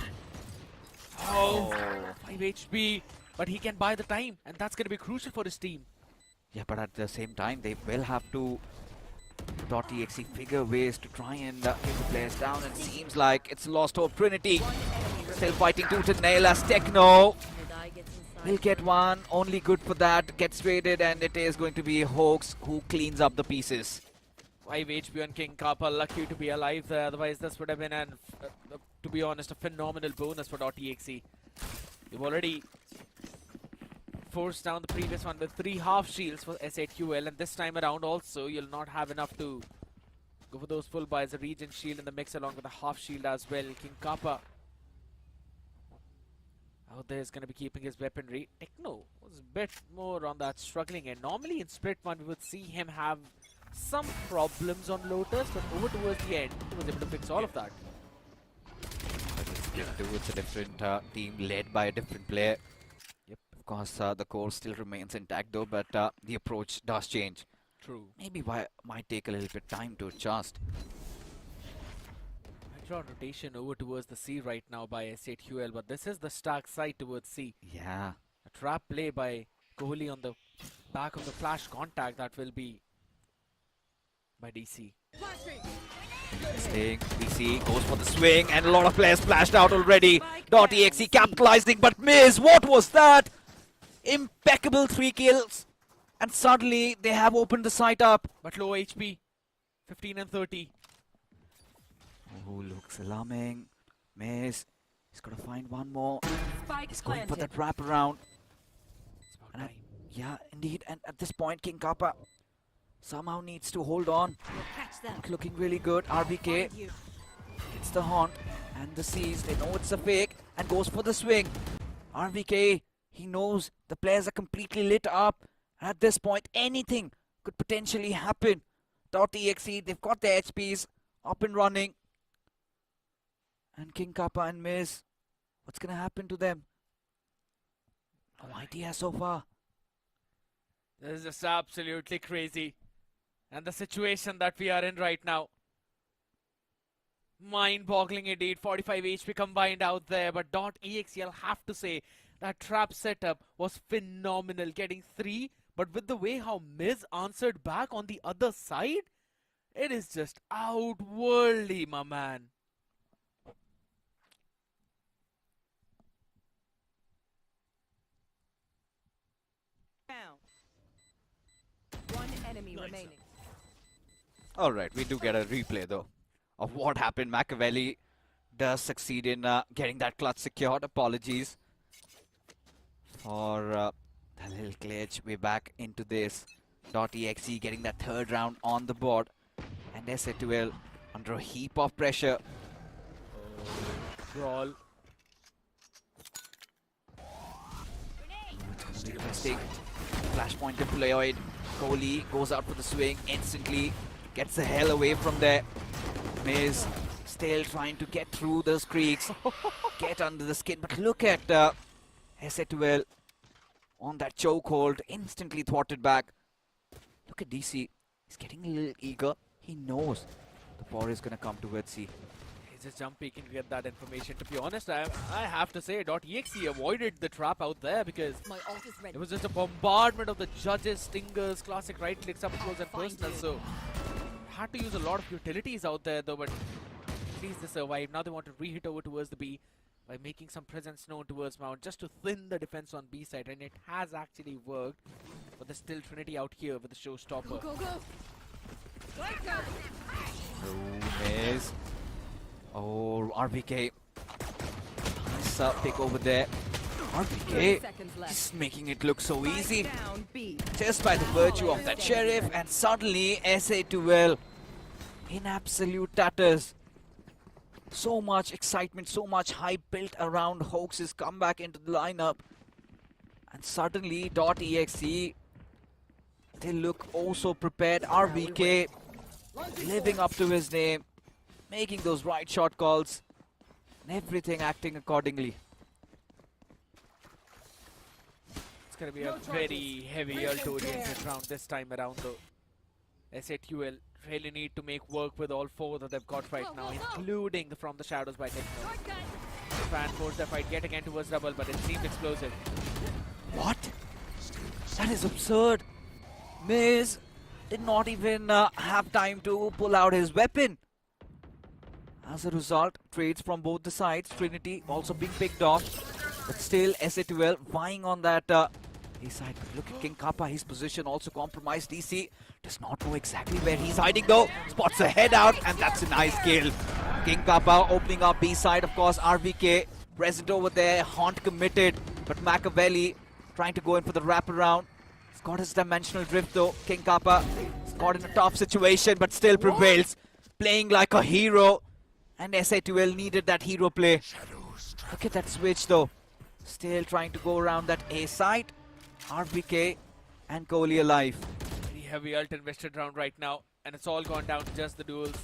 Oh, 5 HP, but he can buy the time, and that's going to be crucial for his team. Yeah, but at the same time, they will have to .exe figure ways to try and get the players down, and seems like it's lost hope. Trinity still fighting tooth and nail as Techno will get one, only good for that, gets traded, and it is going to be Hoax who cleans up the pieces. 5 HP on King Kappa, lucky to be alive there, otherwise this would have been to be honest, a phenomenal bonus for .exe. You've already forced down the previous one with 3 half shields for S8QL, and this time around also you'll not have enough to go for those full buys, a regen shield in the mix along with a half shield as well. King Kappa out there is going to be keeping his weaponry. Techno was a bit more on that struggling end. Normally in split 1 we would see him have some problems on Lotus, but over towards the end he was able to fix all of that. It's a different team led by a different player. Yep. Of course, the core still remains intact though, but the approach does change. True. Maybe might take a little bit time to adjust. Draw rotation over towards the C right now by S8QL, but this is the stark side towards C. Yeah. A trap play by Kohli on the back of the flash contact that will be by DC. Staying, DC goes for the swing, and a lot of players splashed out already. .exe capitalizing, but Miz, what was that? Impeccable 3 kills, and suddenly they have opened the site up. But low HP, 15 and 30. Oh, looks alarming. Miz, he's got to find one more. Spike He's going for planted. that wraparound. It's about And time. yeah, indeed, and at this point, King Kappa somehow needs to hold on. We'll catch them. Not looking really good. RBK Find you. gets the haunt and the C's. They know it's a fake and goes for the swing. RBK, he knows the players are completely lit up. And at this point, anything could potentially happen. .exe, they've got their HPs up and running. And King Kappa and Miz, what's going to happen to them? No idea so far. This is just absolutely crazy. And the situation that we are in right now. Mind-boggling indeed. 45 HP combined out there. But .exe, I'll have to say, that trap setup was phenomenal. Getting 3. But with the way how Miz answered back on the other side, it is just outworldly, my man. One enemy remaining. Alright, we do get a replay though of what happened. Machiavelli does succeed in getting that clutch secured. Apologies for the little glitch. We're back into this. .exe getting that 3rd round on the board. And S8QL under a heap of pressure. Brawl. Interesting. Flashpoint deployed. Kohli goes out for the swing instantly. Gets the hell away from there. Miz still trying to get through those creeks. Get under the skin. But look at S8QL on that chokehold. Instantly thwarted back. Look at DC. He's getting a little eager. He knows the ball is going to come towards C. He's just jump peeking to get that information. To be honest, I have to say, .exe avoided the trap out there because My ult is ready. it was just a bombardment of the judges, stingers, classic right clicks, up close and personal. So had to use a lot of utilities out there though, but at least they survived. Now they want to re-hit over towards the B by making some presence known towards Mount just to thin the defense on B side, and it has actually worked. But there's still Trinity out here with the showstopper. Go, go, go. Let's go. Oh, Miz. Oh, RBK. Nice pick over there. 30 RBK seconds left. just making it look so easy. Spike down B. Just by the virtue of that sheriff, and suddenly S8QL in absolute tatters. So much excitement, so much hype built around Hoax's comeback into the lineup. And suddenly .exe, they look oh so prepared. RBK living up to his name, making those right shot calls, and everything acting accordingly. It's going to be a very heavy ult-oriented round this time around though. S8QL really need to make work with all 4 that they've got right now, including the From the Shadows by Techno. Fan force the fight yet again towards double, but it seems explosive. What? That is absurd. Miz did not even have time to pull out his weapon. As a result, trades from both the sides. Trinity also being picked off. But still, S8QL vying on that A-side, look at King Kappa, his position also compromised. DC does not know exactly where he's hiding though. Spots a head out, and that's a nice kill. King Kappa opening up B-side, of course. RVK present over there, Haunt committed, but Machiavelli trying to go in for the wraparound. He's got his dimensional drift though. King Kappa is caught in a tough situation, but still prevails. Playing like a hero, and SA2L needed that hero play. Look at that switch though. Still trying to go around that A-side. RVK and Kohli alive. Very heavy ult invested round right now, and it's all gone down to just the duels.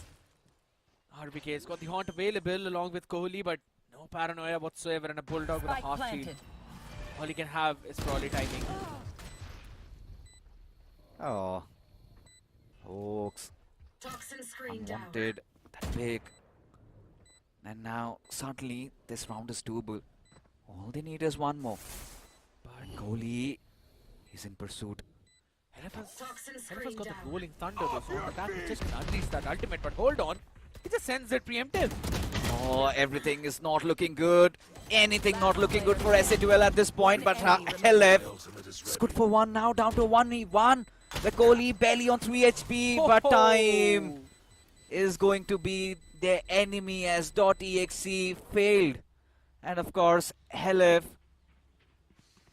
RVK has got the haunt available along with Kohli, but no paranoia whatsoever, and a bulldog with a half shield. All he can have is probably timing. Oh. Folks. Unwanted. That big. And now, suddenly, this round is doable. All they need is one more. But Kohli is in pursuit. Helif's got the rolling thunder though, so attack just unleash that ultimate, but hold on. He just sends it preemptive. Oh, everything is not looking good. Anything not looking good for SA2L at this point, but Helif is good for one now, down to 1v1. The Kohli barely on 3 HP, but time is going to be their enemy as .exe failed. And of course, Helif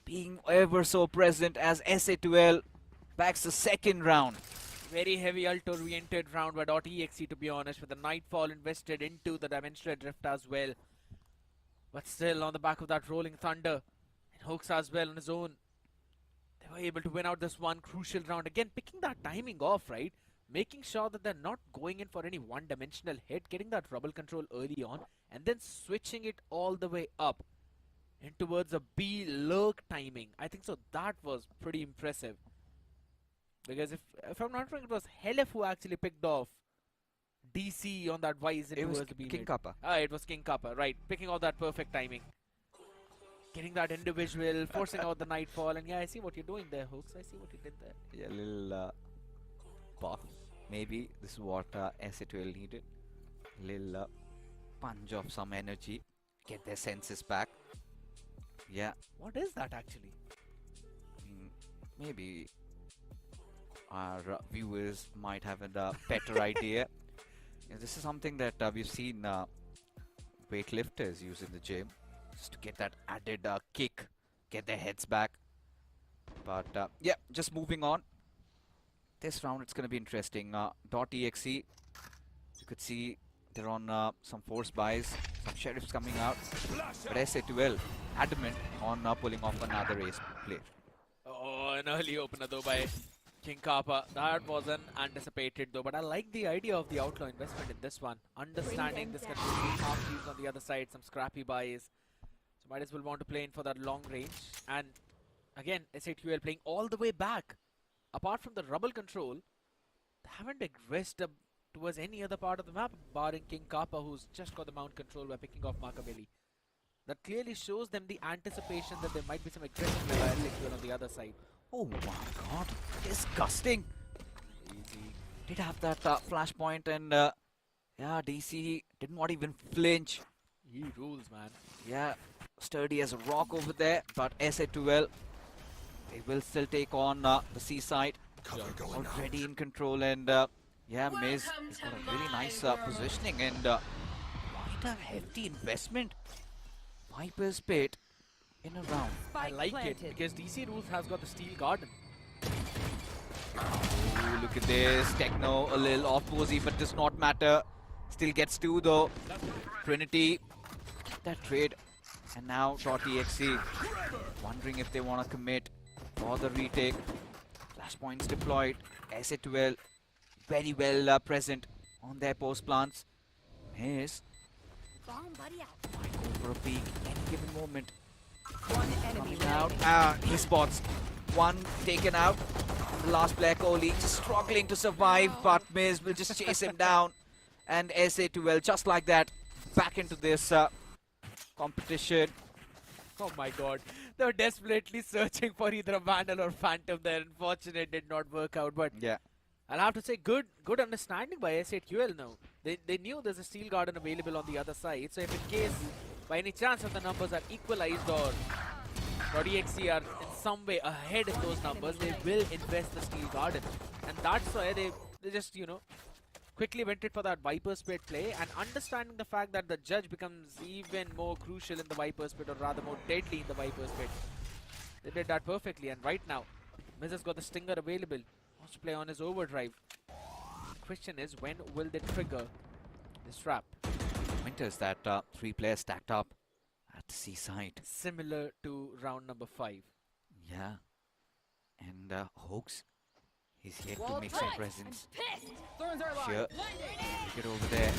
being ever so present as SA2L backs the second round. Very heavy ult-oriented round by .exe, to be honest, with the Nightfall invested into the Dimensional Drift as well. But still, on the back of that rolling thunder, and Hooks as well on his own, they were able to win out this one crucial round. Again, picking that timing off, right? Making sure that they're not going in for any one-dimensional hit, getting that rubble control early on, and then switching it all the way up in towards a B lurk timing. I think so that was pretty impressive. Because if I'm not wrong, it was Helif who actually picked off DC on that Wise It was towards the B King mid. Kappa. Ah, it was King Kappa, right. Picking out that perfect timing. Getting that individual, forcing out the Nightfall, and yeah, I see what you're doing there, Hooks. I see what you did there. Yeah, a little buff. Maybe this is what SA2L needed. A little punch of some energy. Get their senses back. Yeah. What is that actually? Maybe our viewers might have a better idea. Yeah, this is something that we've seen weightlifters use in the gym, just to get that added kick, get their heads back. But yeah, just moving on. This round it's going to be interesting. .exe, you could see they're on some force buys, some sheriffs coming out, but SA2L adamant on pulling off another ace play. Oh, an early opener though by King Kappa. That wasn't anticipated though, but I like the idea of the outlaw investment in this one. Understanding this can be half teams on the other side, some scrappy buys. So might as well want to play in for that long range. And again, SA2L playing all the way back. Apart from the rubble control, they haven't aggressed towards any other part of the map, barring King Kappa, who's just got the mount control by picking off Machiavelli. That clearly shows them the anticipation that there might be some aggressive play by SA2L on the other side. Oh my god, disgusting. Did have that flashpoint, and yeah, DC did not even flinch. He rules, man. Yeah, sturdy as a rock over there, but SA2L, they will still take on the seaside. Already in control, and yeah, Miz has got a really nice positioning, and quite a hefty investment. Viper's Pit in a round. I like it because DC Rules has got the Steel Garden. Ooh, look at this. Techno a little off posy, but does not matter. Still gets two though. Trinity, that trade. And now .exe wondering if they want to commit for the retake. Flashpoints deployed. SA2L very well present on their post plants. Miss might go for a peek any given moment. One enemy Coming out. He spots one taken out. The last player, Kohli, just struggling to survive, but Miz will just chase him down. And SA2L, just like that, back into this competition. Oh my god. They were desperately searching for either a Vandal or Phantom there. Unfortunately, it did not work out, but Yeah. I'll have to say good understanding by SA2L now. They knew there's a Steel Garden available on the other side, so if in case by any chance of the numbers are equalized or .exe are in some way ahead in those numbers, they will invest the Steel Garden. And that's why they just, you know, quickly went it for that Viper's Pit play, and understanding the fact that the judge becomes even more crucial in the Viper's Pit, or rather more deadly in the Viper's Pit. They did that perfectly, and right now, Miz has got the Stinger available. Wants to play on his overdrive. The question is, when will they trigger this trap? Winters that 3 players stacked up at the seaside. Similar to round number 5. Yeah. And Hoax, he's here to make some presence. Sure. Get over there.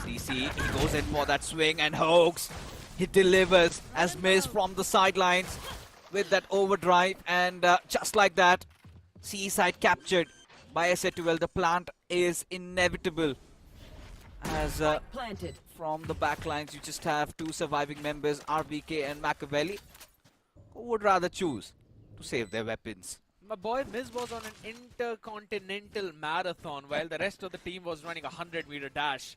CC, he goes in for that swing, and Hoax, he delivers as Miz from the sidelines with that overdrive, and just like that, seaside captured by SA12. The plant is inevitable, as Planted. from the backlines you just have 2 surviving members, RBK and Machiavelli, who would rather choose to save their weapons. My boy Miz was on an intercontinental marathon while the rest of the team was running a 100-meter dash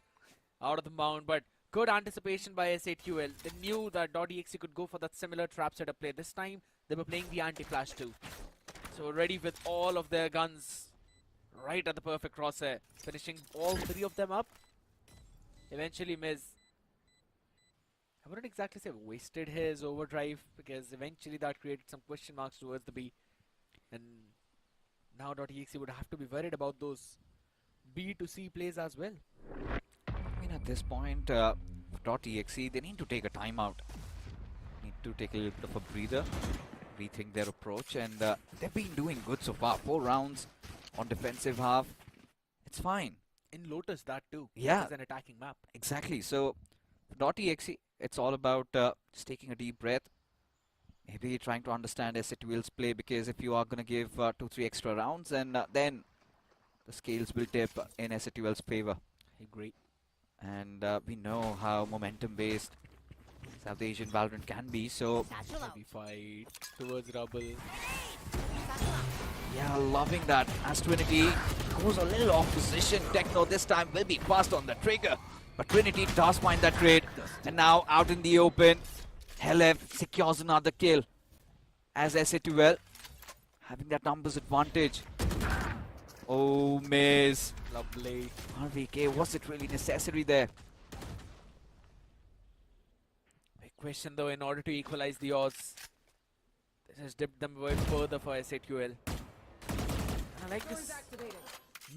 out of the mound. But good anticipation by SA12. They knew that .exe could go for that similar trap setup play. This time they were playing the anti-flash too. So ready with all of their guns right at the perfect crosshair. Finishing all 3 of them up. Eventually Miz, I wouldn't exactly say wasted his overdrive, because eventually that created some question marks towards the B. And now .exe would have to be worried about those B to C plays as well. I mean, at this point, .exe, they need to take a timeout. Need to take a little bit of a breather, rethink their approach, and they've been doing good so far. 4 rounds on defensive half. It's fine. In Lotus, that too. Yeah. It's an attacking map. Exactly. So, for .exe, it's all about just taking a deep breath. Maybe trying to understand SA12's play, because if you are going to give 2-3 extra rounds, and then the scales will tip in SA12's favor. I agree. And we know how momentum-based South Asian Valorant can be, so Heavy fight towards Rubble. yeah, loving that. As Trinity goes a little off position, Techno this time will be fast on the trigger, but Trinity does find that trade, and now out in the open, Helef secures another kill as SA12 having that numbers advantage. Oh, Miz. Lovely. RVK, was it really necessary there? Big question though, in order to equalize the odds, this has dipped them way further for SA12. And I like this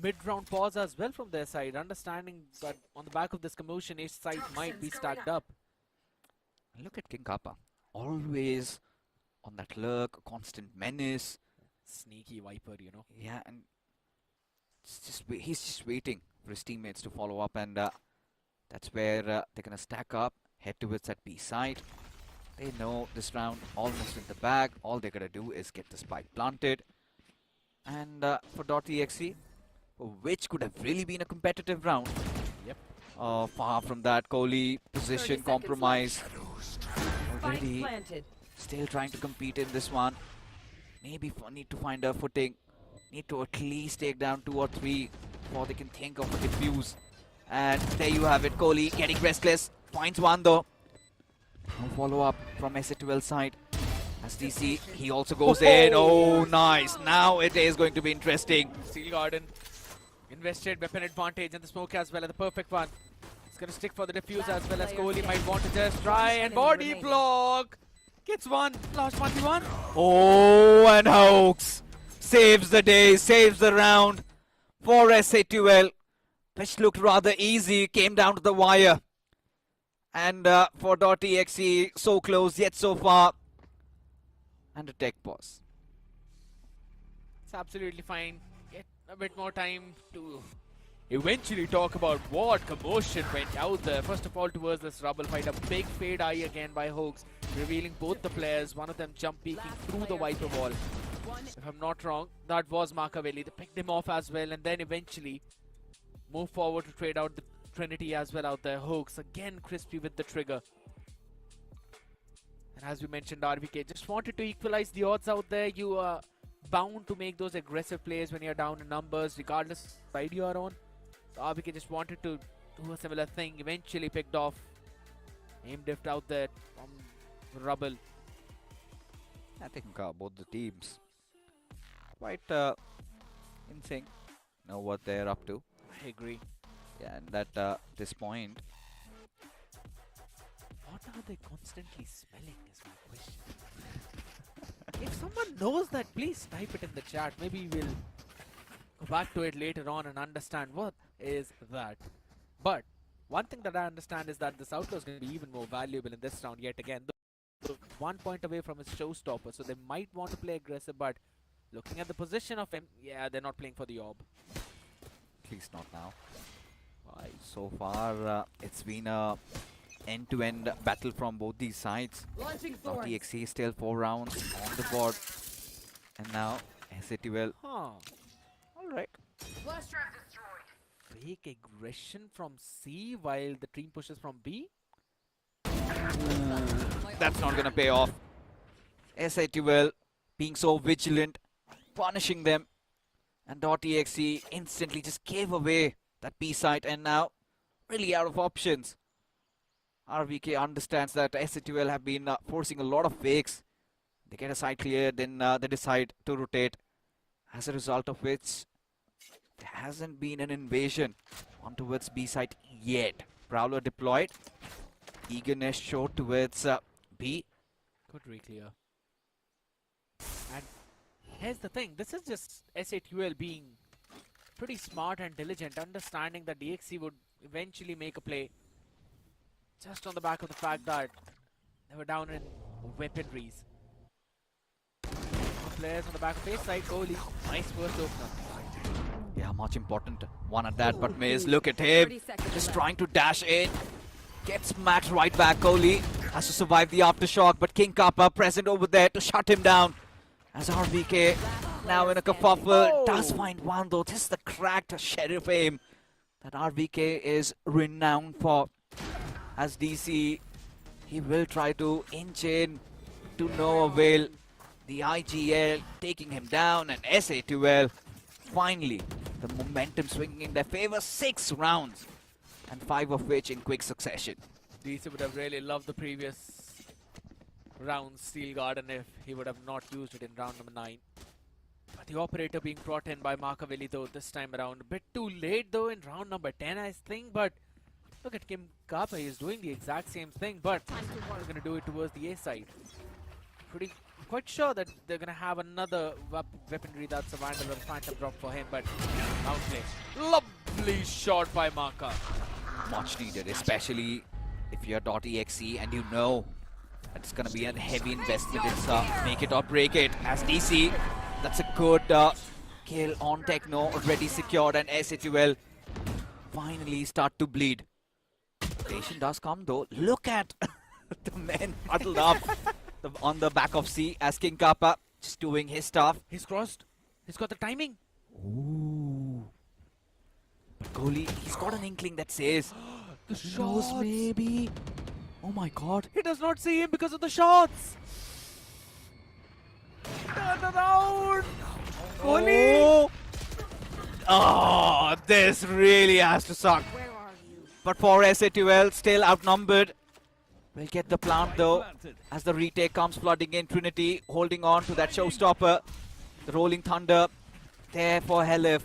mid-round pause as well from their side, understanding that on the back of this commotion, each side might be stacked up. Look at King Kappa, always on that lurk, constant menace. Sneaky Viper, you know. Yeah, and it's just he's just waiting for his teammates to follow up, and that's where they're gonna stack up, head towards that B side. They know this round almost in the bag. All they're gonna do is get the spike planted. And for .exe, which could have really been a competitive round. Yep. Far from that, Kohli position compromise. Already Planted. still trying to compete in this one. Maybe need to find a footing. Need to at least take down 2 or 3 before they can think of a defuse. And there you have it, Kohli getting restless. Finds one though. No follow up from SA12 side. As DC, he also goes in. Oh, nice. Now it is going to be interesting. Steel Garden invested weapon advantage, and the smoke as well, and the perfect one. It's going to stick for the defuse as well, as Kohli might want to just try and body block. Gets one. Last 1v1. Oh, and Hoax saves the day, saves the round for SA12, which looked rather easy, came down to the wire. And for .exe, so close yet so far. And a tech pause. It's absolutely fine. Get a bit more time to eventually talk about what commotion went out there. First of all, towards this rubble fight, a big fade eye again by Hoax, revealing both the players, one of them jump peeking through the Viper wall. If I'm not wrong, that was Machiavelli. They picked him off as well, and then eventually move forward to trade out the Trinity as well out there. Hoax again crispy with the trigger. And as we mentioned, RVK just wanted to equalize the odds out there. You are bound to make those aggressive plays when you're down in numbers, regardless of the side you are on. So RVK just wanted to do a similar thing. Eventually picked off. Aim dift out there from Rubble. I think both the teams quite in sync, know what they're up to. I agree. Yeah, and at this point, What are they constantly smelling is my question. If someone knows that, please type it in the chat. Maybe we'll go back to it later on and understand what is that. But one thing that I understand is that this outlaw is going to be even more valuable in this round yet again. Though 1 point away from his showstopper, so they might want to play aggressive, but looking at the position of him, yeah, they're not playing for the orb. at least not now. So far, it's been a end-to-end battle from both these sides. Launching thorns. DotExe still 4 rounds on the board. And now, SAT will. Huh. Alright. Flash trap destroyed. Fake aggression from C while the team pushes from B? That's not gonna pay off. SAT will being so vigilant, punishing them. And .exe instantly just gave away that B site and now really out of options. RVK understands that SATUL have been forcing a lot of fakes. They get a side clear, then they decide to rotate. As a result of which, there hasn't been an invasion on towards B site yet. Prowler deployed. Eagerness showed towards B. Good re-clear. And here's the thing, this is just SATUL being pretty smart and diligent, understanding that DXC would eventually make a play just on the back of the fact that they were down in weaponries. Players on the back of face side, Kohli, nice first opener. Yeah, much important one at that, but Maze, look at him. 30 seconds Just left. trying to dash in. Gets smacked right back. Kohli has to survive the aftershock, but King Kappa present over there to shut him down. As RVK now in a kerfuffle, does find one though. This is the cracked sheriff aim that RVK is renowned for. As DC, he will try to inch in to no avail. The IGL taking him down, and SA2L finally the momentum swinging in their favor. 6 rounds, and 5 of which in quick succession. DC would have really loved the previous round Steel Garden if he would have not used it in round number 9. But the operator being brought in by Markavelli though this time around. A bit too late though in round number 10 I think, but look at Kim Kappa, he's doing the exact same thing, but he's going to do it towards the A side. Quite sure that they're going to have another weaponry that's a Vandal or Phantom drop for him, but outplay. Lovely shot by Marka. Much needed, especially if you're .exe and you know that it's going to be a heavy investment in make it or break it. As DC, that's a good kill on Techno, already secured, and SHUL finally start to bleed. Rotation does come though. Look at the men huddled up on the back of C as King Kappa just doing his stuff. He's crossed. He's got the timing. Ooh. But Kohli, he's got an inkling that says, The shows shots. maybe. Oh my god. He does not see him because of the shots. Turn around. Kohli. Oh, this really has to suck. Where are you? But for SA2L, still outnumbered. We'll get the plant though, as the retake comes flooding in. Trinity holding on to that showstopper. The Rolling Thunder there for Helif.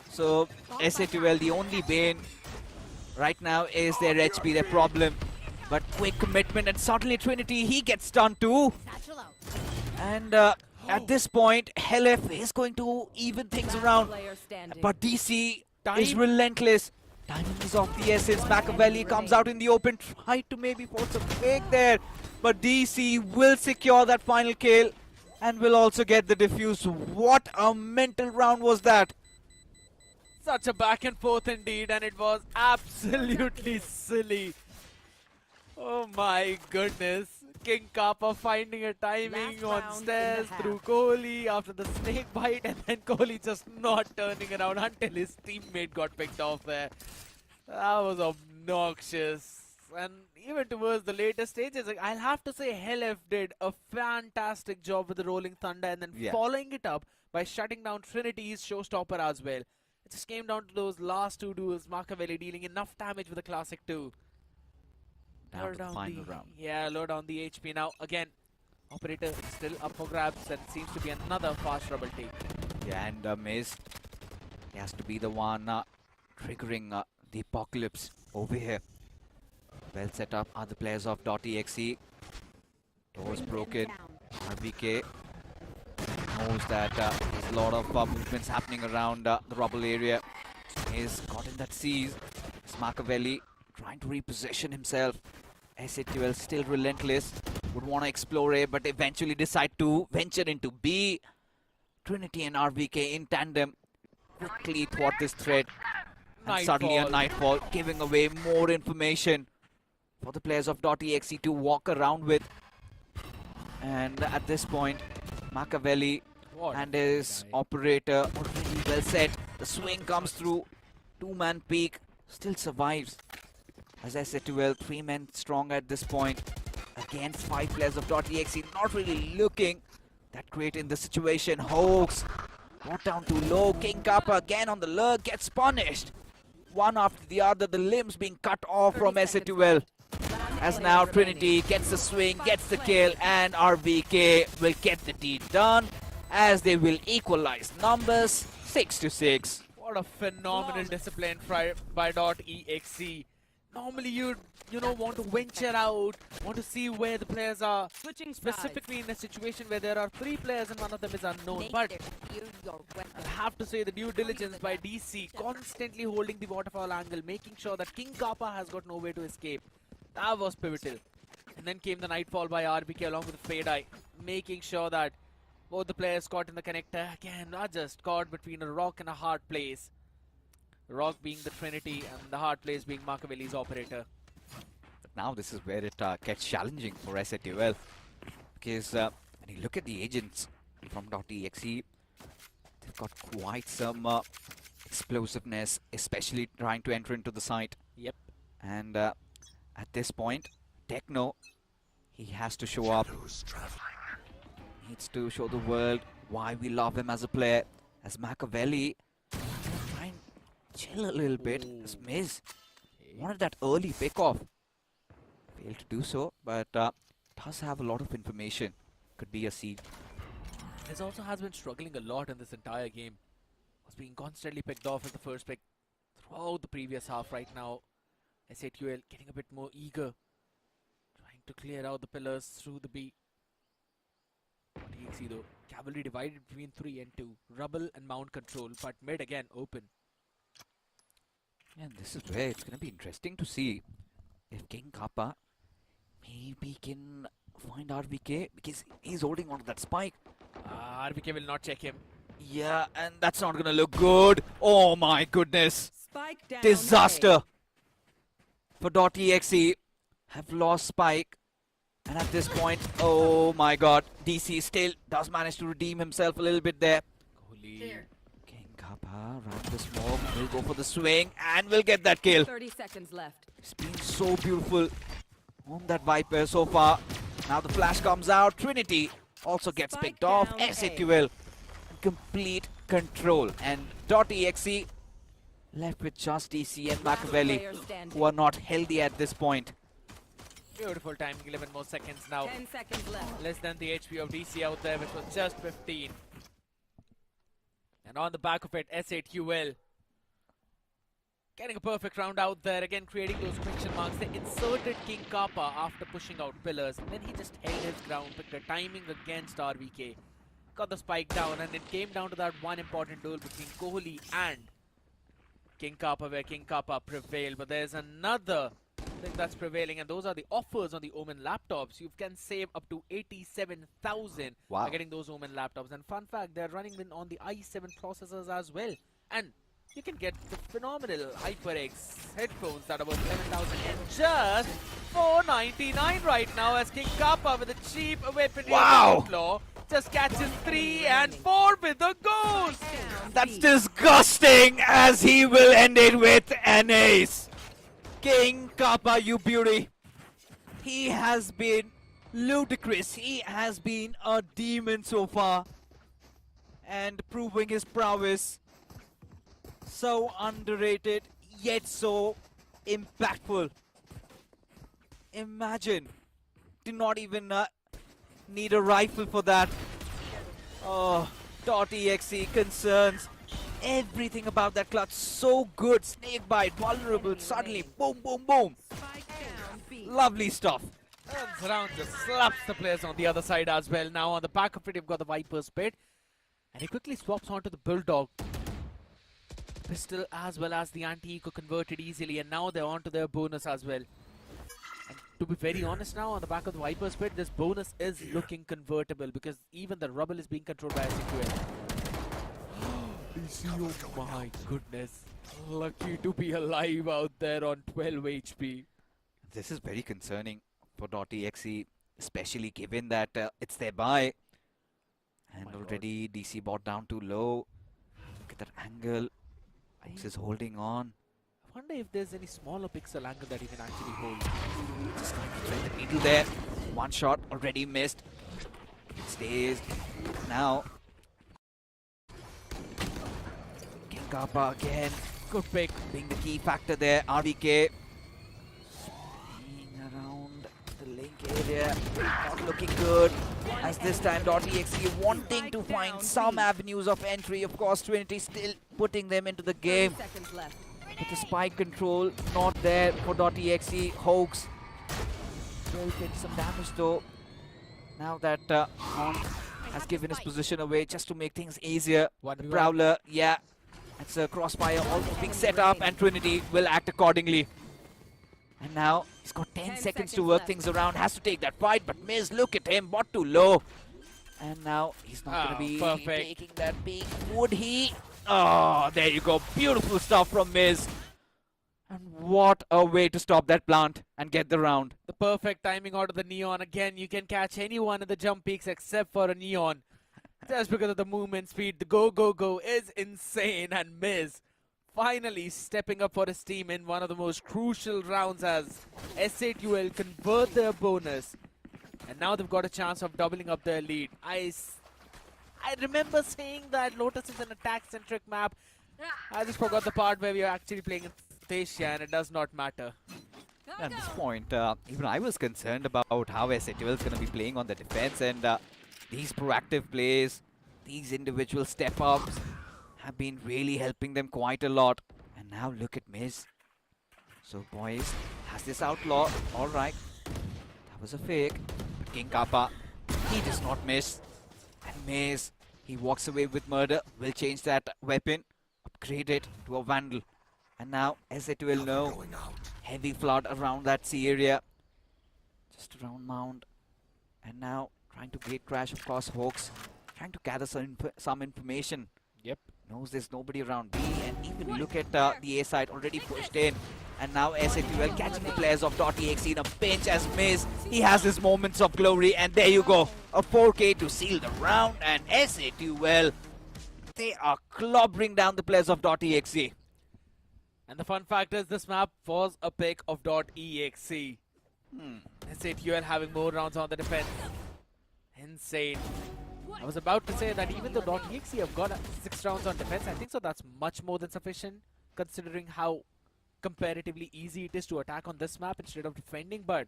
So SA2L, the only bane right now is their HP, their problem. But quick commitment, and suddenly Trinity, he gets stunned too. Satchel out. And at this point, Helif is going to even things around. Player standing. But DC is relentless. Timing is of the essence. Machiavelli comes out in the open, tried to maybe force a fake there. But DC will secure that final kill and will also get the defuse. What a mental round was that? Such a back and forth indeed, and it was absolutely silly. Oh my goodness. King Kappa finding a timing Last on round in stairs the half. through Kohli after the snake bite, and then Kohli just not turning around until his teammate got picked off there. That was obnoxious. And even towards the later stages, like, I'll have to say Helif did a fantastic job with the Rolling Thunder, and then following it up by shutting down Trinity's showstopper as well. It just came down to those last 2 duels, Markavelli dealing enough damage with the Classic 2. Down to the final round. Yeah, low down the HP. Now, again, Operator is still up for grabs and seems to be another fast rubble take. Yeah, and Miz, he has to be the one triggering the apocalypse over here. Well set up are the players of .exe. Doors broken. RBK knows that there's a lot of movements happening around the rubble area. He's caught in that seize. It's Machiavelli trying to reposition himself. SATL still relentless. Would want to explore A, but eventually decide to venture into B. Trinity and RBK in tandem quickly thwart this threat. And suddenly a nightfall, giving away more information for the players of .exe to walk around with. And at this point, Machiavelli and his operator already well set. The swing comes through. Two-man peak still survives. As I said, 3 men strong at this point. Against 5 players of .exe, not really looking that great in the situation. Hoax brought down too low. King Kappa again on the lurk, gets punished. One after the other, the limbs being cut off from SA2L. As now Trinity gets the swing, gets the kill, and RBK will get the deed done as they will equalize numbers 6-6. What a phenomenal discipline by .exe. Normally you want to venture out, want to see where the players are. Specifically in a situation where there are 3 players and one of them is unknown. But I have to say the due diligence by DC, constantly holding the waterfall angle, making sure that King Kappa has got nowhere to escape. That was pivotal. And then came the nightfall by RBK along with the Fade Eye, making sure that both the players caught in the connector. Again, not just caught between a rock and a hard place. Rock being the Trinity and the hard place being Machiavelli's operator. But now this is where it gets challenging for SA2L. Because when you look at the agents from .exe, they've got quite some explosiveness, especially trying to enter into the site. Yep. And at this point, Techno, he has to show up. Needs to show the world why we love him as a player. As Machiavelli, try and chill a little bit. As Miz wanted that early pick-off. Failed to do so, but does have a lot of information. Could be a seed. Miz also has been struggling a lot in this entire game. Was being constantly picked off as the first pick throughout the previous half. Right now, SA2L getting a bit more eager. Trying to clear out the pillars through the B. DXE though, cavalry divided between 3 and 2. Rubble and mount control, but mid again open. And this is where it's going to be interesting to see if King Kappa maybe can find RBK, because he's holding on to that spike. RBK will not check him. Yeah, and that's not going to look good. Oh my goodness. Spike down. Disaster for .exe. Have lost spike. And at this point, oh my god, DC still does manage to redeem himself a little bit there. King Kappa around the smoke, will go for the swing and will get that kill. 30 seconds left. It's been so beautiful on that Viper so far. Now the flash comes out. Trinity also gets Spike picked off. down A. SA2L complete control. And .exe left with just DC and Machiavelli, player standing. who are not healthy at this point. Beautiful timing, 11 more seconds now. 10 seconds left. Less than the HP of DC out there, which was just 15. And on the back of it, SA2L getting a perfect round out there, again creating those question marks. They inserted King Kappa after pushing out pillars, and then he just held his ground, picked the timing against RBK. Got the spike down, and it came down to that one important duel between Kohli and King Kappa, where King Kappa prevailed. But there's another thing that's prevailing, and those are the offers on the Omen laptops. You can save up to 87,000 by getting those Omen laptops. And fun fact, they're running on the i7 processors as well. And you can get the phenomenal HyperX headphones that are worth 11,000 and just 499 right now, as King Kappa with a cheap weaponry on the floor just catches 3 and 4 with the goals. That's disgusting, as he will end it with an ace. King Kappa, you beauty. He has been ludicrous. He has been a demon so far, and proving his prowess. So underrated, yet so impactful. Imagine to not even Need a rifle for that. Oh, .exe concerns. Everything about that clutch so good. Snakebite, vulnerable, suddenly boom, boom, boom. Lovely stuff. Turns around, just slaps the players on the other side as well. Now on the back of it, you've got the Viper's Pit. And he quickly swaps onto the Bulldog. Pistol as well as the anti-eco converted easily. And now they're onto their bonus as well. And to be very honest now, on the back of the Viper's Pit, this bonus is looking convertible. Because even the rubble is being controlled by SQL. Oh my goodness. Lucky to be alive out there on 12 HP. This is very concerning for .exe, especially given that it's their buy. And already DC bot down too low. Look at that angle. Hoax is holding on. I wonder if there's any smaller pixel angle that he can actually hold. Just trying to thread the needle there. One shot already missed. It stays. Now. King Kappa again. Good pick. Being the key factor there. RVK. Being around the link area. Not looking good. As this time .exe wanting to find some avenues of entry. Of course, Trinity still putting them into the game. Seconds left. But the spike control not there for .exe. Hoax will get some damage though. Now that Haunt has given his position away just to make things easier. The Prowler, yeah. It's a crossfire almost being set up and Trinity will act accordingly. And now he's got 10 seconds to work things around. Has to take that fight, but Miz, look at him, bot too low. And now he's not going to be taking that peek. Would he? Oh, there you go. Beautiful stuff from Miz. And what a way to stop that plant and get the round. The perfect timing out of the Neon. Again, you can catch anyone in the jump peaks except for a Neon. Just because of the movement speed, the go is insane. And Miz finally stepping up for his team in one of the most crucial rounds as SA2L convert their bonus. And now they've got a chance of doubling up their lead. I remember saying that Lotus is an attack-centric map. I just forgot the part where we are actually playing in Stacia and it does not matter. At this point, even I was concerned about how SA2L is going to be playing on the defense, and these proactive plays, these individual step-ups have been really helping them quite a lot. And now look at Miz. So boys, has this outlaw. Alright, that was a fake. But King Kappa, he does not miss. And Miz, he walks away with murder. Will change that weapon, upgrade it to a Vandal. And now SA2L know. Heavy flood around that C area. Just around Mount. And now trying to gate crash, of course, Hawks. Trying to gather some information. Yep. Knows there's nobody around B. And even look at the A side already pushed in. And now SA2L catching the players of .exe in a pinch as Miz. He has his moments of glory. And there you go. A 4K to seal the round. And SA2L, they are clobbering down the players of .exe. And the fun fact is this map was a pick of .exe. SA2L having more rounds on the defense. Insane. I was about to say that even though .exe have got 6 rounds on defense, I think so that's much more than sufficient considering how comparatively easy it is to attack on this map instead of defending. But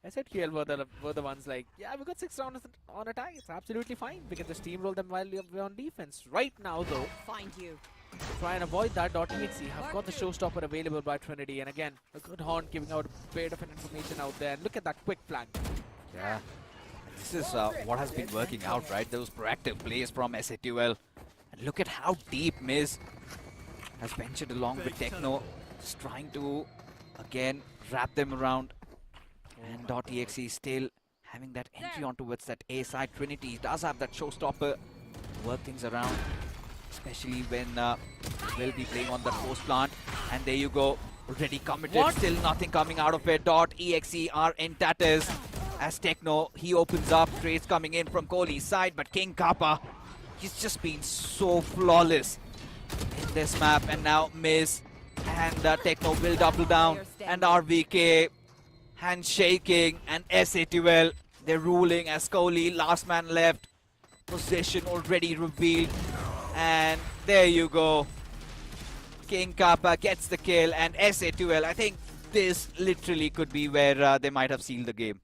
SA2L were the ones like, yeah, we got 6 rounds on attack. It's absolutely fine. We can just steamroll them while we're on defense. Right now though, Find you. to try and avoid that, .exe have got the showstopper available by Trinity. And again, a good Haunt giving out a bit of an information out there. And look at that quick flank. Yeah. This is what has been working out, right? Those proactive plays from SA2L. And look at how deep Miz has ventured along with Techno. Just trying to, again, wrap them around. And .exe still having that entry on towards that A side. Trinity does have that showstopper to work things around. Especially when we'll be playing on the post plant. And there you go. Already committed. Still nothing coming out of it. .exe are in tatters. As Techno, he opens up, trades coming in from Kohli's side, but King Kappa, he's just been so flawless in this map. And now Miz and Techno will double down, and RVK handshaking, and SA2L, they're ruling as Kohli, last man left, position already revealed, and there you go. King Kappa gets the kill, and SA2L, I think this literally could be where they might have sealed the game.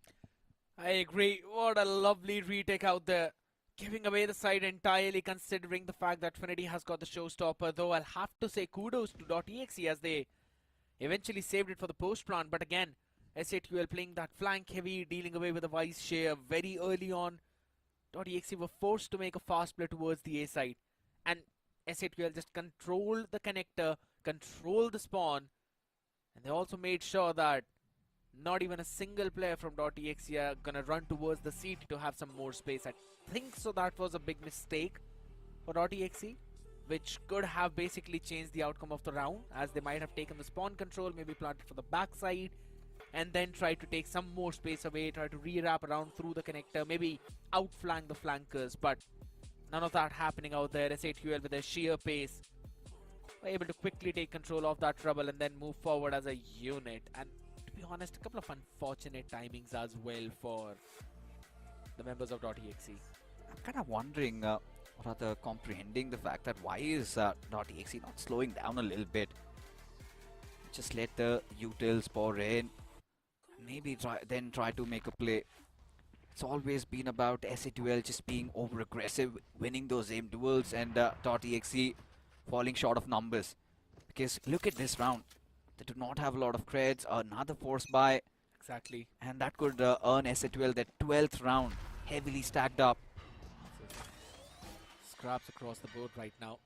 I agree. What a lovely retake out there. Giving away the side entirely, considering the fact that Trinity has got the showstopper. Though I'll have to say kudos to .exe as they eventually saved it for the post plant. But again, SA2L playing that flank heavy, dealing away with the vice share very early on. .exe were forced to make a fast play towards the A side. And SA2L just controlled the connector, controlled the spawn. And they also made sure that not even a single player from .exe are gonna run towards the CT to have some more space. I think so that was a big mistake for .exe, which could have basically changed the outcome of the round, as they might have taken the spawn control, maybe planted for the backside, and then tried to take some more space away, try to re-wrap around through the connector, maybe outflank the flankers, but none of that happening out there. SA2L with their sheer pace were able to quickly take control of that trouble and then move forward as a unit. And to be honest, a couple of unfortunate timings as well for the members of .exe. I'm kind of wondering, or rather comprehending the fact that why is .exe not slowing down a little bit? Just let the utils pour in, maybe then try to make a play. It's always been about SA2L just being over aggressive, winning those aim duels, and .exe falling short of numbers. Because look at this round, they do not have a lot of creds. Another force buy, Exactly. and that could earn SA2L their 12th round, heavily stacked up. Scraps across the board right now.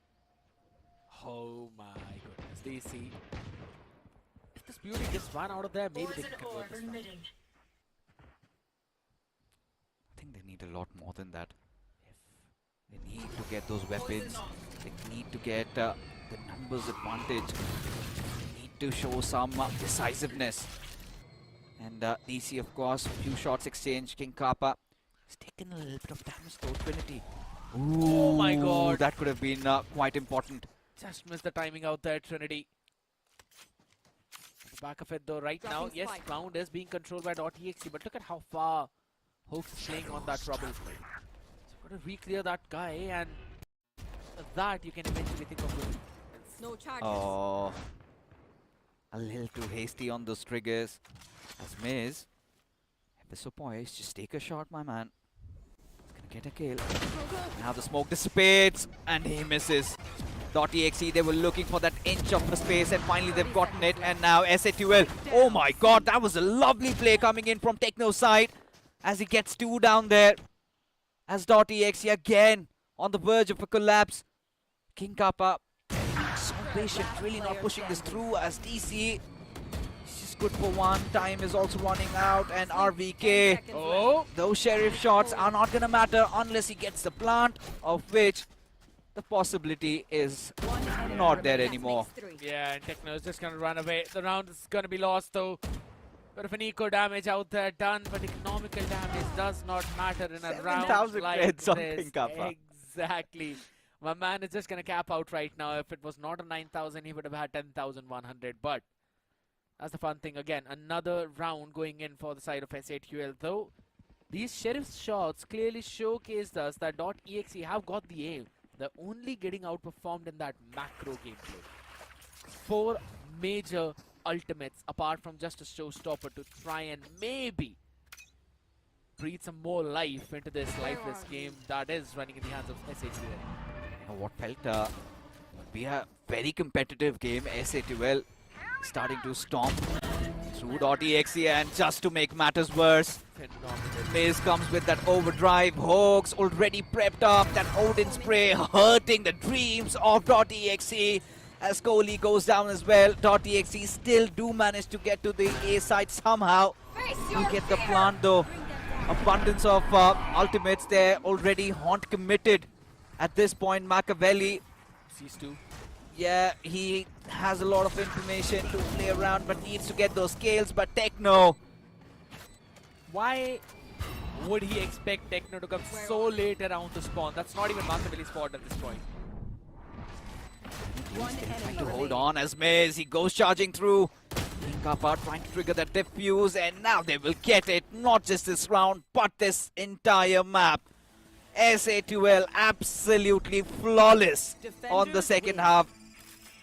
Oh my goodness. They see. If this beauty gets one out of there, maybe they can convert this round. I think they need a lot more than that. They need to get those weapons. They need to get the numbers advantage. They need to show some decisiveness. And DC, of course, few shots exchanged. King Kappa has taken a little bit of damage though. Trinity. Ooh, Oh my god. that could have been quite important. Just missed the timing out there, Trinity. At the back of it though, right now, yes, round is being controlled by .exe, but look at how far Hope is playing on that trouble. So got to re-clear that guy, and that you can eventually think of winning. No charges. Oh, a little too hasty on those triggers. As Miz, ever so poised, just take a shot, my man. He's gonna get a kill. Now the smoke dissipates, and he misses. .exe, they were looking for that inch of the space, and finally they've gotten it. And now SA2L, oh my god, that was a lovely play coming in from Techno's side as he gets two down there. As .exe again on the verge of a collapse. King Kappa, so patient, really not pushing this through, as DC, he's just good for one. Time is also running out, and RVK, Oh, those sheriff shots are not gonna matter unless he gets the plant, of which the possibility is not there anymore. yeah, and Techno is just going to run away. The round is going to be lost though. Bit of an eco damage out there done, but economical damage does not matter in a round 7,000 like creds on this. King Kappa. Exactly. My man is just going to cap out right now. If it was not a 9,000, he would have had 10,100. But that's the fun thing. Again, another round going in for the side of SA2L. Though these sheriff shots clearly showcased us that .exe have got the aim. They're only getting outperformed in that macro gameplay. 4 major ultimates apart from just a showstopper to try and maybe breathe some more life into this lifeless game that is running in the hands of SA2L. What felt be a very competitive game. SA2L starting to stomp through .exe, and just to make matters worse, Miz comes with that overdrive. Hoax already prepped up. That Odin spray hurting the dreams of .exe. As Kohli goes down as well, .exe still do manage to get to the A side somehow. You get the plant though. Abundance of ultimates there already. Haunt committed at this point. Machiavelli, Sees 2. yeah, he has a lot of information to play around, but needs to get those scales. But Techno, Why would he expect Techno to come so late around the spawn? That's not even Machiavelli's fault at this point. trying to hold on as Miz, he goes charging through. King Kappa trying to trigger that defuse, and now they will get it. Not just this round, but this entire map. SA2L absolutely flawless on the second half.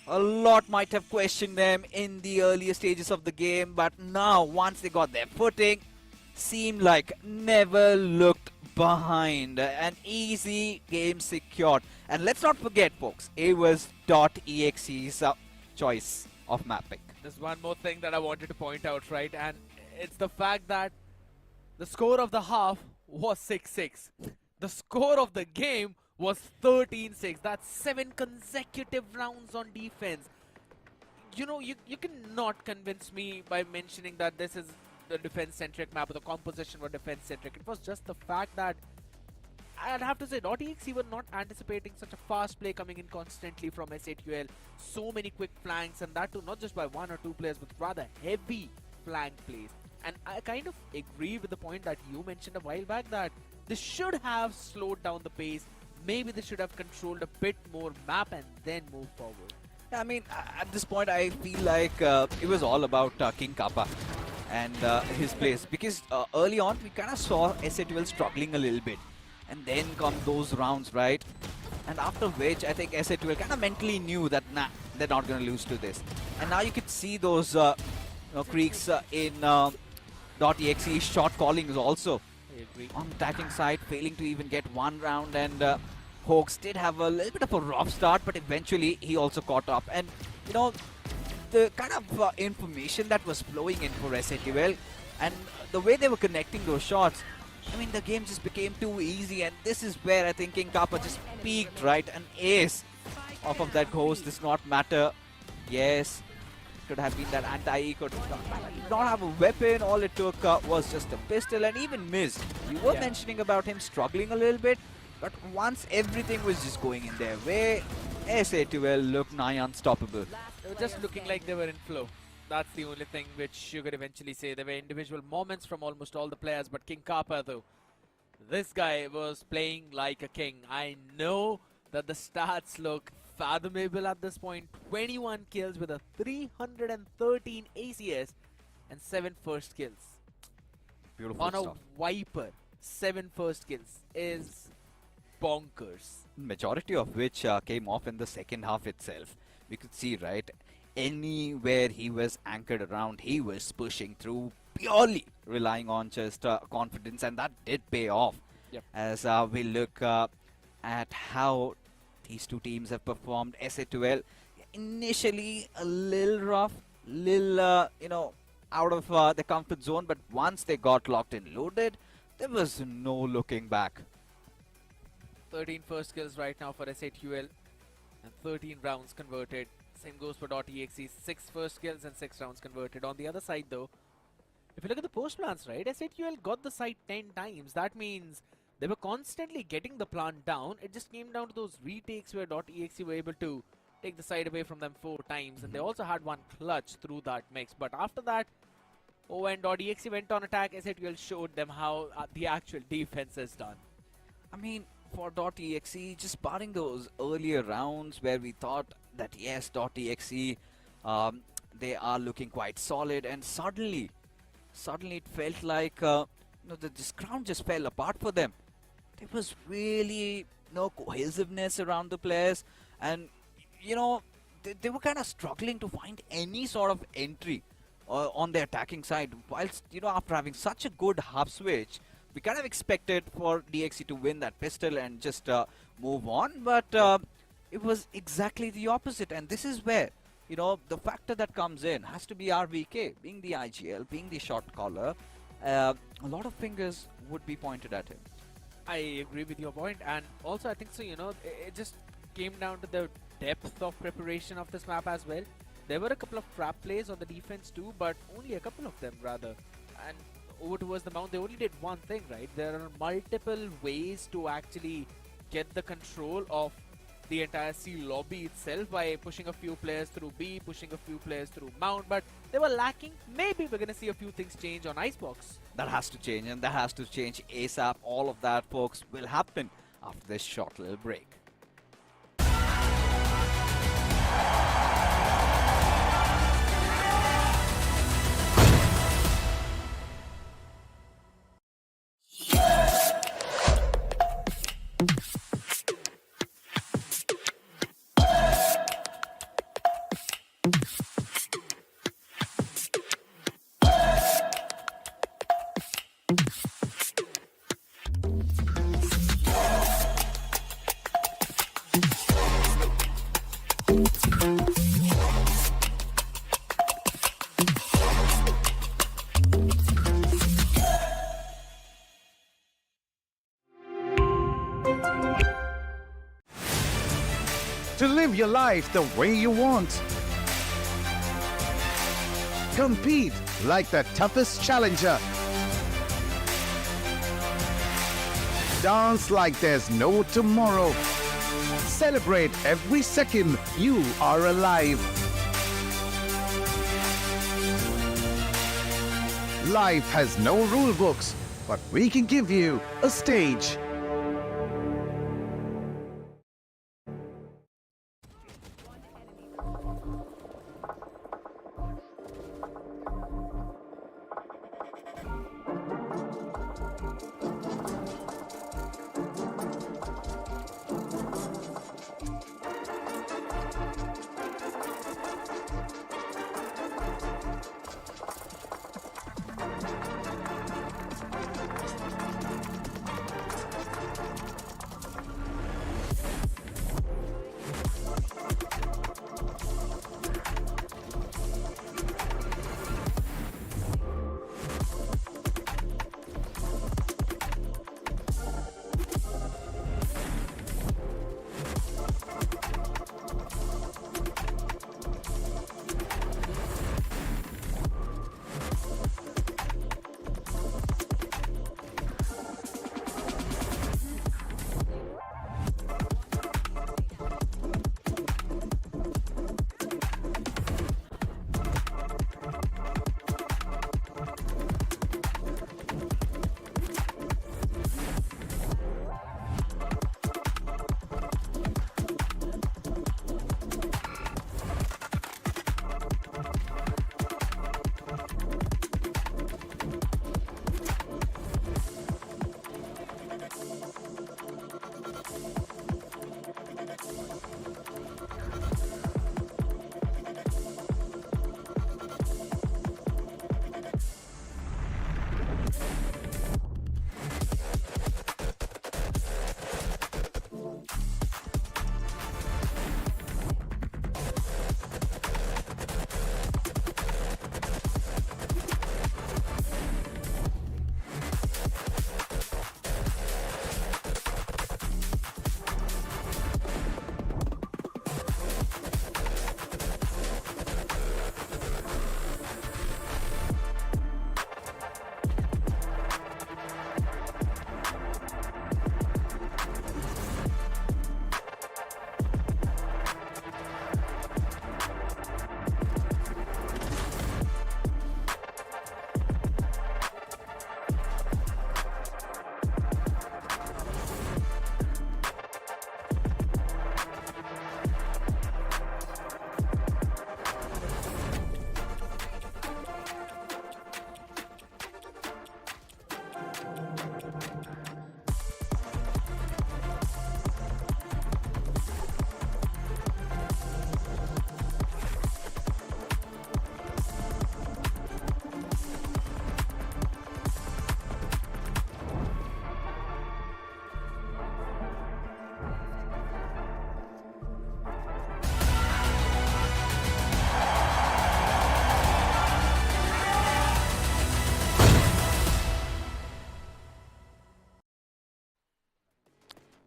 A lot might have questioned them in the earlier stages of the game, but now once they got their footing, seemed like never looked behind. An easy game secured. And let's not forget, folks, it was .exe's choice of mapping. There's one more thing that I wanted to point out, right? And it's the fact that the score of the half was 6-6. The score of the game was 13-6. That's 7 consecutive rounds on defense. You know, you cannot convince me by mentioning that this is the defense-centric map or the composition were defense-centric. It was just the fact that I'd have to say .exe were not anticipating such a fast play coming in constantly from SA2L. So many quick flanks, and that too not just by 1 or 2 players but rather heavy flank plays. And I kind of agree with the point that you mentioned a while back that they should have slowed down the pace. Maybe they should have controlled a bit more map and then move forward. I mean, at this point, I feel like it was all about King Kappa and his plays. Because early on, we kind of saw SA2L struggling a little bit. And then come those rounds, right? And after which, I think SA2L kind of mentally knew that, nah, they're not going to lose to this. And now you could see those creaks in .exe shot calling is also on attacking side, failing to even get one round. And Hoax did have a little bit of a rough start, but eventually he also caught up. And, you know, the kind of information that was flowing in for SA2L and the way they were connecting those shots, I mean, the game just became too easy, and this is where I think King Kappa just peaked, right? An ace off of that ghost does not matter. Yes, could have been that anti-E, could not have a weapon. All it took was just a pistol and even missed. You were mentioning about him struggling a little bit, but once everything was just going in their way, SA2L looked nigh unstoppable. They were just looking like they were in flow. That's the only thing which you could eventually say. There were individual moments from almost all the players, but King Kappa though, this guy was playing like a king. I know that the stats look fathomable at this point. 21 kills with a 313 ACS and 7 first kills. Beautiful on stuff. A Viper, 7 first kills is bonkers. Majority of which came off in the second half itself. We could see, right? Anywhere he was anchored around, he was pushing through, purely relying on just confidence, and that did pay off. Yep. As we look at how these two teams have performed. SA2L initially a little rough, little out of the comfort zone, but once they got locked and loaded, there was no looking back. 13 first kills right now for SA2L and 13 rounds converted. Same goes for .exe, 6 first kills and 6 rounds converted. On the other side though, if you look at the post plants, right, SA2L got the site 10 times. That means they were constantly getting the plant down. It just came down to those retakes where .exe were able to take the site away from them 4 times. And they also had one clutch through that mix. But after that, OMEN.exe went on attack. SA2L showed them how the actual defense is done. I mean, for .exe, just barring those earlier rounds where we thought that yes, .exe, they are looking quite solid, and suddenly it felt like this ground just fell apart for them. There was really no cohesiveness around the players, and they were kind of struggling to find any sort of entry on the attacking side. Whilst after having such a good hub switch, we kind of expected for DXE to win that pistol and just move on, but it was exactly the opposite. And this is where, the factor that comes in has to be RVK, being the IGL, being the shot caller. A lot of fingers would be pointed at him. I agree with your point, and also I think so, it just came down to the depth of preparation of this map as well. There were a couple of trap plays on the defense too, but only a couple of them rather. And over towards the mount, they only did one thing, right? There are multiple ways to actually get the control of the entire C lobby itself by pushing a few players through B, pushing a few players through mount, but they were lacking. Maybe we're going to see a few things change on Icebox. That has to change, and that has to change ASAP. All of that, folks, will happen after this short little break. to live your life the way you want. Compete like the toughest challenger. Dance like there's no tomorrow. Celebrate every second you are alive. Life has no rule books, but we can give you a stage.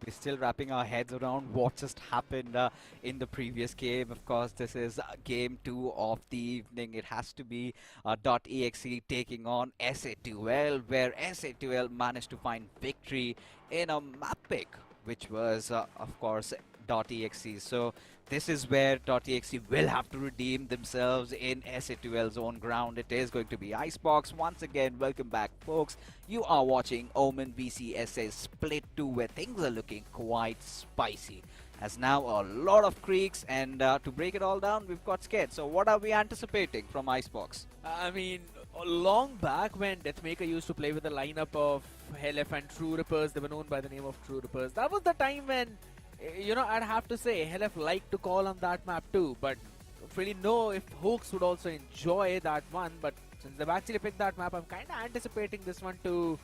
We're still wrapping our heads around what just happened in the previous game. Of course, this is game 2 of the evening. It has to be .exe taking on SA2L, where SA2L managed to find victory in a map pick, which was, of course, .exe. So this is where .exe will have to redeem themselves in SA2L's own ground. It is going to be Icebox. Once again, welcome back, folks. You are watching OMEN VCSA Split 2, where things are looking quite spicy. As now a lot of creeks, and to break it all down, we've got Scared. So what are we anticipating from Icebox? I mean, long back when Deathmaker used to play with a lineup of Helef and True Rippers, they were known by the name of True Rippers. That was the time when, you know, I'd have to say Helef liked to call on that map too, but don't really know if Hooks would also enjoy that one. But since they've actually picked that map, I'm kind of anticipating this one to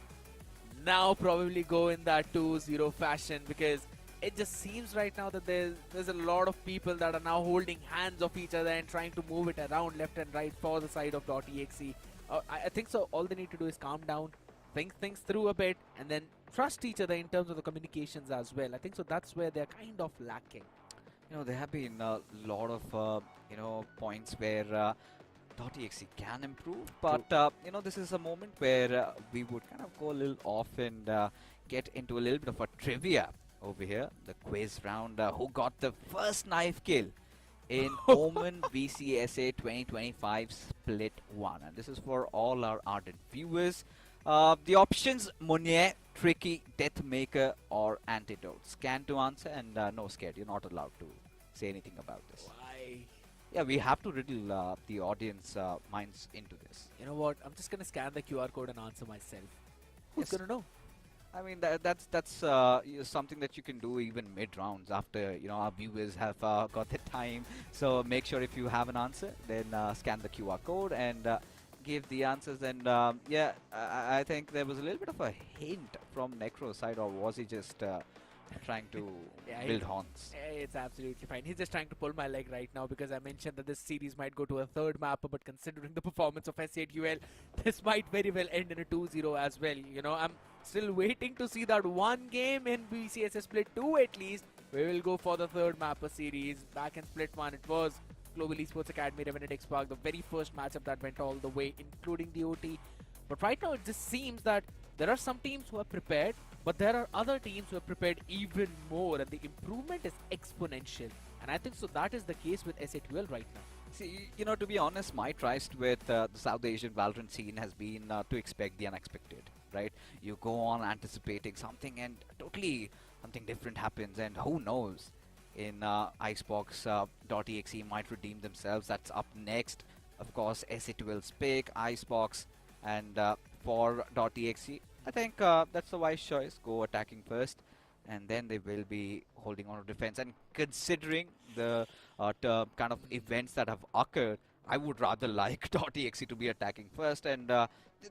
now probably go in that 2-0 fashion, because it just seems right now that there's a lot of people that are now holding hands of each other and trying to move it around left and right for the side of .exe. I think so all they need to do is calm down, think things through a bit, and then trust each other in terms of the communications as well. I think so that's where they're kind of lacking. You know, there have been a lot of, you know, points where .exe can improve, but, you know, this is a moment where we would kind of go a little off and get into a little bit of a trivia over here. The quiz round, who got the first knife kill in OMEN VCSA 2025 Split 1. And this is for all our ardent viewers. The options: Monier, Tricky, Deathmaker, or Antidote. Scan to answer, and no, scared. You're not allowed to say anything about this. Why? Yeah, we have to riddle the audience minds into this. You know what? I'm just gonna scan the QR code and answer myself. Who's Yes. gonna know? I mean, that's something that you can do even mid-rounds after, you know, our viewers have got the time. So make sure if you have an answer, then scan the QR code and give the answers. And yeah, I think there was a little bit of a hint from Necro's side, or was he just trying to Yeah, build horns? It's absolutely fine. He's just trying to pull my leg right now because I mentioned that this series might go to a third map, but considering the performance of S8UL, this might very well end in a 2-0 as well. You know, I'm still waiting to see that one game in VCSA Split 2 at least. We will go for the third mapper series. Back in Split 1, it was Global Esports Academy, Revenant XSpark, the very first matchup that went all the way, including the OT. But right now, it just seems that there are some teams who are prepared, but there are other teams who are prepared even more, and the improvement is exponential. And I think so that is the case with S8UL right now. See, you know, to be honest, my trust with the South Asian Valorant scene has been to expect the unexpected, right? You go on anticipating something and totally something different happens, and who knows, in Icebox, .exe might redeem themselves. That's up next. Of course, S8UL's pick, Icebox, and for .exe, I think that's the wise choice. Go attacking first, and then they will be holding on to defense. And considering the kind of events that have occurred, I would rather like .exe to be attacking first, and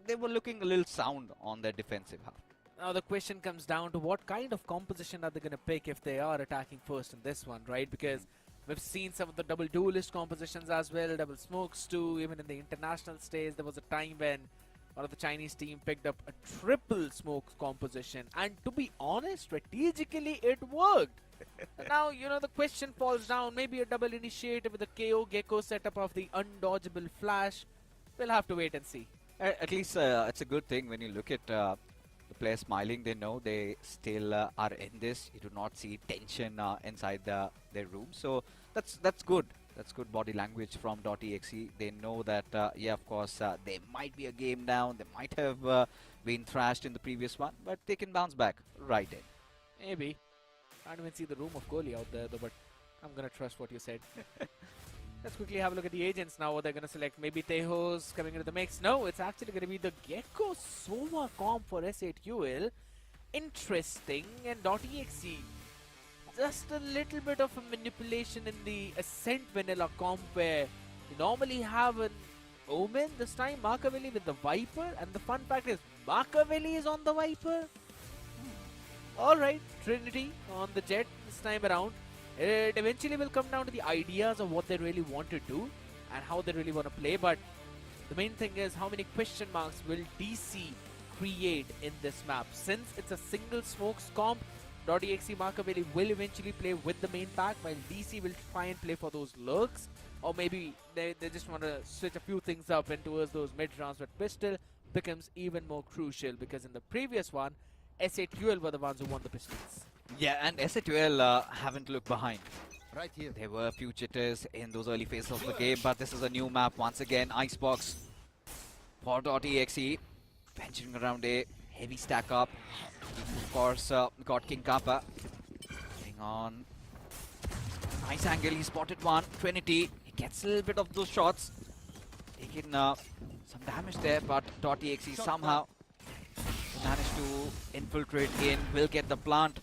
they were looking a little sound on their defensive half. Now the question comes down to what kind of composition are they going to pick if they are attacking first in this one, right? Because we've seen some of the double duelist compositions as well, double smokes too. Even in the international stage, there was a time when one of the Chinese team picked up a triple smoke composition, and to be honest, strategically it worked. Now, you know, the question falls down, maybe a double initiator with a KO Gecko setup of the undodgeable flash. We'll have to wait and see. At least it's a good thing when you look at the players smiling. They know they still are in this. You do not see tension inside their room. So that's good. That's good body language from .exe. They know that, yeah, of course, there might be a game down. They might have been thrashed in the previous one, but they can bounce back right in. Maybe. Can't even see the room of Kohli out there, though, but I'm going to trust what you said. Let's quickly have a look at the agents now, what they're going to select. Maybe Tejo's coming into the mix. No, it's actually going to be the Gecko Sova comp for S8UL. Interesting. And .exe, just a little bit of a manipulation in the Ascent vanilla comp where you normally have an Omen, this time Machiavelli with the Viper. And the fun fact is Machiavelli is on the Viper. Alright, Trinity on the Jet this time around. It eventually will come down to the ideas of what they really want to do and how they really want to play, but the main thing is how many question marks will DC create in this map. Since it's a single smokes comp, .exe Machiavelli will eventually play with the main pack, while DC will try and play for those lurks, or maybe they just want to switch a few things up and towards those mid rounds, but pistol becomes even more crucial because in the previous one, S8UL were the ones who won the pistols. Yeah, and S8UL haven't looked behind. Right here. There were a few jitters in those early phases of the game, but this is a new map once again. Icebox for .exe, venturing around a heavy stack up. Of course, got King Kappa. Getting on. Nice angle, he spotted one. Trinity, he gets a little bit of those shots. Taking some damage there, but .exe somehow managed to infiltrate in, will get the plant.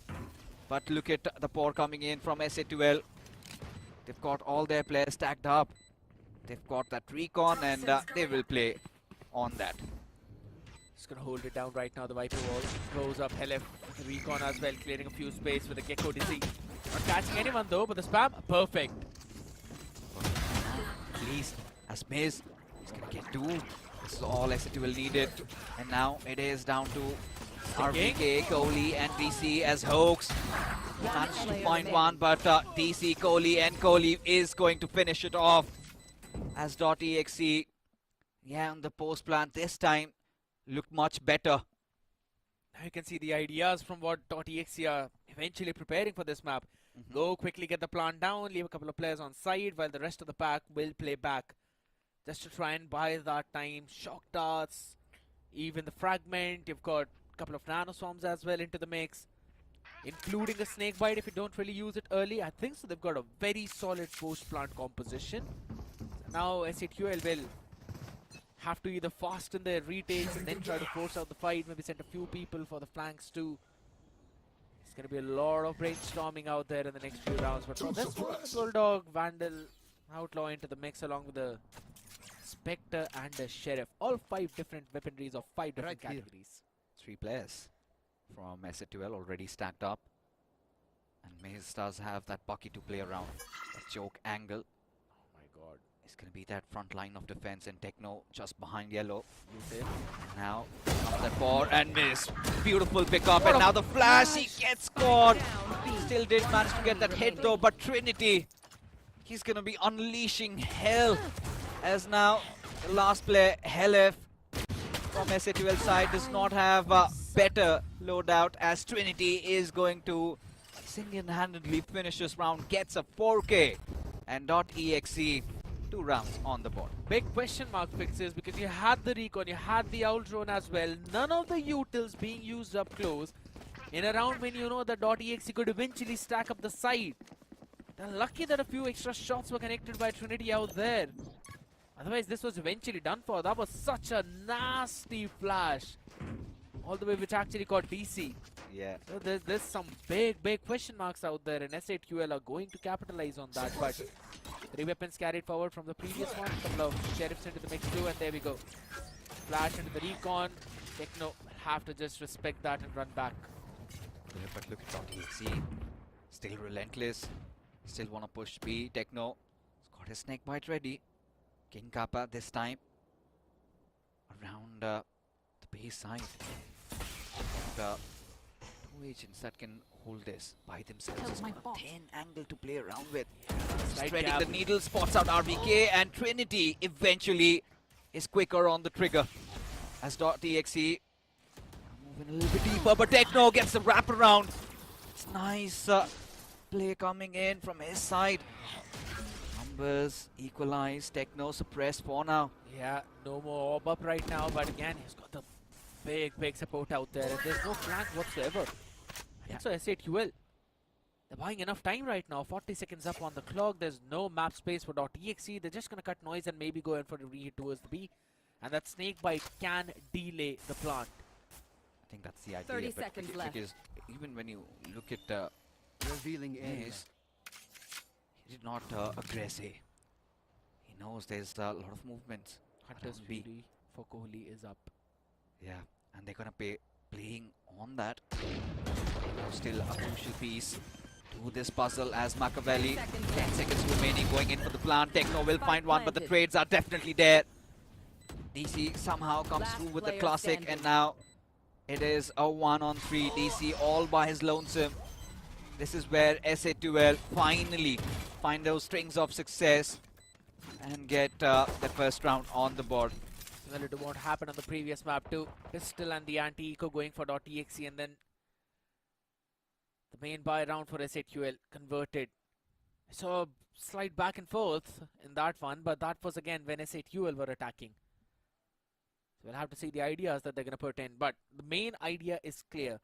But look at the pour coming in from S8UL. They've got all their players stacked up. They've got that recon, and they will play on that. Just gonna hold it down right now. The Viper wall goes up. Helef recon as well, clearing a few space with the Gecko DC. Not catching anyone though, but the spam, perfect. At least as Miz, he's gonna get two. This is all S8UL needed. And now it is down to RBK, Kohli and DC as Hoax managed to find one, but DC, Kohli and Kohli is going to finish it off as .exe, yeah, on the post plan this time looked much better. Now you can see the ideas from what .exe are eventually preparing for this map. Go quickly get the plant down, leave a couple of players on side while the rest of the pack will play back. Just to try and buy that time. Shock darts, even the fragment. You've got a couple of nano swarms as well into the mix, including a snake bite if you don't really use it early. I think so they've got a very solid post plant composition. So now SATUL will have to either fasten their retakes and then try to force out the fight, maybe send a few people for the flanks too. It's going to be a lot of brainstorming out there in the next few rounds. But this Bulldog, Vandal, Outlaw into the mix along with the Spectre and the Sheriff. All 5 different weaponries of 5 different categories. 3 players from SATUL already stacked up. And Maze does have that Bucky to play around. A choke angle. Oh my god. It's going to be that front line of defense, and Techno just behind Yellow. Now comes that ball and miss. Beautiful pickup, and now the flash, he gets caught. Still did manage to get that hit though, but Trinity, he's going to be unleashing hell. As now the last player, Helef from SATUL side, does not have a better loadout, as Trinity is going to single-handedly finish this round, gets a 4K, and .exe 2 rounds on the board. Big question mark fixes because you had the recon, you had the owl drone as well. None of the utils being used up close in a round when you know that .exe could eventually stack up the side. They're lucky that a few extra shots were connected by Trinity out there. Otherwise, this was eventually done for. That was such a nasty flash. All the way which actually caught DC. Yeah. So there's some big question marks out there, and SATUL are going to capitalize on that. But 3 weapons carried forward from the previous one. Couple of sheriffs into the mix too, and there we go. Flash into the recon. Techno will have to just respect that and run back. Yeah, but look at .exe. Still relentless. Still want to push B. Techno has got his snake bite ready. King Kappa this time around the base side. And, 2 agents that can hold this by themselves. It's got a 10 angle to play around with. Spreading the needle, spots out RBK, and Trinity eventually is quicker on the trigger. As .exe moving a little bit deeper, but Techno gets the wraparound. It's nice play coming in from his side. Numbers equalize, Techno suppressed for now. Yeah, no more orb up right now, but again, he's got the big support out there, and there's no flank whatsoever. Yeah. So SATUL, they're buying enough time right now. 40 seconds up on the clock. There's no map space for .exe. They're just going to cut noise and maybe go in for a reheat towards the B. And that snake bite can delay the plant. I think that's the idea. 30 seconds left. Because even when you look at Revealing Maze, he did not aggress A. He knows there's a lot of movements. Hunter's around B. Fury for Kohli is up. Yeah, and they're gonna be playing on that. Still a crucial piece to this puzzle as Machiavelli. 10 seconds remaining, going in for the plant. Techno will find one, but the trades are definitely there. DC somehow comes through with the classic, and now it is a 1-on-3. DC all by his lonesome. This is where SATUL finally find those strings of success and get the first round on the board. Similar to what happened on the previous map too. Pistol and the anti-eco going for .exe, and then the main buy round for SATUL converted. So a slight back and forth in that one, but that was again when SATUL were attacking. So we'll have to see the ideas that they're going to put in, but the main idea is clear.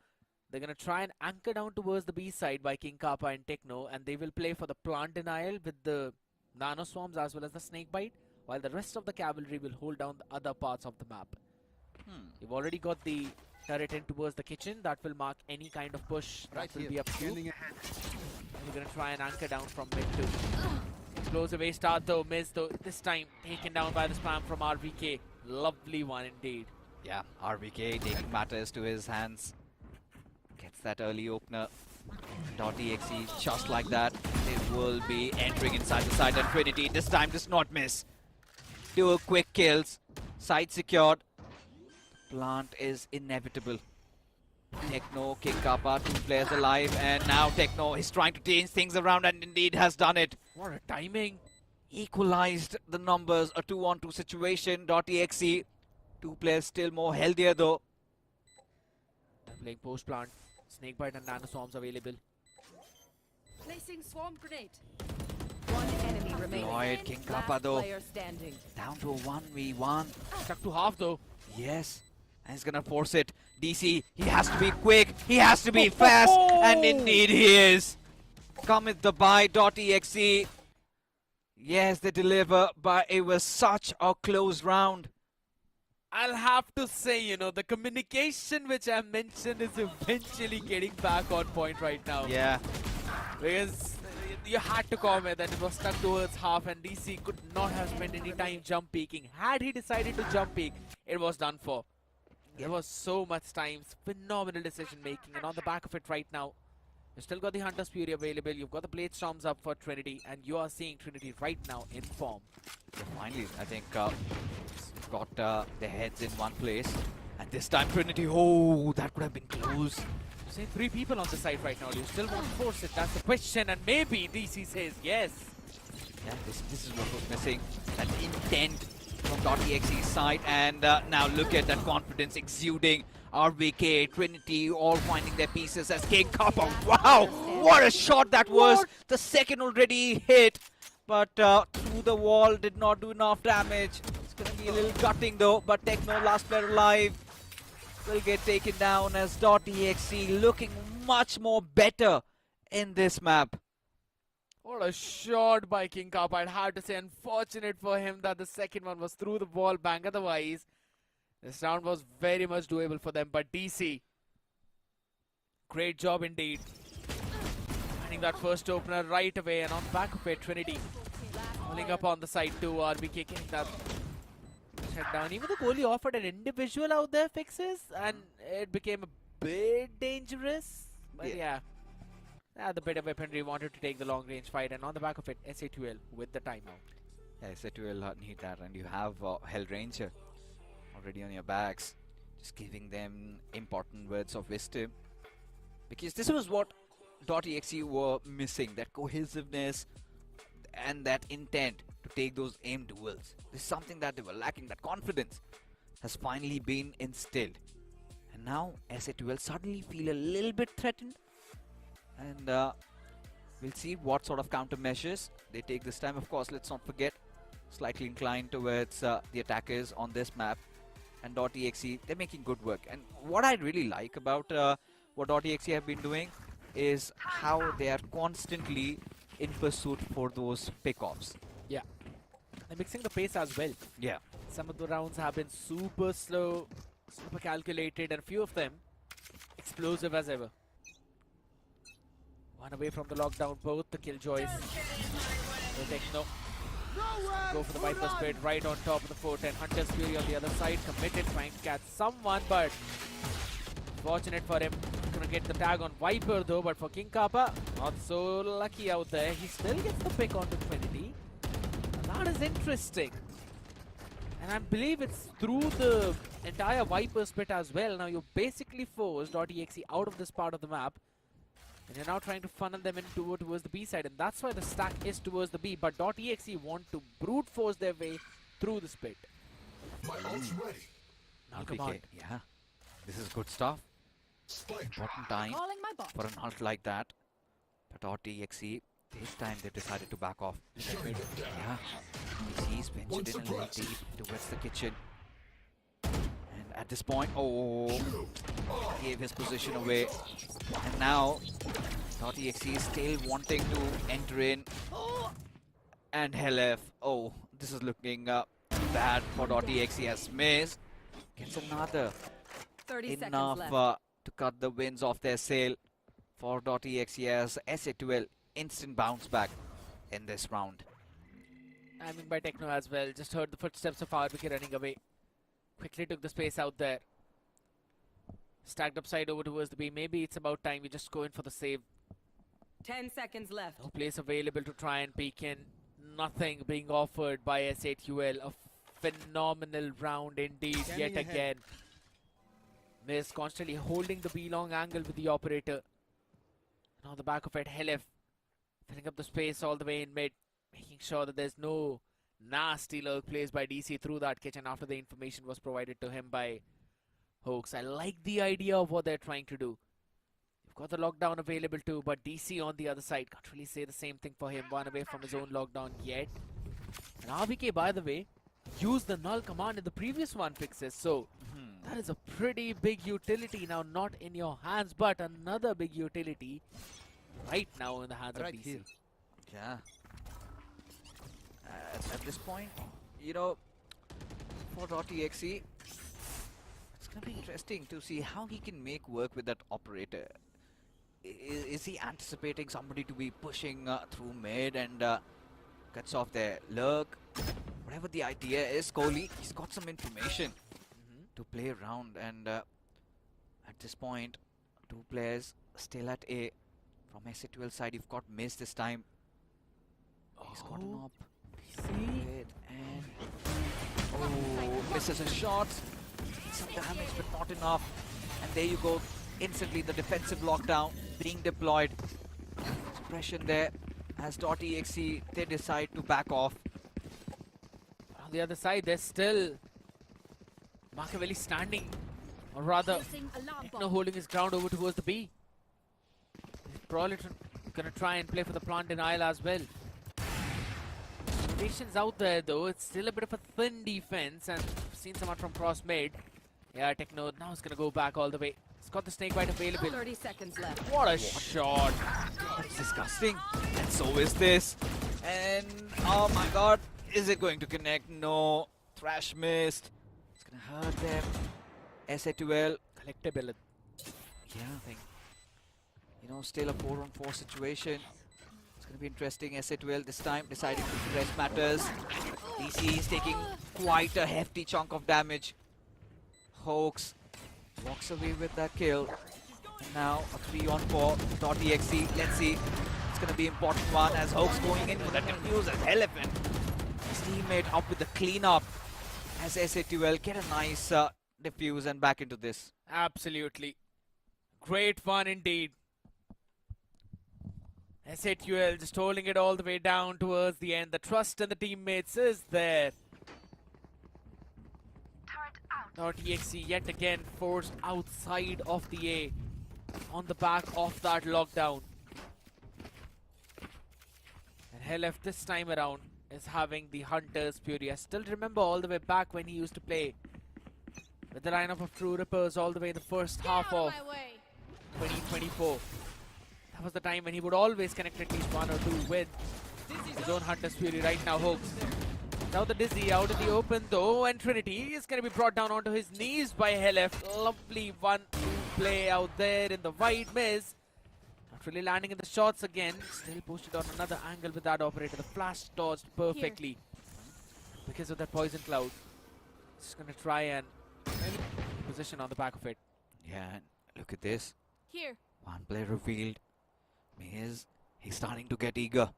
They're going to try and anchor down towards the B side by King Kappa and Techno, and they will play for the plant denial with the nano swarms as well as the snake bite, while the rest of the cavalry will hold down the other parts of the map. You've already got the turret in towards the kitchen. That will mark any kind of push that will be up to. And we're going to try and anchor down from mid too. Explosive A start though, missed though. This time taken down by the spam from RBK. Lovely one indeed. Yeah, RBK taking matters to his hands. Gets that early opener. .exe just like that. It will be entering inside the side, and Trinity this time does not miss. 2 quick kills. Side secured. Plant is inevitable. Techno, King Kappa, 2 players alive, and now Techno is trying to change things around and indeed has done it. What a timing. Equalized the numbers, a 2-on-2 situation. .exe, 2 players still more healthier though. They're playing post plant. Snakebite and Nano Swarms available. Placing swarm grenade. One enemy remaining. Lloyd, King Last Kappa though, player standing. down to a 1v1. Stuck to half though. Yes, and he's gonna force it. DC, he has to be quick, he has to be fast, and indeed he is. Cometh the buy. .exe. Yes, they deliver, but it was such a close round. I'll have to say, you know, the communication which I mentioned is eventually getting back on point right now. Yeah. Because you had to comment that it was stuck towards half and DC could not have spent any time jump peeking. Had he decided to jump peek, it was done for. There was so much time, phenomenal decision making, and on the back of it right now, you've still got the Hunter's Fury available, you've got the Blade Storms up for Trinity, and you are seeing Trinity right now in form. Yeah, finally, I think got their heads in one place. And this time Trinity, oh, that could have been close. Say 3 people on the side right now, do you still want to force it? That's the question, and maybe DC says yes. Yeah, this is what was missing. That intent from .exe's side, and now look at that confidence exuding. RBK, Trinity, all finding their pieces as King Kappa. Wow, what a shot that was! The second already hit, but through the wall did not do enough damage. It's gonna be a little gutting though, but Techno, last player alive, will get taken down as .exe looking much more better in this map. What a shot by King Kappa. I'd have to say, unfortunate for him that the second one was through the wall bang. Otherwise, this round was very much doable for them. But DC, great job indeed. Finding that first opener right away, and on back of it, Trinity pulling up on the side too. RBK getting that check down. Even the goalie offered an individual out there fixes, and it became a bit dangerous. But yeah. The better weaponry wanted to take the long range fight, and on the back of it, SA2L with the timeout. Yeah, SA2L need that, and you have Hell Ranger already on your backs, just giving them important words of wisdom. Because this was what .exe were missing, that cohesiveness and that intent to take those aim duels. This is something that they were lacking, that confidence has finally been instilled. And now SA2L suddenly feel a little bit threatened. And we'll see what sort of countermeasures they take this time. Of course, let's not forget, slightly inclined towards the attackers on this map. And .exe, they're making good work. And what I really like about what .exe have been doing is how they are constantly in pursuit for those pickoffs. Yeah. They're mixing the pace as well. Yeah. Some of the rounds have been super slow, super calculated, and a few of them explosive as ever. One away from the lockdown, both the killjoys. The Techno. Go for the Viper Spirit right on top of the fort, and Hunter's Fury on the other side, committed, trying to catch someone, but fortunate for him. Gonna get the tag on Viper though, but for King Kappa, not so lucky out there. He still gets the pick onto Trinity. And that is interesting. And I believe it's through the entire Viper Spit as well. Now you basically forced .exe out of this part of the map. And you're now trying to funnel them in towards the B side, and that's why the stack is towards the B. But .exe want to brute force their way through the split. My ult's ready. Now come on. Yeah, this is good stuff. Important time Calling my bot. for an ult like that. But .exe, this time they decided to back off. Yeah, he's ventured in a little deep towards the kitchen. And at this point, oh, gave his position away. And now, .exe is still wanting to enter in. And Helef, oh, this is looking bad for .exe as Miz gets another. 30 seconds Enough left. to cut the winds off their sail for .exe as SA2L instant bounce back in this round. Timing by Techno as well. Just heard the footsteps of RBK running away. Quickly took the space out there. Stacked upside over towards the B. Maybe it's about time we just go in for the save. 10 seconds left. No place available to try and peek in. Nothing being offered by SA2L. A phenomenal round indeed, yet again. Miz constantly holding the B-long angle with the operator. Now the back of it, Helef filling up the space all the way in mid, making sure that there's no nasty lurk plays by DC through that kitchen after the information was provided to him by Hoax. I like the idea of what they're trying to do. You've got the lockdown available too, but DC on the other side can't really say the same thing for him. One away from his own lockdown yet. And RBK, by the way, used the null command in the previous one fixes, so that is a pretty big utility now, not in your hands, but another big utility right now in the hands of DC. Here. Yeah. At this point, you know, for .exe, it's going to be interesting to see how he can make work with that operator. Is he anticipating somebody to be pushing through mid and cuts off their lurk? Whatever the idea is, Kohli, he's got some information to play around, and at this point, two players still at A. From SA12 side, you've got Miz this time. He's got an op. And misses a shot. Some damage, but not enough. And there you go. Instantly, the defensive lockdown being deployed. Suppression there as .exe, they decide to back off. On the other side, there's still Machiavelli standing, or rather, Techno holding his ground over towards the B. He's probably gonna try and play for the plant denial as well. Rotations out there though, it's still a bit of a thin defense, and I've seen someone from cross mid. Yeah, Techno now is gonna go back all the way. He's got the snake bite available. 30 seconds left. What a shot! That's disgusting. And so is this. And oh my god, is it going to connect? No. Thrash missed. It's gonna hurt them. SA12. Collectible. Yeah, I think. You know, still a 4-on-4 situation. It's going to be interesting. SA12 this time deciding to press matters. DC is taking quite a hefty chunk of damage. Hoax walks away with that kill. And now a 3-on-4. .exe. Let's see. It's going to be an important one as Hoax going in with a confuse as Elephant. His teammate up with the cleanup as SA12 get a nice defuse and back into this. Absolutely. Great fun indeed. SA12 just holding it all the way down towards the end. The trust in the teammates is there. .exe yet again forced outside of the A on the back of that lockdown. And Helef this time around is having the Hunter's Fury. I still remember all the way back when he used to play with the lineup of True Rippers all the way in the first half of 2024. That was the time when he would always connect at least one or two with his own Hunter's Fury. Right now, Hoax. Now the Dizzy out in the open though, and Trinity is going to be brought down onto his knees by Helef. Lovely 1-2 play out there in the wide Miz. Not really landing in the shots again. Still posted on another angle with that operator. The flash dodged perfectly because of that poison cloud. Just going to try and position on the back of it. Yeah, look at this. Here. One player revealed. Miz, he's starting to get eager.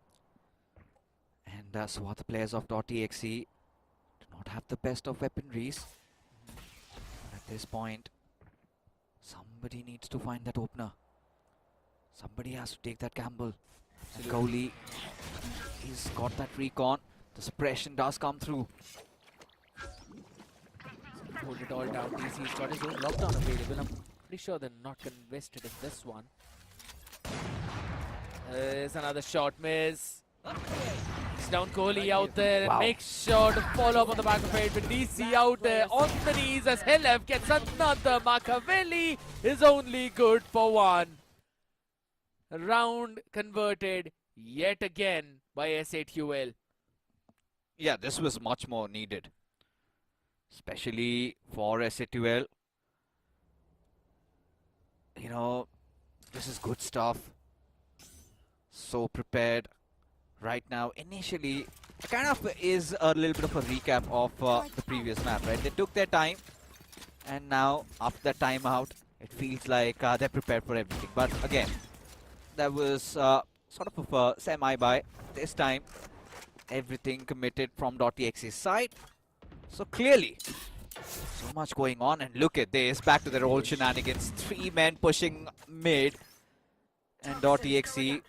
And so are the players of .exe. Do not have the best of weaponries. But at this point, somebody needs to find that opener. Somebody has to take that gamble. And Kohli, he's got that recon. The suppression does come through. Hold it all down. DC's got his own lockdown available. I'm pretty sure they're not invested in this one. There's another shot miss. It's down Kohli out there and makes sure to follow up on the back of it with DC out there on the knees as Helef gets another. Machiavelli is only good for one. Round converted yet again by SA12. Yeah, this was much more needed. Especially for SA12. You know, this is good stuff. So prepared right now. Initially, it kind of is a little bit of a recap of the previous map, right? They took their time, and now after that timeout, it feels like they're prepared for everything. But again, that was sort of a semi-buy. This time, everything committed from .exe's side. So clearly, So much going on, and look at this. Back to their old shenanigans. 3 men pushing mid. And .exe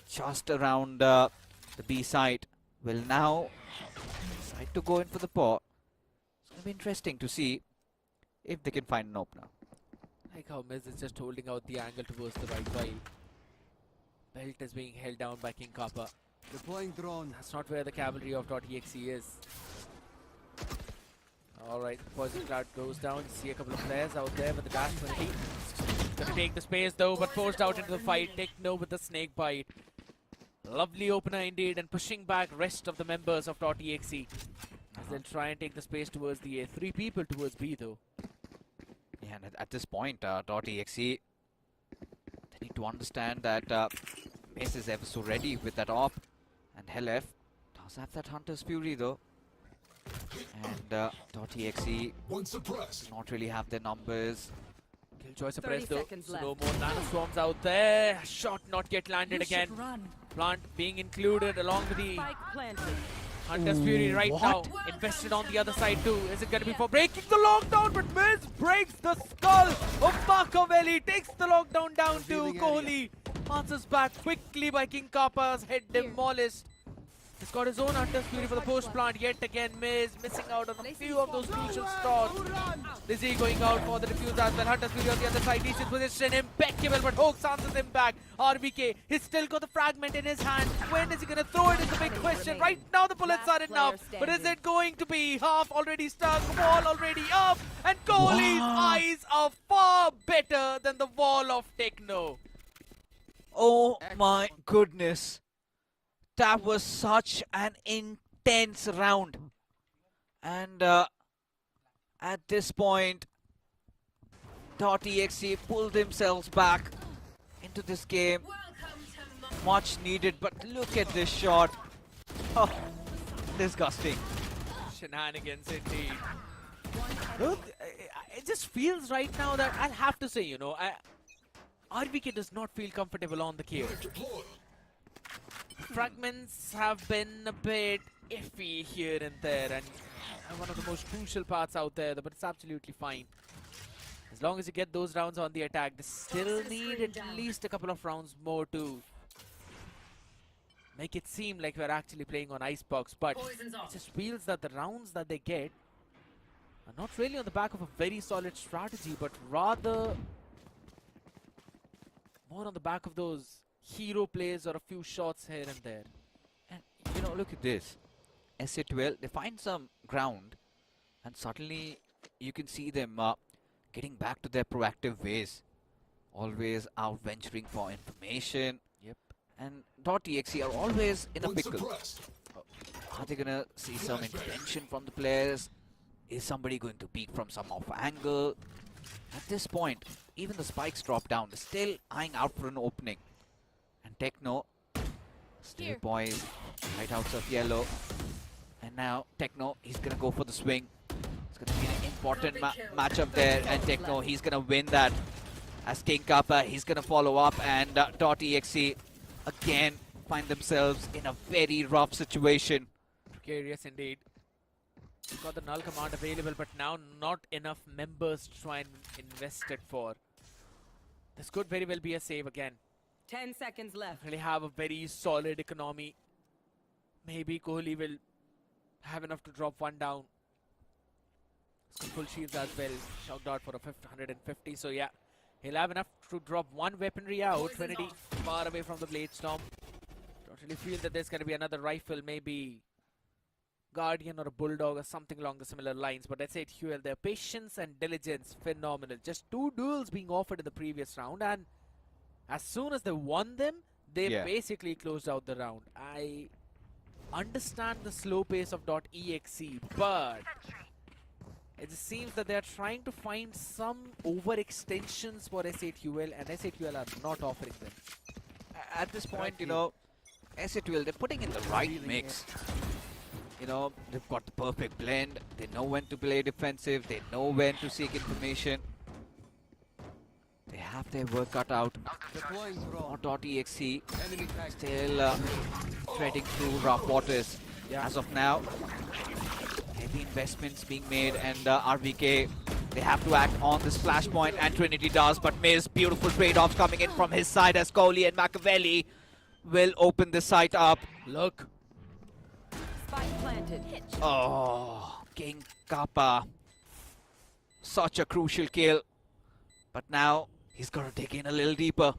just around the B site will now decide to go in for the paw. It's going to be interesting to see if they can find an opener. Like how Miz is just holding out the angle towards the right while Belt is being held down by King Kappa. Deploying drone. That's not where the cavalry of .exe is. Alright, Poison Cloud goes down. You see a couple of players out there with the dash 20. Gonna take the space though, but forced out into the fight. Techno with the snake bite. Lovely opener indeed, and pushing back rest of the members of .exe. As they'll try and take the space towards the A. 3 people towards B though. Yeah, and at this point, .exe, they need to understand that Mace is ever so ready with that op. And Helef does have that Hunter's Fury though. And .exe not really have their numbers. Killjoy suppressed 30 though. seconds So left. no more nano swarms out there. Shot not yet landed You should again. run. Plant being included along with the Spike planted. Hunter's Fury right now. Invested on the other side too. Is it going to be for breaking the lockdown? But Miz breaks the skull of Machiavelli. Takes the lockdown down to Kohli. Answers back quickly by King Kappa's head demolished. He's got his own Hunter's Fury for the post plant. Yet again, Miz missing out on a few of those crucial shots. Lizzie going out for the defuse as well. Hunter's Fury on the other side. Decent position. Impeccable. But Hawks answers him back. RBK, he's still got the fragment in his hand. When is he going to throw it is the big question. Right now, the bullets are enough. But is it going to be half already stuck? Wall already up. And Kohli's eyes are far better than the wall of Techno. Oh my goodness. That was such an intense round. And at this point, .exe pulled themselves back into this game. Much needed, but look at this shot. Oh, disgusting. Shenanigans indeed. Look, it just feels right now that I'll have to say, you know, RBK does not feel comfortable on the kill. Fragments have been a bit iffy here and there, and one of the most crucial parts out there, but it's absolutely fine. As long as you get those rounds on the attack, they still need at least a couple of rounds more to make it seem like we're actually playing on Icebox, but it just feels that the rounds that they get are not really on the back of a very solid strategy, but rather more on the back of those hero plays or a few shots here and there. And you know, look at this. SA12, they find some ground, and suddenly you can see them getting back to their proactive ways. Always out venturing for information. Yep. And .exe are always in a pickle. Are they gonna see some intention from the players? Is somebody going to peek from some off angle? At this point, even the spikes drop down. They're still eyeing out for an opening. And Techno, still poised, right out of yellow. And now Techno, he's gonna go for the swing. It's gonna be an important matchup there. And Techno, he's gonna win that. As King Kappa, he's gonna follow up. And .exe again find themselves in a very rough situation. Precarious indeed. You've got the null command available, but now not enough members to try and invest it for. This could very well be a save again. 10 seconds left. Really have a very solid economy. Maybe Kohli will have enough to drop one down. He's got full shields as well. Shocked out for a 150. So yeah, he'll have enough to drop one weaponry out. Trinity far away from the Blade Storm. Don't really feel that there's going to be another rifle. Maybe Guardian or a Bulldog or something along the similar lines. But let's say HUL, their patience and diligence, phenomenal. Just 2 duels being offered in the previous round, and as soon as they won them, they basically closed out the round. I understand the slow pace of .exe, but it just seems that they're trying to find some overextensions for SA12, and SA12 are not offering them. At this point, you know, SA12, they're putting in the right mix. You know, they've got the perfect blend. They know when to play defensive. They know when to seek information. They have their work cut out. .exe still treading through rough waters as of now. Heavy investments being made, and RVK, they have to act on this flashpoint, and Trinity does, but Miz, beautiful trade-offs coming in from his side as Kohli and Machiavelli will open this site up. Look. Spike planted. Oh, King Kappa. Such a crucial kill. But now, he's got to dig in a little deeper.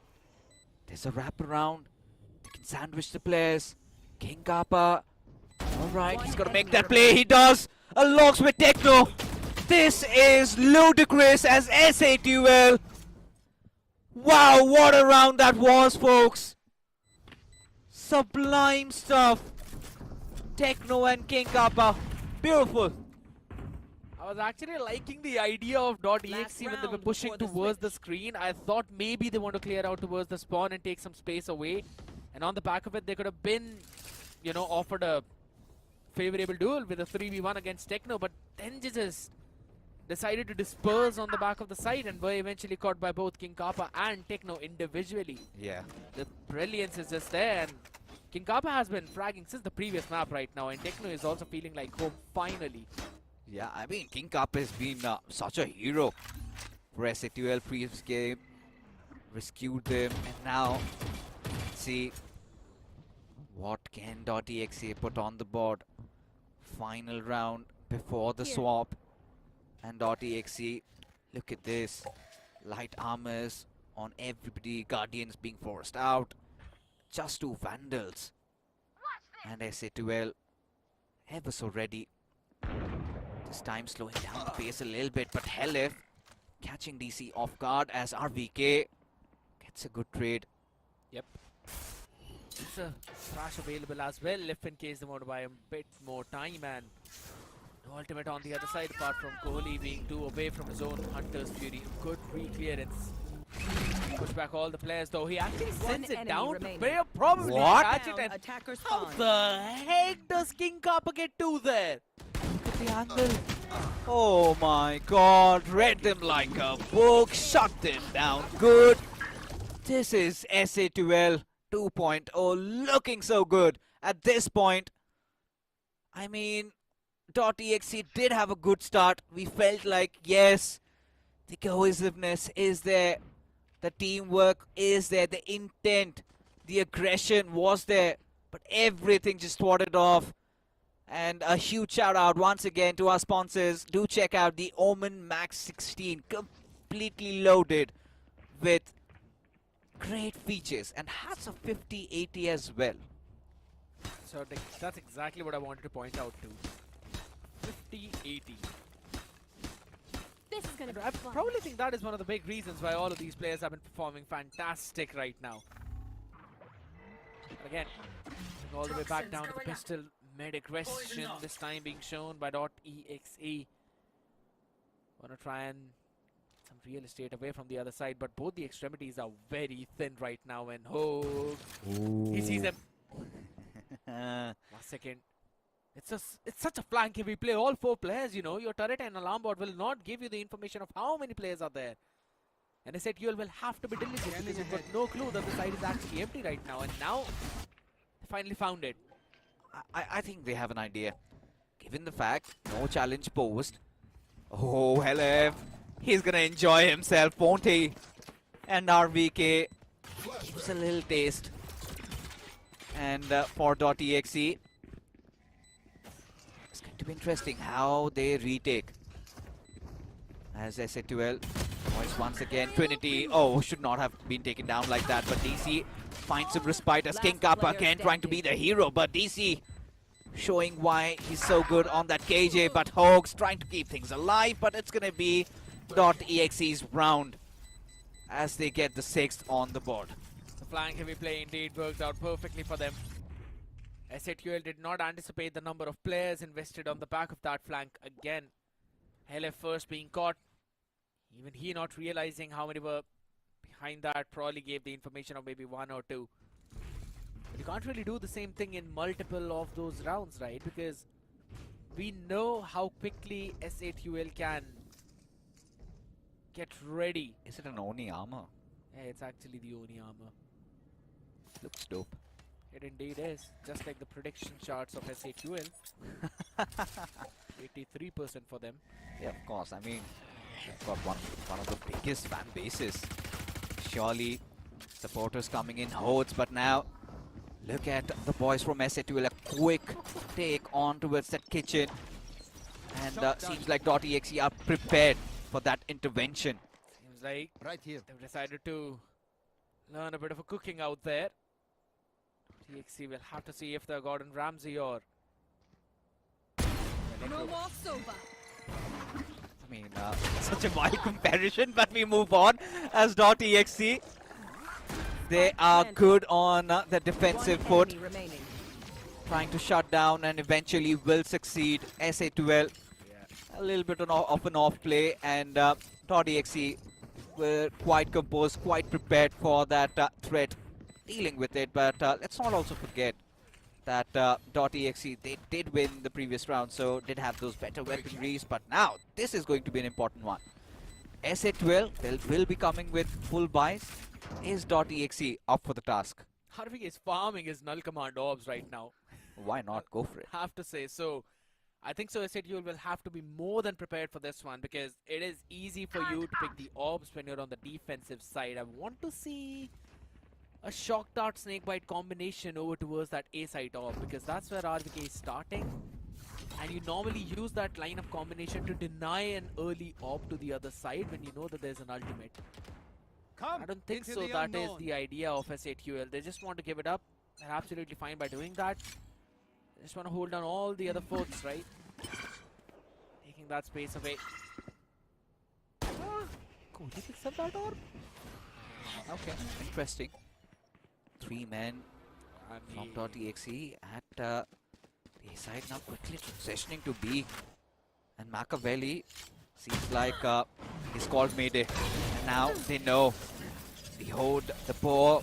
There's a wraparound. They can sandwich the players. King Kappa. Alright, he's got to make that play. He does. Unlocks with Techno. This is ludicrous as SA duel. Wow, what a round that was, folks. Sublime stuff. Techno and King Kappa. Beautiful. I was actually liking the idea of .exe when they were pushing towards the screen. I thought maybe they want to clear out towards the spawn and take some space away. And on the back of it, they could have been, you know, offered a favorable duel with a 3v1 against Techno. But then just decided to disperse on the back of the site and were eventually caught by both King Kappa and Techno individually. Yeah. The brilliance is just there. And King Kappa has been fragging since the previous map right now. And Techno is also feeling like home finally. Yeah, I mean, King Kappa has been such a hero for SA2L previous game. Rescued them, and now, let's see what can .exe put on the board. Final round before the swap. And .exe, look at this. Light armors on everybody. Guardians being forced out. Just 2 Vandals. And SA2L ever so ready. This time slowing down the pace a little bit, but Helif catching DC off guard as RVK gets a good trade. Yep. It's a crash available as well if in case they want to buy a bit more time, and no ultimate on the other side apart from Kohli being 2 away from his own Hunter's Fury. Good re-clearance. Push back all the players though. He actually sends it down to Bear, probably catch it, and how the heck does King Kappa get 2 there? The angle. Oh my god, read them like a book, shut them down good. This is SA2L 2.0 looking so good at this point. I mean, .exe did have a good start. We felt like, yes, the cohesiveness is there, the teamwork is there, the intent, the aggression was there, but everything just thwarted off. And a huge shout out once again to our sponsors. Do check out the OMEN Max 16, completely loaded with great features and has a 5080 as well. So that's exactly what I wanted to point out to. 5080. This is gonna be I fun. probably think that is one of the big reasons why all of these players have been performing fantastic right now. But again, all the way back down to the pistol. Mid aggression this time being shown by .exe. Want to try and some real estate away from the other side, but both the extremities are very thin right now. And he sees them. 1 second. It's such a flank heavy play. All 4 players, you know, your turret and alarm bot will not give you the information of how many players are there. And I said you will have to be diligent because you've got no clue that the side is actually empty right now. And now they finally found it. I think they have an idea. Given the fact, no challenge posed. Oh, Helif. He's gonna enjoy himself, won't he? And RVK gives a little taste. And for .exe, it's going to be interesting how they retake. As I said to well, once again, Trinity, should not have been taken down like that, but DC finds some respite as King Kappa again trying to be the hero, but DC showing why he's so good on that KJ, but Hogs trying to keep things alive, but it's gonna be .exe's round as they get the 6th on the board. The flank heavy play indeed worked out perfectly for them. SA2L did not anticipate the number of players invested on the back of that flank again. Helif first being caught, even he not realizing how many were behind that, probably gave the information of maybe 1 or 2. But you can't really do the same thing in multiple of those rounds, right? Because we know how quickly SA2L can get ready. Is it an Oni armor? Yeah, it's actually the Oni armor. Looks dope. It indeed is, just like the prediction charts of SA2L. 83% for them. Yeah, of course. I mean, they've got one of the biggest fan bases. Surely, supporters coming in hordes, but now look at the boys from SA2. A quick take on towards that kitchen, and seems like .exe are prepared for that intervention. Seems like Right here. they've decided to learn a bit of a cooking out there. EXE will have to see if they're Gordon Ramsay or... No more sober. I mean, such a wild comparison, but we move on as .exe. They are good on the defensive foot, trying to shut down and eventually will succeed. SA12, a little bit of an off play, and .exe were quite composed, quite prepared for that threat, dealing with it. But let's not also forget that .exe, they did win the previous round, so did have those better weaponries. But now, this is going to be an important one. SA12, they will be coming with full buys. Is .exe up for the task? Harvik is farming his null command orbs right now. Why not? Go for it. Have to say so. I think so. SATUL will have to be more than prepared for this one, because it is easy for you to pick the orbs when you're on the defensive side. I want to see a shock dart snakebite combination over towards that A side orb, because that's where RVK is starting, and you normally use that line of combination to deny an early orb to the other side when you know that there's an ultimate. I don't think so. That is the idea of SATUL. They just want to give it up. They're absolutely fine by doing that. They just want to hold down all the other forts, right? Taking that space away. Cool. He picks up that orb. Okay, interesting. 3 men from .exe at the A side, now quickly transitioning to B. And Machiavelli seems like he's called Mayday. And now they know. Behold the bow.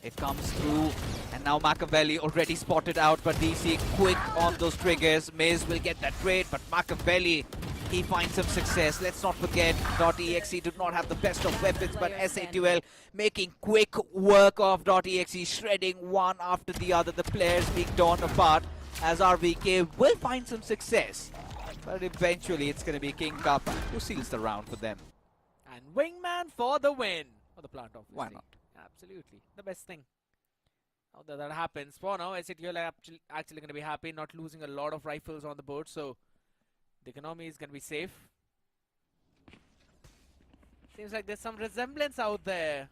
It comes through. And now Machiavelli already spotted out, but DC quick on those triggers. Miz will get that trade, but Machiavelli, he finds some success. Let's not forget, .exe did not have the best of weapons, but SA2L making quick work of .exe, shredding one after the other. The players being torn apart as RVK will find some success. But eventually it's going to be King Kappa who seals the round for them. And Wingman for the win. For the plant, obviously. Why not? Absolutely. The best thing. Now that happens, for now, SATUL are actually going to be happy not losing a lot of rifles on the board, so the economy is going to be safe. Seems like there's some resemblance out there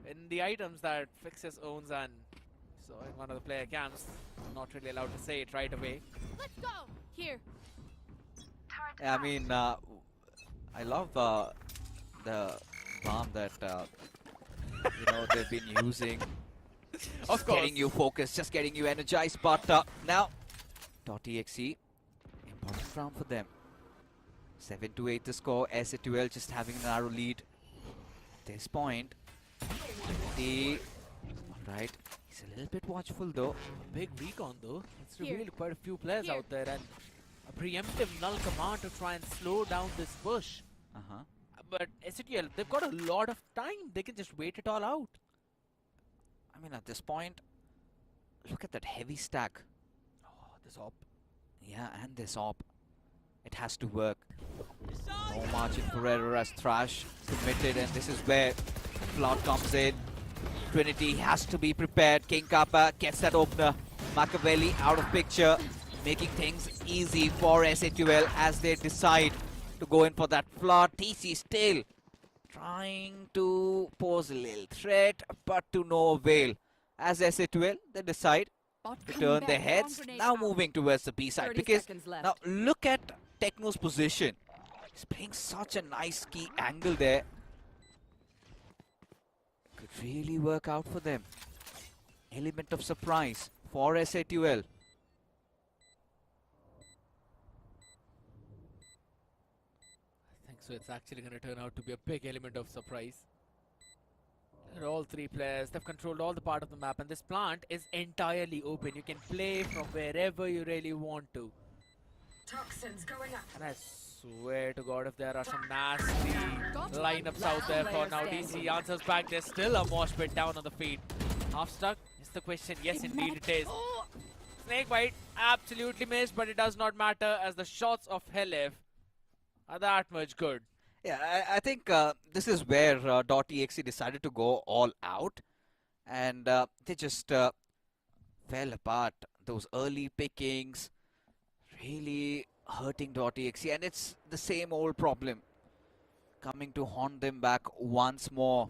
in the items that Fixes owns, and so in one of the player camps, not really allowed to say it right away. Let's go. Here. I mean, I love the bomb that you know they've been using. Of course. Getting you focused, just getting you energized. But now, .exe, important round for them. 7-8 the score. SA2L just having a narrow lead. At this point, alright, he's a little bit watchful though. Big recon though. It's revealed quite a few players out there, and a preemptive null command to try and slow down this push. But SATUL, they've got a lot of time. They can just wait it all out. I mean, at this point, look at that heavy stack. Oh, this op. Yeah, and this op. It has to work. No margin for error as Thrash submitted, and this is where Flood comes in. Trinity has to be prepared. King Kappa gets that opener. Machiavelli out of picture, making things easy for SATUL as they decide to go in for that Flood. TC still trying to pose a little threat, but to no avail. As SA2L, they decide to turn their heads, now moving towards the B side. Because now look at Techno's position. He's playing such a nice key angle there. Could really work out for them. Element of surprise for SA2L. So it's actually going to turn out to be a big element of surprise. They're all 3 players. They've controlled all the part of the map, and this plant is entirely open. You can play from wherever you really want to. Toxins going up. And I swear to God, if there are some nasty lineups out there for now, DC answers back. There's still a mosh pit down on the feed. Half stuck is the question. Yes, indeed it is. Snakebite absolutely missed, but it does not matter as the shots of Helif are that much good. Yeah, I think this is where .exe decided to go all out, and they just fell apart. Those early pickings really hurting .exe, and it's the same old problem coming to haunt them back once more,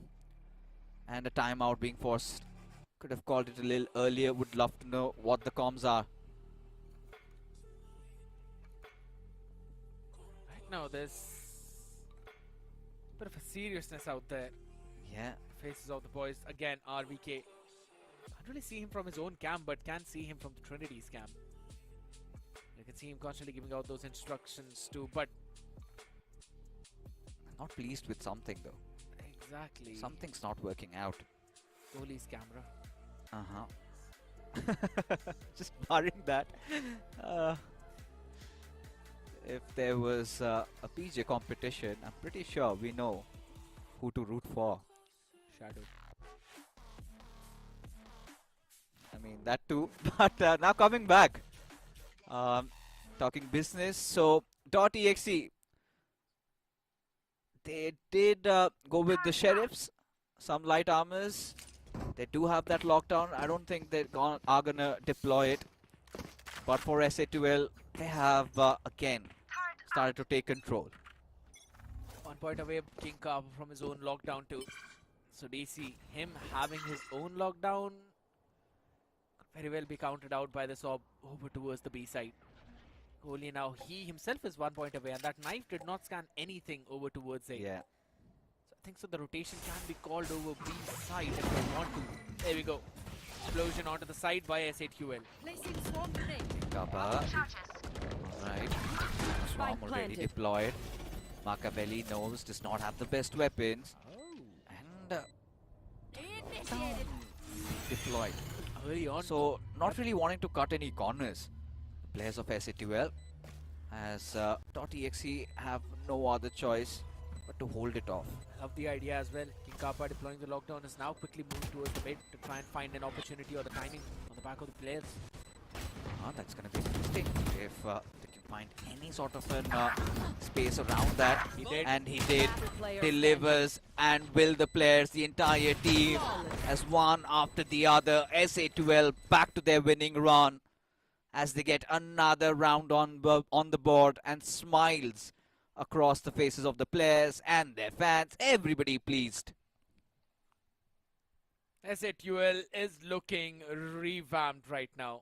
and a timeout being forced. Could have called it a little earlier. Would love to know what the comms are. Right now, there's a bit of a seriousness out there. Yeah. Faces of the boys again. RVK. Can't really see him from his own camp, but can see him from the Trinity's camp. You can see him constantly giving out those instructions too, but Not pleased with something though. exactly. Something's not working out. Kohli's camera. Just barring that. If there was a PJ competition, I'm pretty sure we know who to root for. Shadow. I mean, that too. But now coming back, talking business. So, .exe, they did go with the sheriffs, some light armors. They do have that lockdown. I don't think they are gonna deploy it. But for SA2L, they have again started to take control. 1 point away, King Carver from his own lockdown too. So DC, him having his own lockdown could very well be counted out by this orb over towards the B side. Kohli now, he himself is 1 point away, and that knife did not scan anything over towards A. Yeah. So I think so the rotation can be called over B side if they want to. There we go. Explosion onto the side by SA2L. Placing swarm grenade. Kappa. Alright. Swarm already deployed. Machiavelli knows does not have the best weapons. And Initiated. deployed. Early on. So not really wanting to cut any corners. The players of SA2L as .exe have no other choice but to hold it off. Love the idea as well. King Kappa deploying the lockdown is now quickly moving towards the mid to try and find an opportunity or the timing on the back of the players. That's going to be interesting if they can find any sort of an space around that. He did. And he did. Delivers and will the players, the entire team, as one after the other. SA2L back to their winning run as they get another round on the board, and smiles across the faces of the players and their fans. Everybody pleased. SA2L is looking revamped right now.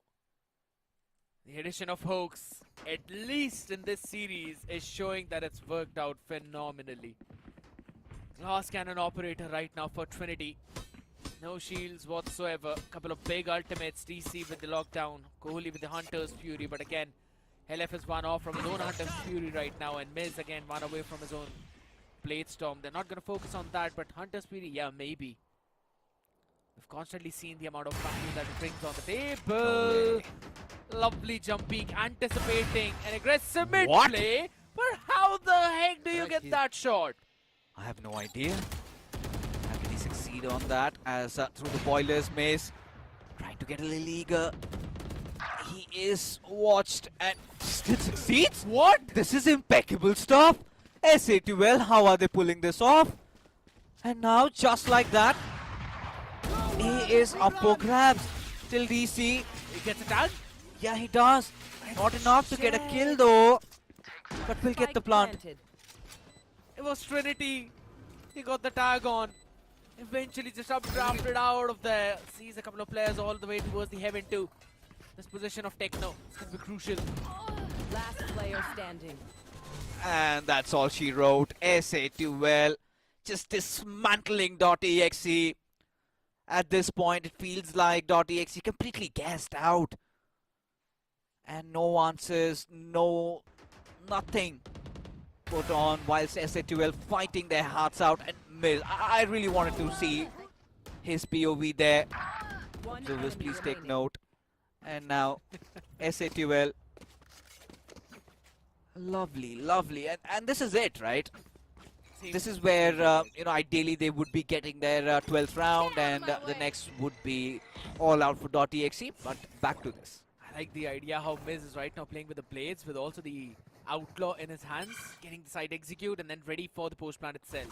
The addition of Hoax, at least in this series, is showing that it's worked out phenomenally. Glass cannon operator right now for Trinity. No shields whatsoever. Couple of big ultimates. DC with the lockdown. Kohli with the Hunter's Fury. But again, LF is one off from his own Hunter's Fury right now. And Miz again one away from his own Blade Storm. They're not going to focus on that. But Hunter's Fury, yeah, maybe. We've constantly seen the amount of value that it brings on the table. Lovely jump peek, anticipating an aggressive mid play. But how the heck do you get that shot? I have no idea. How can he succeed on that as through the boilers maze, trying to get a little eager. He is watched and still succeeds? What? This is impeccable stuff. SA2L, how are they pulling this off? And now, just like that, he is up for grabs. Till DC. He gets it done? Yeah, he does. Not enough to get a kill though. But we'll get the plant. It was Trinity. He got the tag on. Eventually just updrafted out of there. Sees a couple of players all the way towards the heaven too. This position of Techno is going to be crucial. Last player standing. And that's all she wrote. SA2L just dismantling .exe. At this point, it feels like .exe completely gassed out. And no answers, nothing put on whilst SA2L fighting their hearts out. And Miz, I really wanted to see his POV there. Viewers, please take note. And now, SA2L. Lovely, lovely. And this is it, right? This is where, you know, ideally they would be getting their 12th round, and the next would be all out for .exe. But back to this. I like the idea how Miz is right now playing with the blades, with also the outlaw in his hands, getting the side execute and then ready for the post plant itself.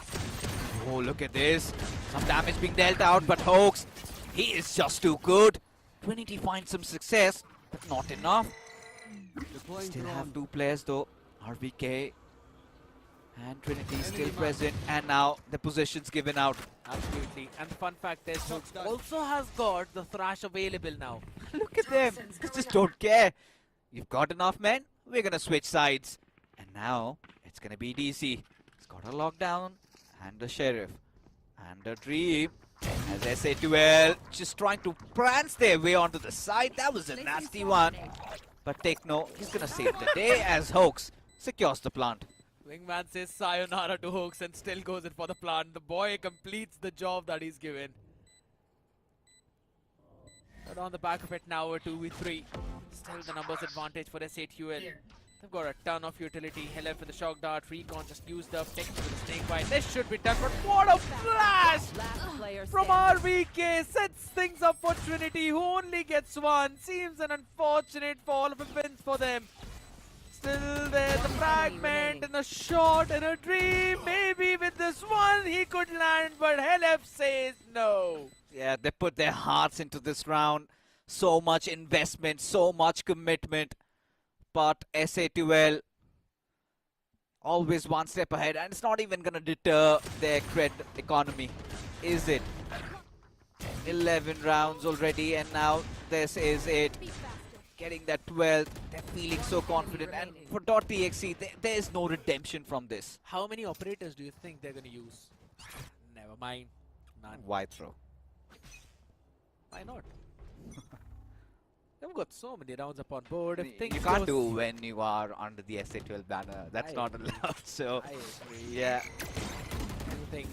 Oh, look at this. Some damage being dealt out, but Hoax, he is just too good. Trinity finds some success, but not enough. Still have two players though. RVK and Trinity still present, and now the position's given out. Absolutely. And the fun fact is, Hoax also has got the Thrash available now. Look at them. They just don't care. You've got enough men, we're gonna switch sides. And now it's gonna be DC. He's got a lockdown and the Sheriff and a Dream. As SA2L just trying to prance their way onto the side. That was a nasty one. But Techno, he's gonna save the day as Hoax secures the plant. Wingman says sayonara to Hoax and still goes in for the plant. The boy completes the job that he's given. But on the back of it now, a 2v3. Still the numbers advantage for SA2L. They've got a ton of utility. Helef with the shock dart. Recon just used up. Techno with the snake bite. This should be done, but what a flash from RVK. Sets things up for Trinity, who only gets one. Seems an unfortunate fall of events for them. Still there's a fragment and a shot and a Dream. Maybe with this one he could land, but Helef says no. Yeah, they put their hearts into this round. So much investment, so much commitment. But SA2L always one step ahead, and it's not even going to deter their cred economy, is it? 11 rounds already, and now this is it. Getting that 12th, they're feeling so confident. And for .exe, there is no redemption from this. How many operators do you think they're going to use? Never mind. None. Why throw? Why not? They've got so many rounds up on board. If things You can't goes- do when you are under the SA12 banner. That's not allowed. So, I agree. yeah. Everything.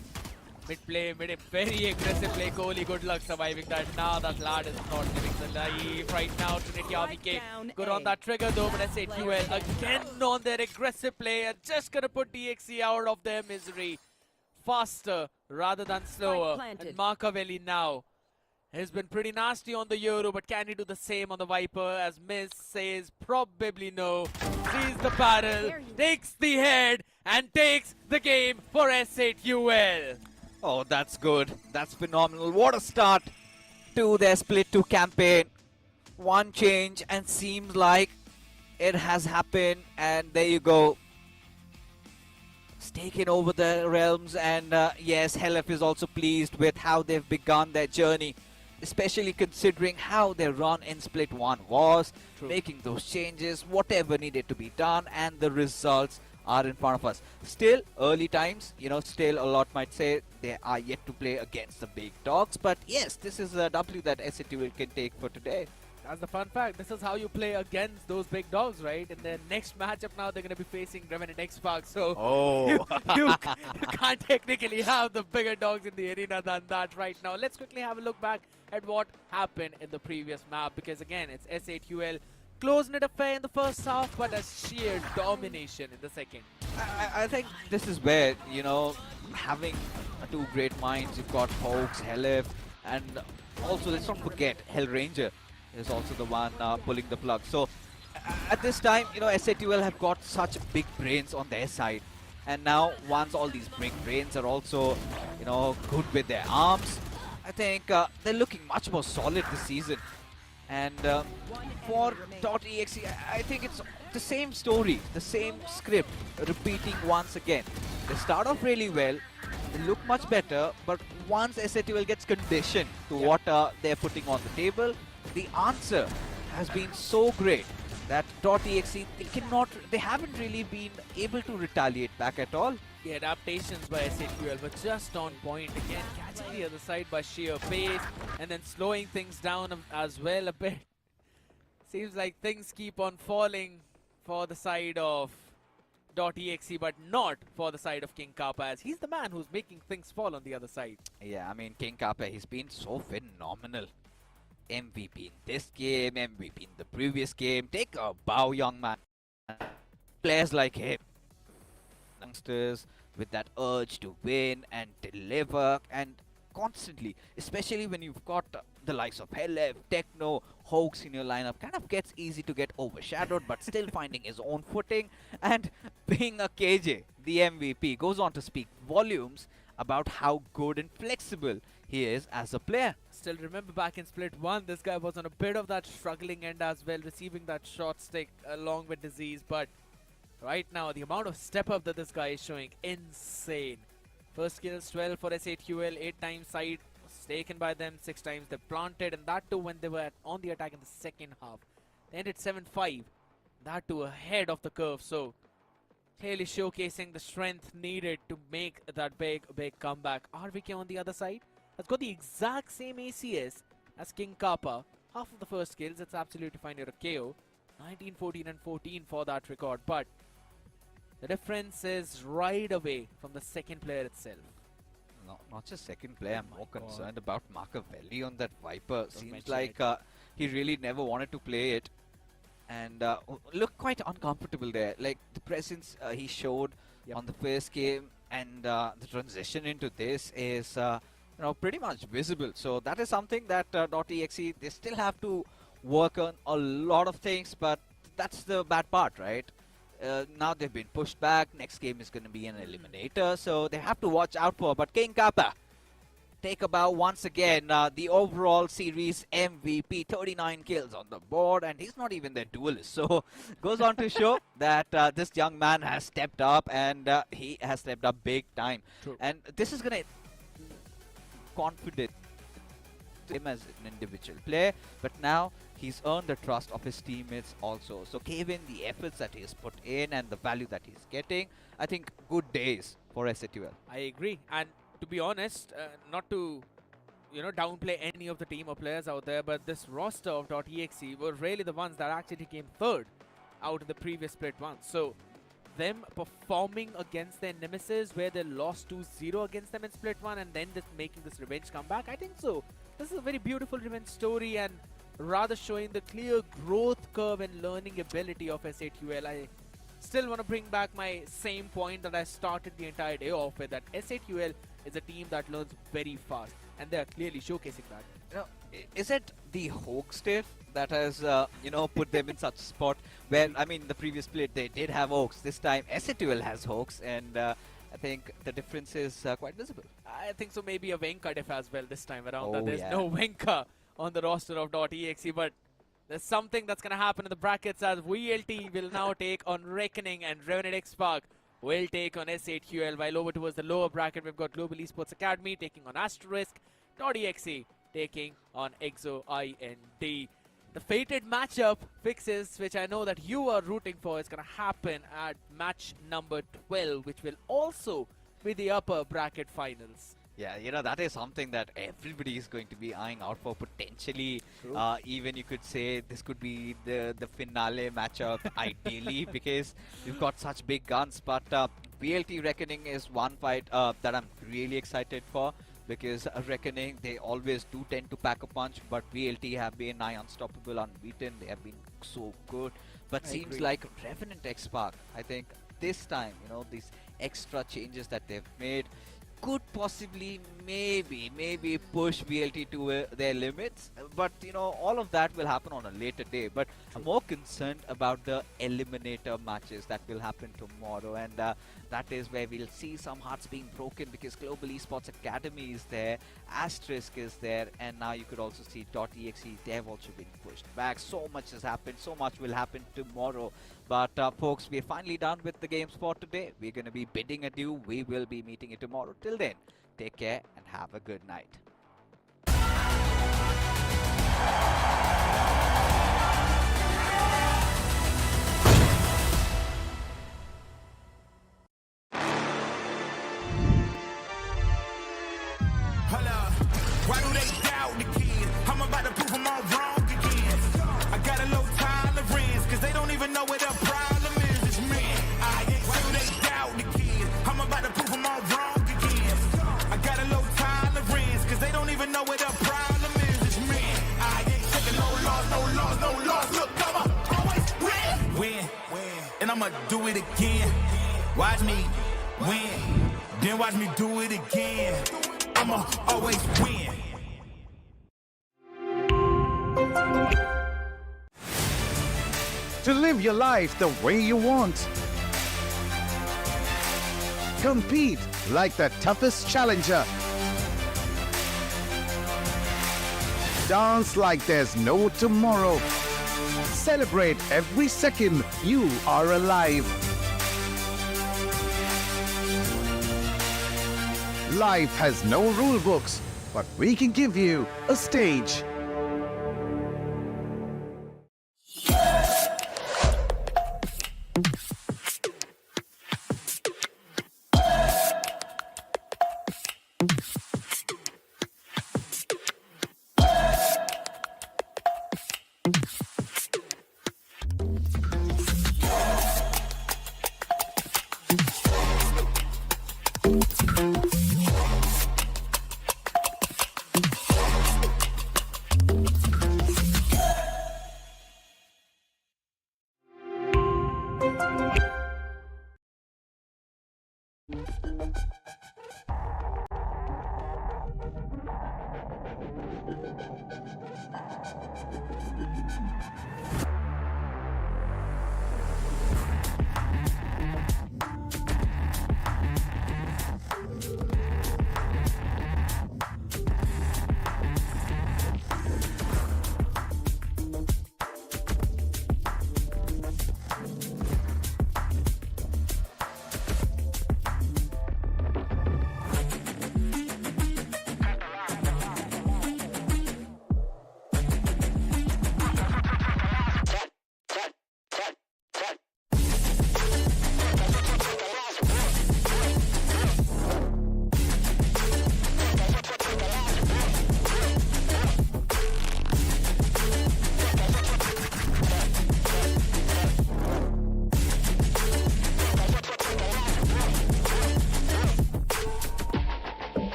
Mid play, very aggressive play. Kohli, good luck surviving that. Now that lad is not living the life right now. Trinity RVK good on that trigger though, but SA2L again on their aggressive play and just gonna put DXE out of their misery. Faster rather than slower. And Markavelli now has been pretty nasty on the Euro, but can he do the same on the Viper? As Miz says, probably no. Sees the barrel, takes the head, and takes the game for SA2L. Oh, that's good. That's phenomenal. What a start to their Split 2 campaign. One change and seems like it has happened. And there you go. It's taken over the realms. And yes, Helef is also pleased with how they've begun their journey. Especially considering how their run in Split 1 was. True. Making those changes, whatever needed to be done. And the results are in front of us. Still early times, you know, still a lot might say they are yet to play against the big dogs, but yes, this is a W that SA2 can take for today. That's the fun fact. This is how you play against those big dogs, right? In their next matchup now, they're going to be facing Revenant XSpark. So you can't technically have the bigger dogs in the arena than that right now. Let's quickly have a look back at what happened in the previous map, because again, it's SA2L closing it affair in the first half, but a sheer domination in the second. I think this is where, you know, having two great minds, you've got Hoax, Helef, and also let's not forget Hellranger is also the one pulling the plug. So at this time, you know, SA2L have got such big brains on their side. And now once all these big brains are also, you know, good with their arms, I think they're looking much more solid this season. And for .exe, I think it's the same story, the same script, repeating once again. They start off really well, they look much better, but once SA2L gets conditioned to what they're putting on the table, the answer has been so great that .exe, they haven't really been able to retaliate back at all. The adaptations by SA2L were just on point. Again, catching the other side by sheer pace and then slowing things down as well a bit. Seems like things keep on falling for the side of .exe, but not for the side of King Kappa, as he's the man who's making things fall on the other side. Yeah, I mean, King Kappa, he's been so phenomenal. MVP in this game, MVP in the previous game. Take a bow, young man. Players like him, youngsters with that urge to win and deliver, and constantly, especially when you've got the likes of Helef, Techno, Hoax in your lineup, kind of gets easy to get overshadowed, but still finding his own footing. And being a KJ, the MVP, goes on to speak volumes about how good and flexible he is as a player. Still remember back in Split 1, this guy was on a bit of that struggling end as well, receiving that short stick along with disease. But right now, the amount of step up that this guy is showing, insane. First kills 12 for S8QL, 8 times side was taken by them, 6 times they planted, and that too when they were on the attack in the second half. They ended 7-5, that too ahead of the curve. So clearly showcasing the strength needed to make that big comeback. RVK on the other side has got the exact same ACS as King Kappa. Half of the first kills, it's absolutely fine. You're a KO. 19, 14 and 14 for that record. But the difference is right away from the second player itself. No, not just second player, I'm more concerned about Machiavelli on that Viper. Seems mention like he really never wanted to play it. And looked quite uncomfortable there. Like the presence he showed on the first game, and the transition into this is pretty much visible. So that is something that .exe, they still have to work on a lot of things, but that's the bad part, right? Now they've been pushed back. Next game is going to be an eliminator, so they have to watch out for. But King Kappa take about once again the overall series MVP, 39 kills on the board, and he's not even their duelist. So goes on to show that this young man has stepped up, and he has stepped up big time. True. And this is going to confident him as an individual player, but now he's earned the trust of his teammates also. So given the efforts that he's put in and the value that he's getting, I think good days for SATL. I agree. And to be honest, not to downplay any of the team or players out there, but this roster of .exe were really the ones that actually came third out of the previous Split 1. So them performing against their nemesis where they lost 2-0 against them in Split 1 and then just making this revenge comeback, I think so. This is a very beautiful revenge story and rather showing the clear growth curve and learning ability of S8QL. I still want to bring back my same point that I started the entire day off with, that S8QL is a team that learns very fast, and they are clearly showcasing that. Is it the Hoax diff that has put them in such a spot where, I mean, the previous split they did have Hoax, this time S8QL has Hoax, and I think the difference is quite visible. I think so, maybe a Venka diff as well this time around. That there's no Venka on the roster of .exe, but there's something that's going to happen in the brackets as VLT will now take on Reckoning and Revenant XSpark will take on S8QL, while over towards the lower bracket we've got Global Esports Academy taking on Asterisk, .exe taking on EXE IND. The fated matchup fixes, which I know that you are rooting for, is going to happen at match number 12, which will also be the upper bracket finals. Yeah, that is something that everybody is going to be eyeing out for potentially. Even you could say this could be the finale matchup ideally, because you've got such big guns. But VLT Reckoning is one fight that I'm really excited for, because Reckoning, they always do tend to pack a punch, but VLT have been nigh unstoppable, unbeaten. They have been so good. But seems like Revenant XSpark, I think this time, these extra changes that they've made could possibly maybe push VLT to their limits, but all of that will happen on a later day. But I'm more concerned about the eliminator matches that will happen tomorrow, and that is where we'll see some hearts being broken, because Global Esports Academy is there, Asterisk is there, and now you could also see .exe, they have also been pushed back. So much has happened, so much will happen tomorrow. But folks, we're finally done with the games for today. We're going to be bidding adieu. We will be meeting you tomorrow. Till then, take care and have a good night. Hold up. Why do they doubt the kid? I'm about to prove them all wrong again. I got a low tolerance, cause they don't even know what the problem is. It's me. Why do they doubt the kid? I'm about to prove them all wrong again. I got a low tolerance, cause they don't even know what the problem is. It's me. I ain't taking no loss. Look, I'ma always win. And I'ma do it again. Watch me win. Then watch me do it again. I'ma always win. To live your life the way you want. Compete like the toughest challenger. Dance like there's no tomorrow. Celebrate every second you are alive. Life has no rule books, but we can give you a stage.